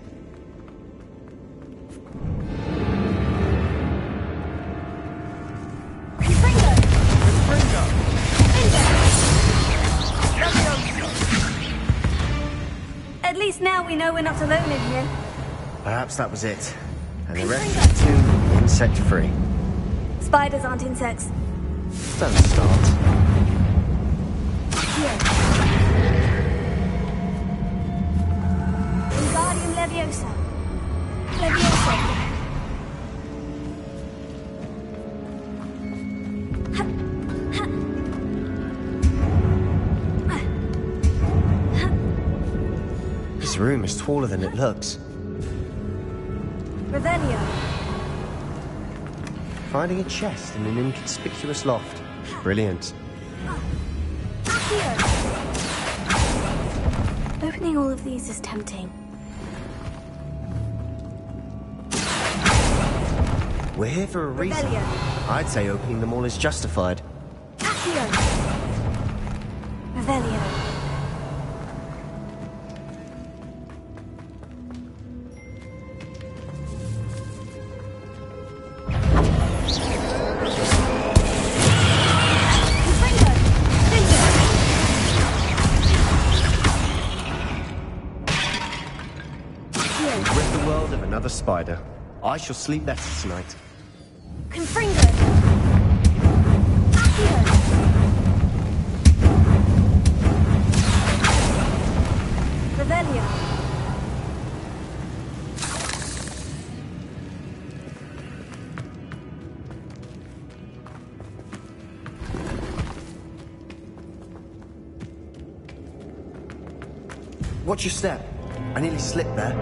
At least now we know we're not alone in here. Perhaps that was it. And the rest of the tomb will be insect-free. Spiders aren't insects. Don't start. Here. Wingardium Leviosa. Leviosa. This room is taller than it looks. Revelio. Finding a chest in an inconspicuous loft. Brilliant. Opening all of these is tempting. We're here for a reason. Revelio. I'd say opening them all is justified. Accio. Revelio. We've rid the world of another spider. I shall sleep better tonight. Confringo. Accio. Revelio. Watch your step. I nearly slipped there.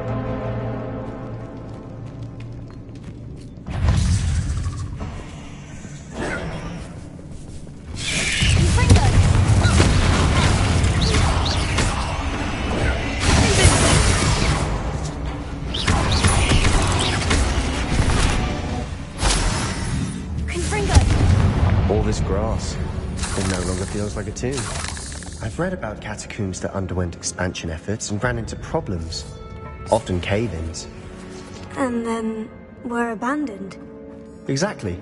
All this grass, it no longer feels like a tomb. I've read about catacombs that underwent expansion efforts and ran into problems, often cave-ins. And then were abandoned. Exactly.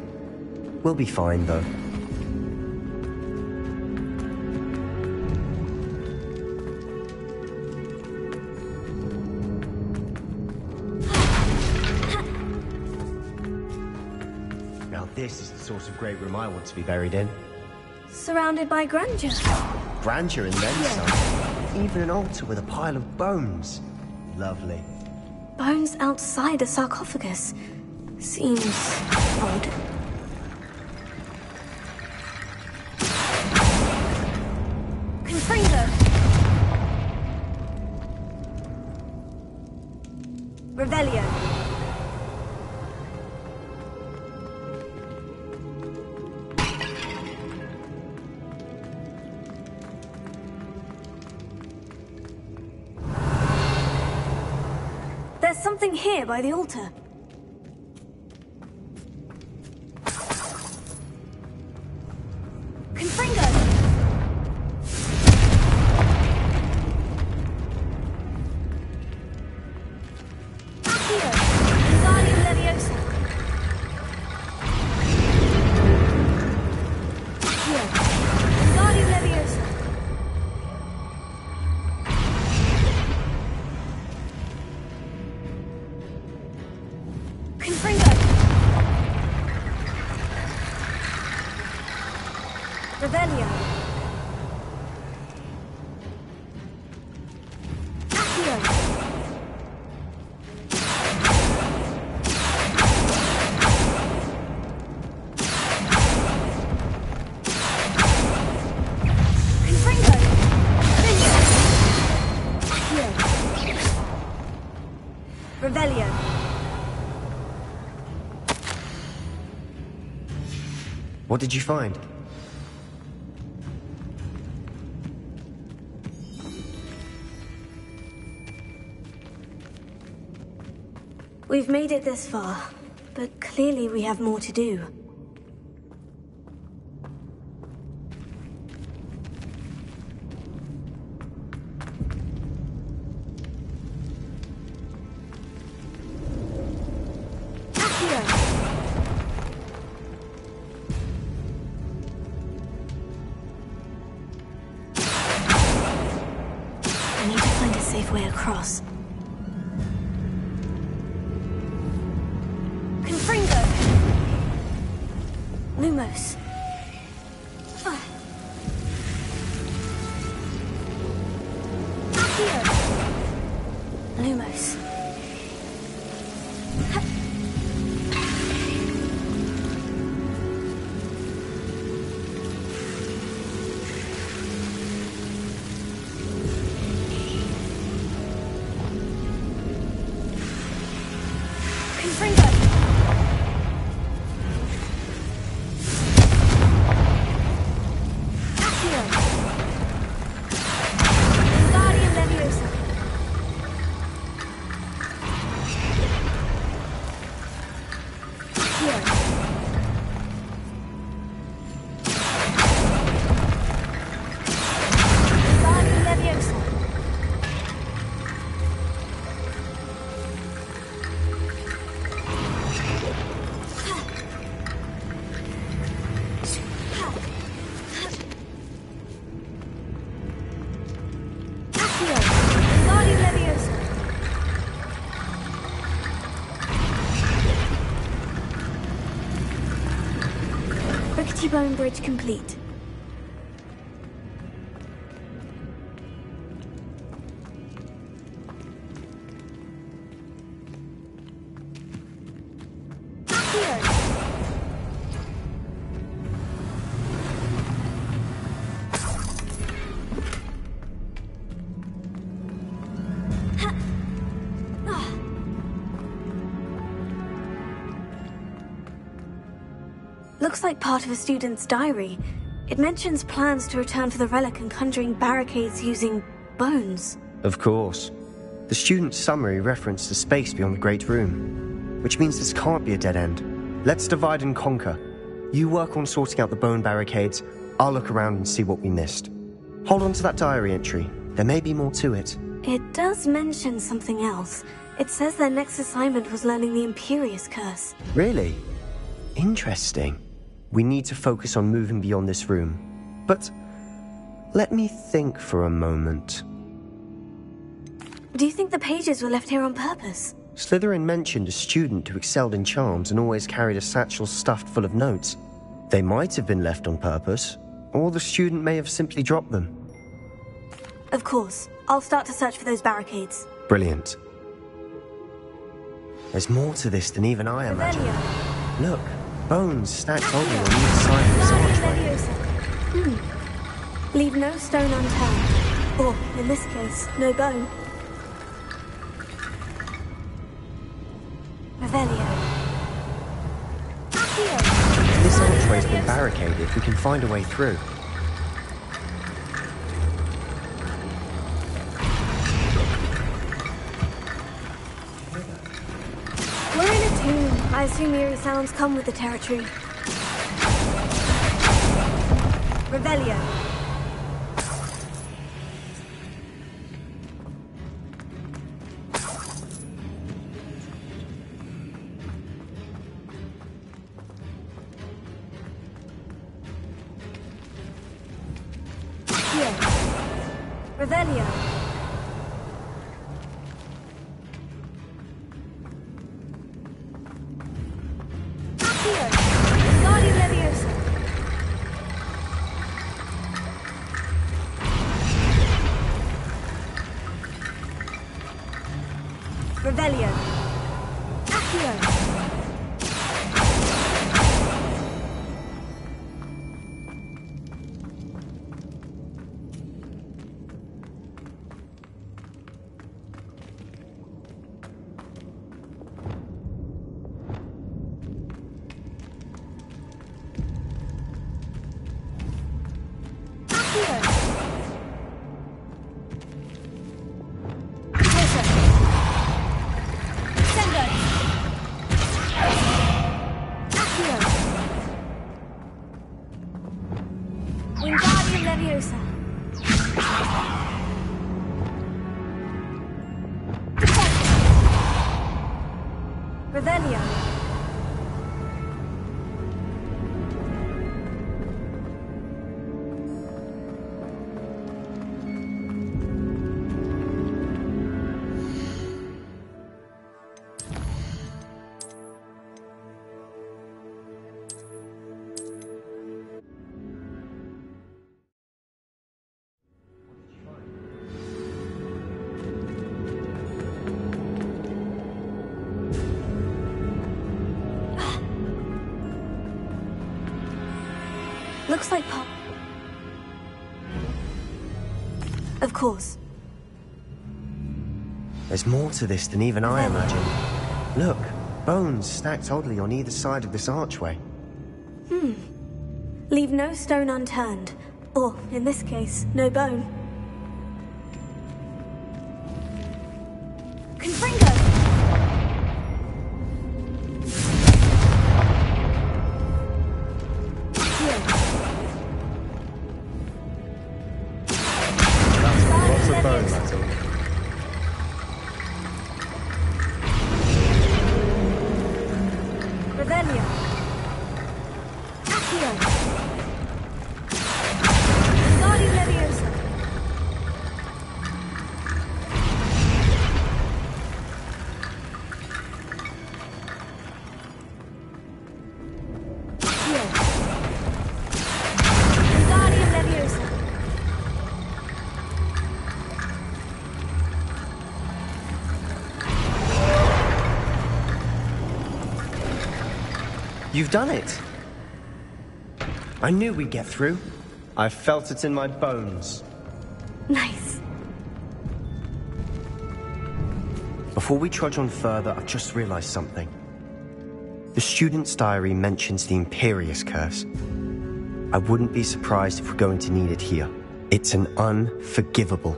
We'll be fine, though. Now this is the sort of great room I want to be buried in. Surrounded by grandeur. Grandeur and then some. Even an altar with a pile of bones. Lovely. Bones outside a sarcophagus. Seems odd. Confringo. Revelio. There's something here by the altar. Confringo! Accio! Wingardium Leviosa! Accio! Wingardium Leviosa! Confringo! Revelio! Accio! Confringo! Accio! What did you find? We've made it this far, but clearly we have more to do. I need to find a safe way across. Lumos. Lumos. Bone bridge complete. Looks like part of a student's diary. It mentions plans to return for the relic and conjuring barricades using bones. Of course. The student's summary referenced the space beyond the Great Room, which means this can't be a dead end. Let's divide and conquer. You work on sorting out the bone barricades, I'll look around and see what we missed. Hold on to that diary entry. There may be more to it. It does mention something else. It says their next assignment was learning the Imperious Curse. Really? Interesting. We need to focus on moving beyond this room. But let me think for a moment. Do you think the pages were left here on purpose? Slytherin mentioned a student who excelled in charms and always carried a satchel stuffed full of notes. They might have been left on purpose, or the student may have simply dropped them. Of course. I'll start to search for those barricades. Brilliant. There's more to this than even I imagined. Look. Bones stacked oddly on either side of this archway. Leave no stone unturned. Or, in this case, no bone. Revelio. If this archway's been barricaded, we can find a way through. We're in a tomb. I assume eerie sounds come with the territory. Revelio. Here. Revelio. Revelio. Accio. Revelio. Looks like Pop. Of course. There's more to this than even I imagined. Look, bones stacked oddly on either side of this archway. Leave no stone unturned. Or, in this case, no bone. Confringo! Lots of bones, that's all. Revelio. Accio. Guardi Leviosa. Accio. Guardi Leviosa. You've done it! I knew we'd get through. I felt it in my bones. Nice. Before we trudge on further, I've just realized something. The student's diary mentions the Imperious Curse. I wouldn't be surprised if we're going to need it here. It's an unforgivable,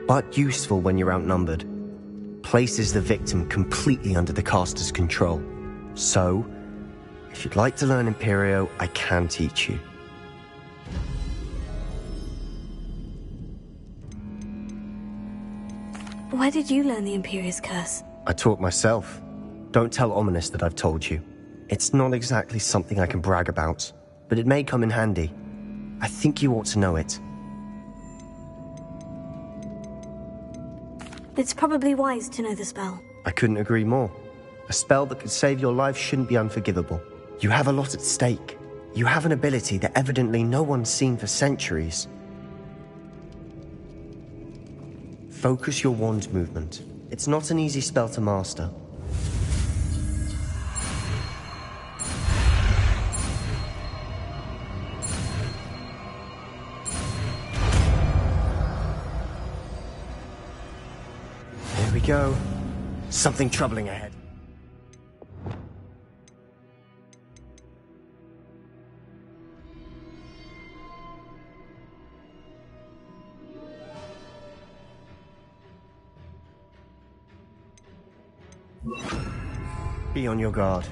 but useful when you're outnumbered. Places the victim completely under the caster's control. So, if you'd like to learn Imperio, I can teach you. Where did you learn the Imperious Curse? I taught myself. Don't tell Ominous that I've told you. It's not exactly something I can brag about, but it may come in handy. I think you ought to know it. It's probably wise to know the spell. I couldn't agree more. A spell that could save your life shouldn't be unforgivable. You have a lot at stake. You have an ability that evidently no one's seen for centuries. Focus your wand movement. It's not an easy spell to master. There we go. Something troubling ahead. Be on your guard.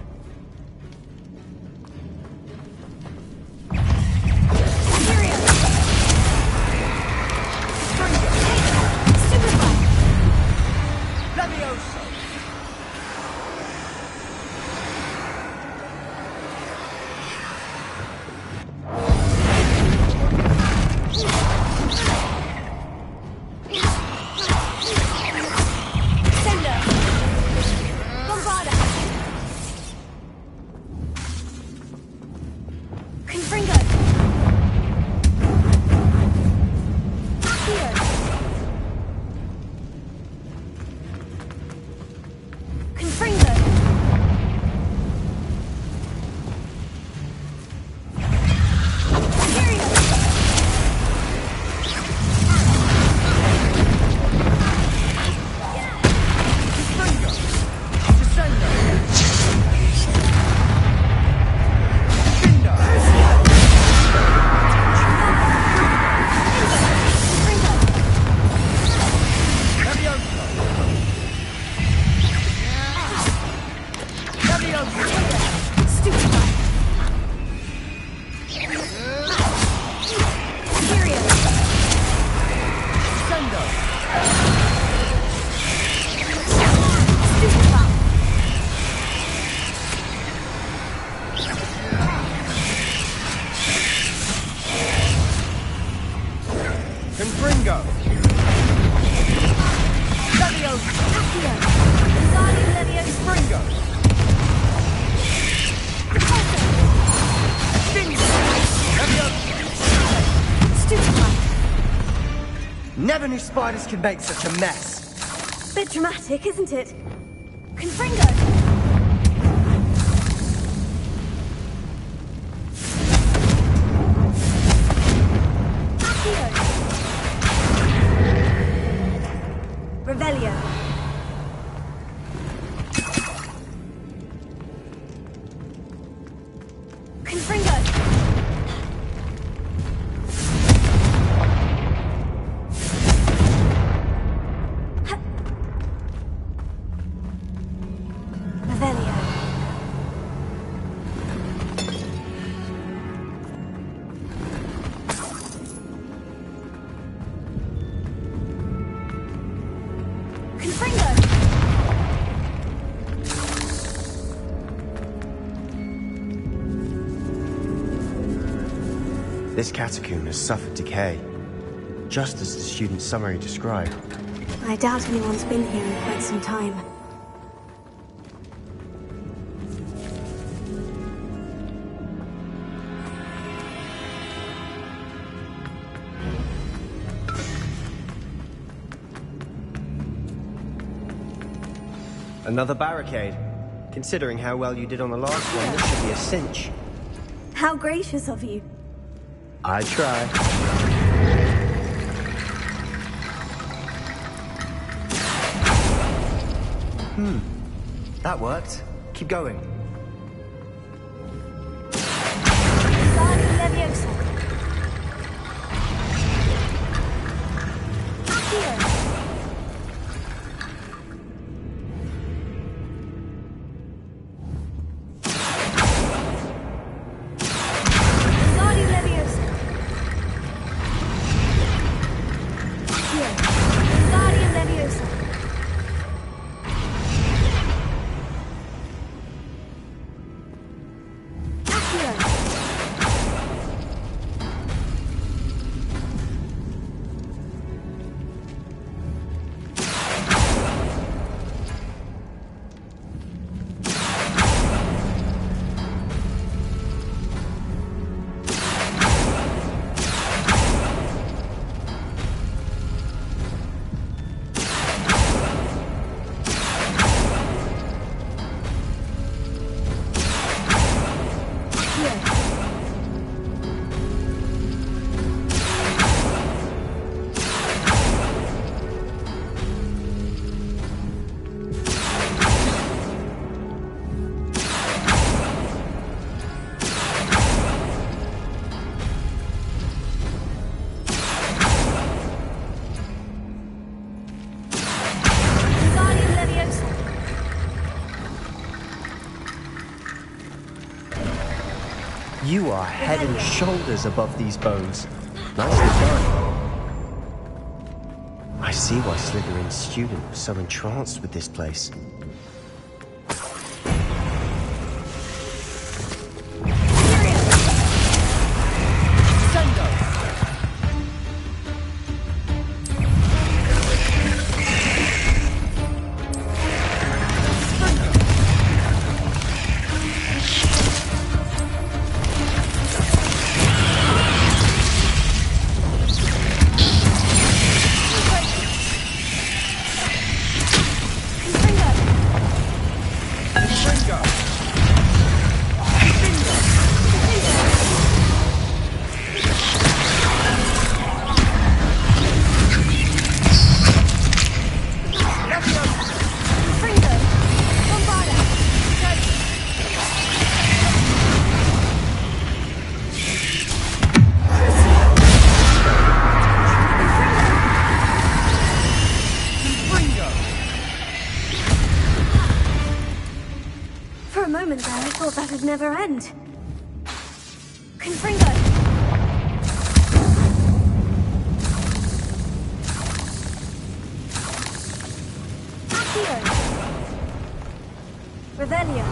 Never knew spiders could make such a mess. Bit dramatic, isn't it? Confringo! Revelio. Confringo. Revelio. This catacomb has suffered decay, just as the student's summary described. I doubt anyone's been here in quite some time. Another barricade. Considering how well you did on the last one, this should be a cinch. How gracious of you. I try. That worked. Keep going. You are head and shoulders above these bones. Nicely done. I see why Slytherin's student was so entranced with this place. Never end. Confringo. Accio. Revelio.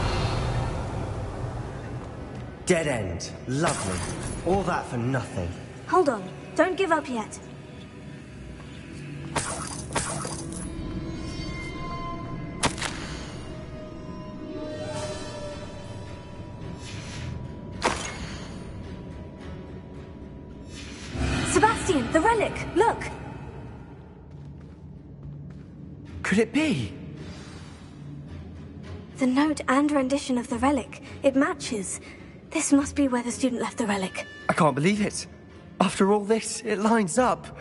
Dead end. Lovely. All that for nothing. Hold on. Don't give up yet. The relic! Look! could it be? The note and rendition of the relic. It matches. This must be where the student left the relic. I can't believe it. After all this, it lines up.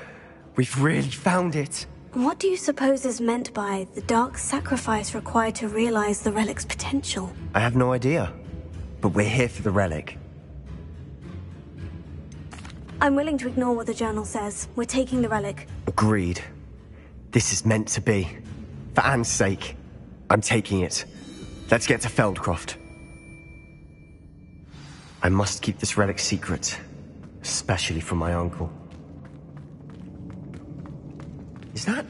We've really found it. What do you suppose is meant by the dark sacrifice required to realize the relic's potential? I have no idea. But we're here for the relic. I'm willing to ignore what the journal says. We're taking the relic. Agreed. This is meant to be. For Anne's sake, I'm taking it. Let's get to Feldcroft. I must keep this relic secret, especially from my uncle. Is that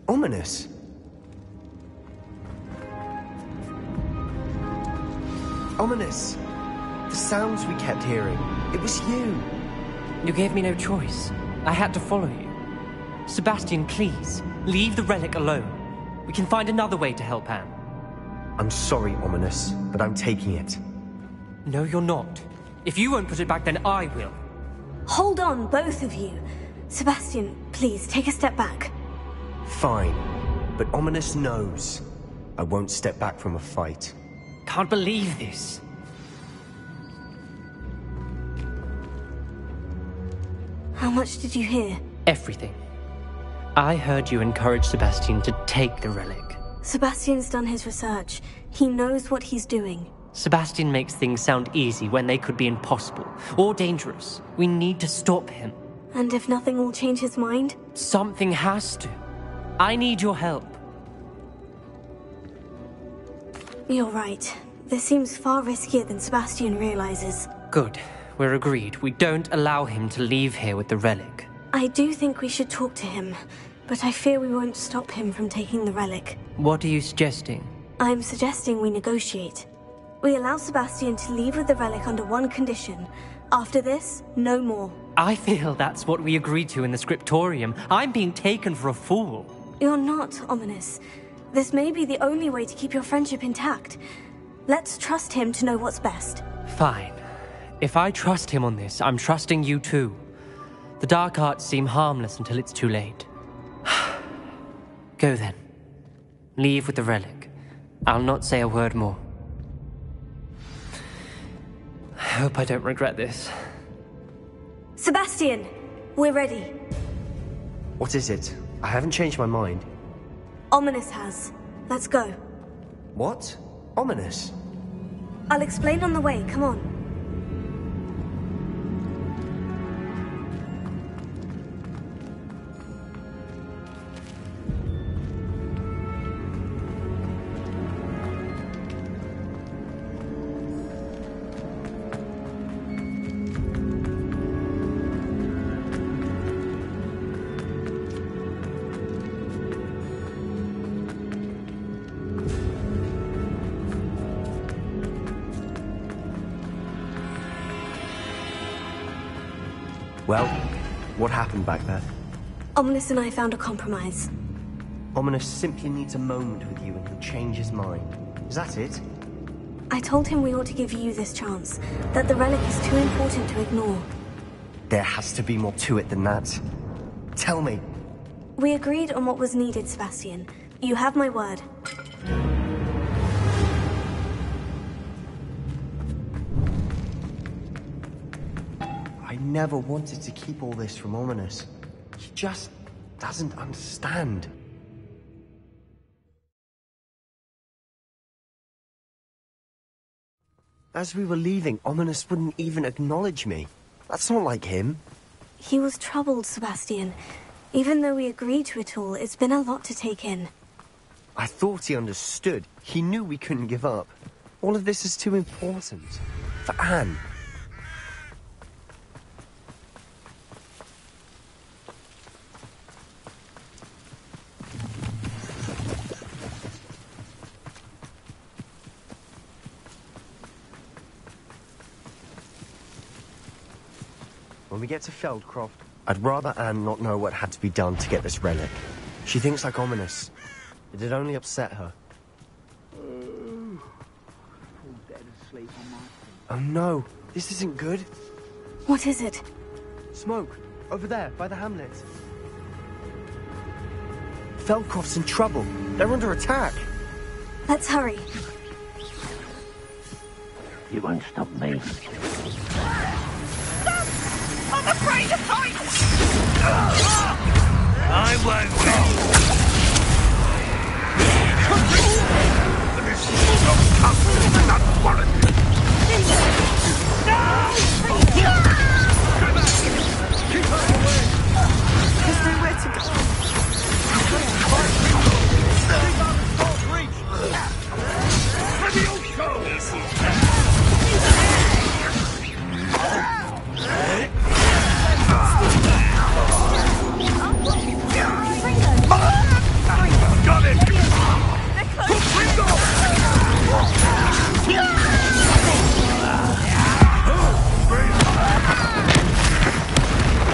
ominous? Ominous! The sounds we kept hearing. It was you. You gave me no choice. I had to follow you. Sebastian, please, leave the relic alone. We can find another way to help Anne. I'm sorry, Ominous, but I'm taking it. No, you're not. If you won't put it back, then I will. Hold on, both of you. Sebastian, please, take a step back. Fine, but Ominous knows. I won't step back from a fight. Can't believe this. How much did you hear? Everything. I heard you encourage Sebastian to take the relic. Sebastian's done his research. He knows what he's doing. Sebastian makes things sound easy when they could be impossible or dangerous. We need to stop him. And if nothing will change his mind? Something has to. I need your help. You're right. This seems far riskier than Sebastian realizes. Good. We're agreed. We don't allow him to leave here with the relic. I do think we should talk to him, but I fear we won't stop him from taking the relic. What are you suggesting? I'm suggesting we negotiate. We allow Sebastian to leave with the relic under one condition. After this, no more. I feel that's what we agreed to in the scriptorium. I'm being taken for a fool. You're not, Ominous. This may be the only way to keep your friendship intact. Let's trust him to know what's best. Fine. If I trust him on this, I'm trusting you too. The dark arts seem harmless until it's too late. Go then. Leave with the relic. I'll not say a word more. I hope I don't regret this. Sebastian! We're ready. What is it? I haven't changed my mind. Ominous has. Let's go. What? Ominous? I'll explain on the way. Come on. Well, what happened back there? Ominous and I found a compromise. Ominous simply needs a moment with you and he'll change his mind. Is that it? I told him we ought to give you this chance, that the relic is too important to ignore. There has to be more to it than that. Tell me. We agreed on what was needed, Sebastian. You have my word. I never wanted to keep all this from Ominous. He just doesn't understand. As we were leaving, Ominous wouldn't even acknowledge me. That's not like him. He was troubled, Sebastian. Even though we agreed to it all, it's been a lot to take in. I thought he understood. He knew we couldn't give up. All of this is too important. For Anne. When we get to Feldcroft, I'd rather Anne not know what had to be done to get this relic. She thinks like Ominous. It'd only upset her. Oh no, this isn't good. What is it? Smoke, over there, by the hamlet. Feldcroft's in trouble. They're under attack. Let's hurry. You won't stop me. I'm afraid of heights! I won't This is not comfortable, not warranted. Keep her away! There's nowhere to go. Keep out of Scott's reach! Got it!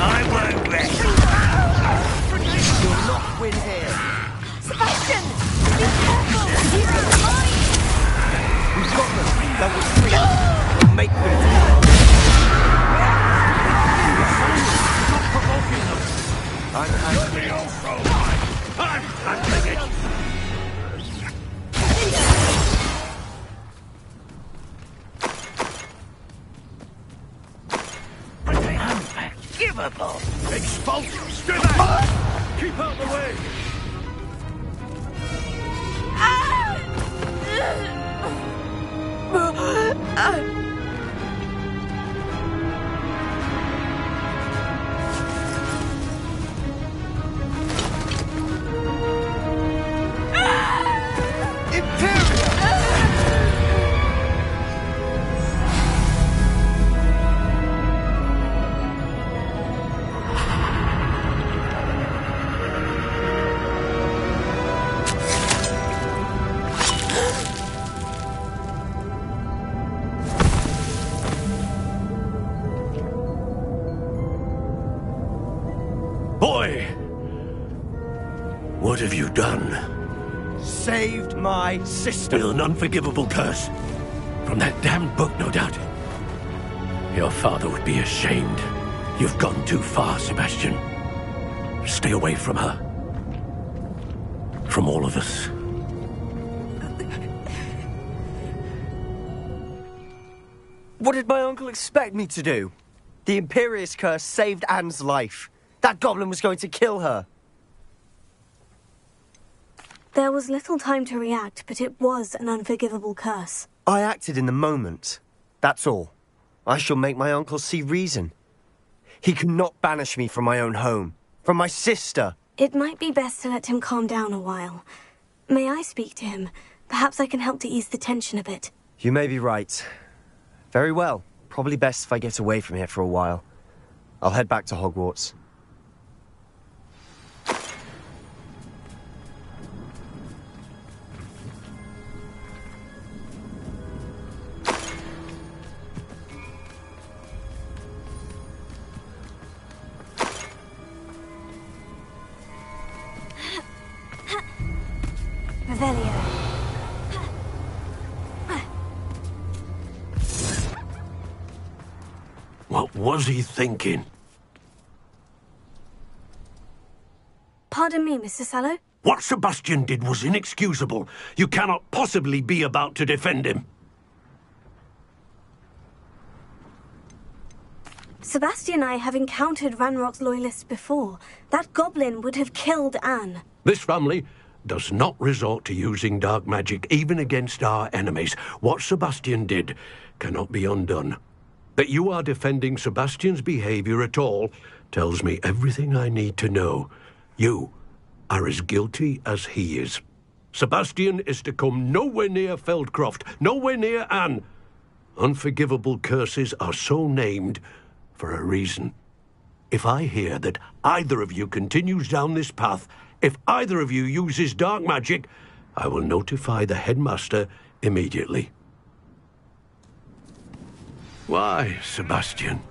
I won't rest. You'll not win here. Sebastian! Be careful! He's behind! We've got them. Level 3. We'll make them. Stop provoking them. I'm handling it. I'm handling it. Unforgivable. Expulsion! Stay back! Keep out the way! Boy! What have you done? Saved my sister. With an unforgivable curse. From that damned book, no doubt. Your father would be ashamed. You've gone too far, Sebastian. Stay away from her. From all of us. What did my uncle expect me to do? The Imperious curse saved Anne's life. That goblin was going to kill her. There was little time to react, but it was an unforgivable curse. I acted in the moment. That's all. I shall make my uncle see reason. He cannot banish me from my own home. From my sister. It might be best to let him calm down a while. May I speak to him? Perhaps I can help to ease the tension a bit. You may be right. Very well. Probably best if I get away from here for a while. I'll head back to Hogwarts. Revelio. What was he thinking? Pardon me, Mr. Sallow? What Sebastian did was inexcusable. You cannot possibly be about to defend him. Sebastian and I have encountered Ranrock's loyalists before. That goblin would have killed Anne. This family does not resort to using dark magic even against our enemies. What Sebastian did cannot be undone. That you are defending Sebastian's behavior at all tells me everything I need to know. You are as guilty as he is. Sebastian is to come nowhere near Feldcroft, nowhere near Anne. Unforgivable curses are so named for a reason. If I hear that either of you continues down this path, if either of you uses dark magic, I will notify the headmaster immediately. Why, Sebastian?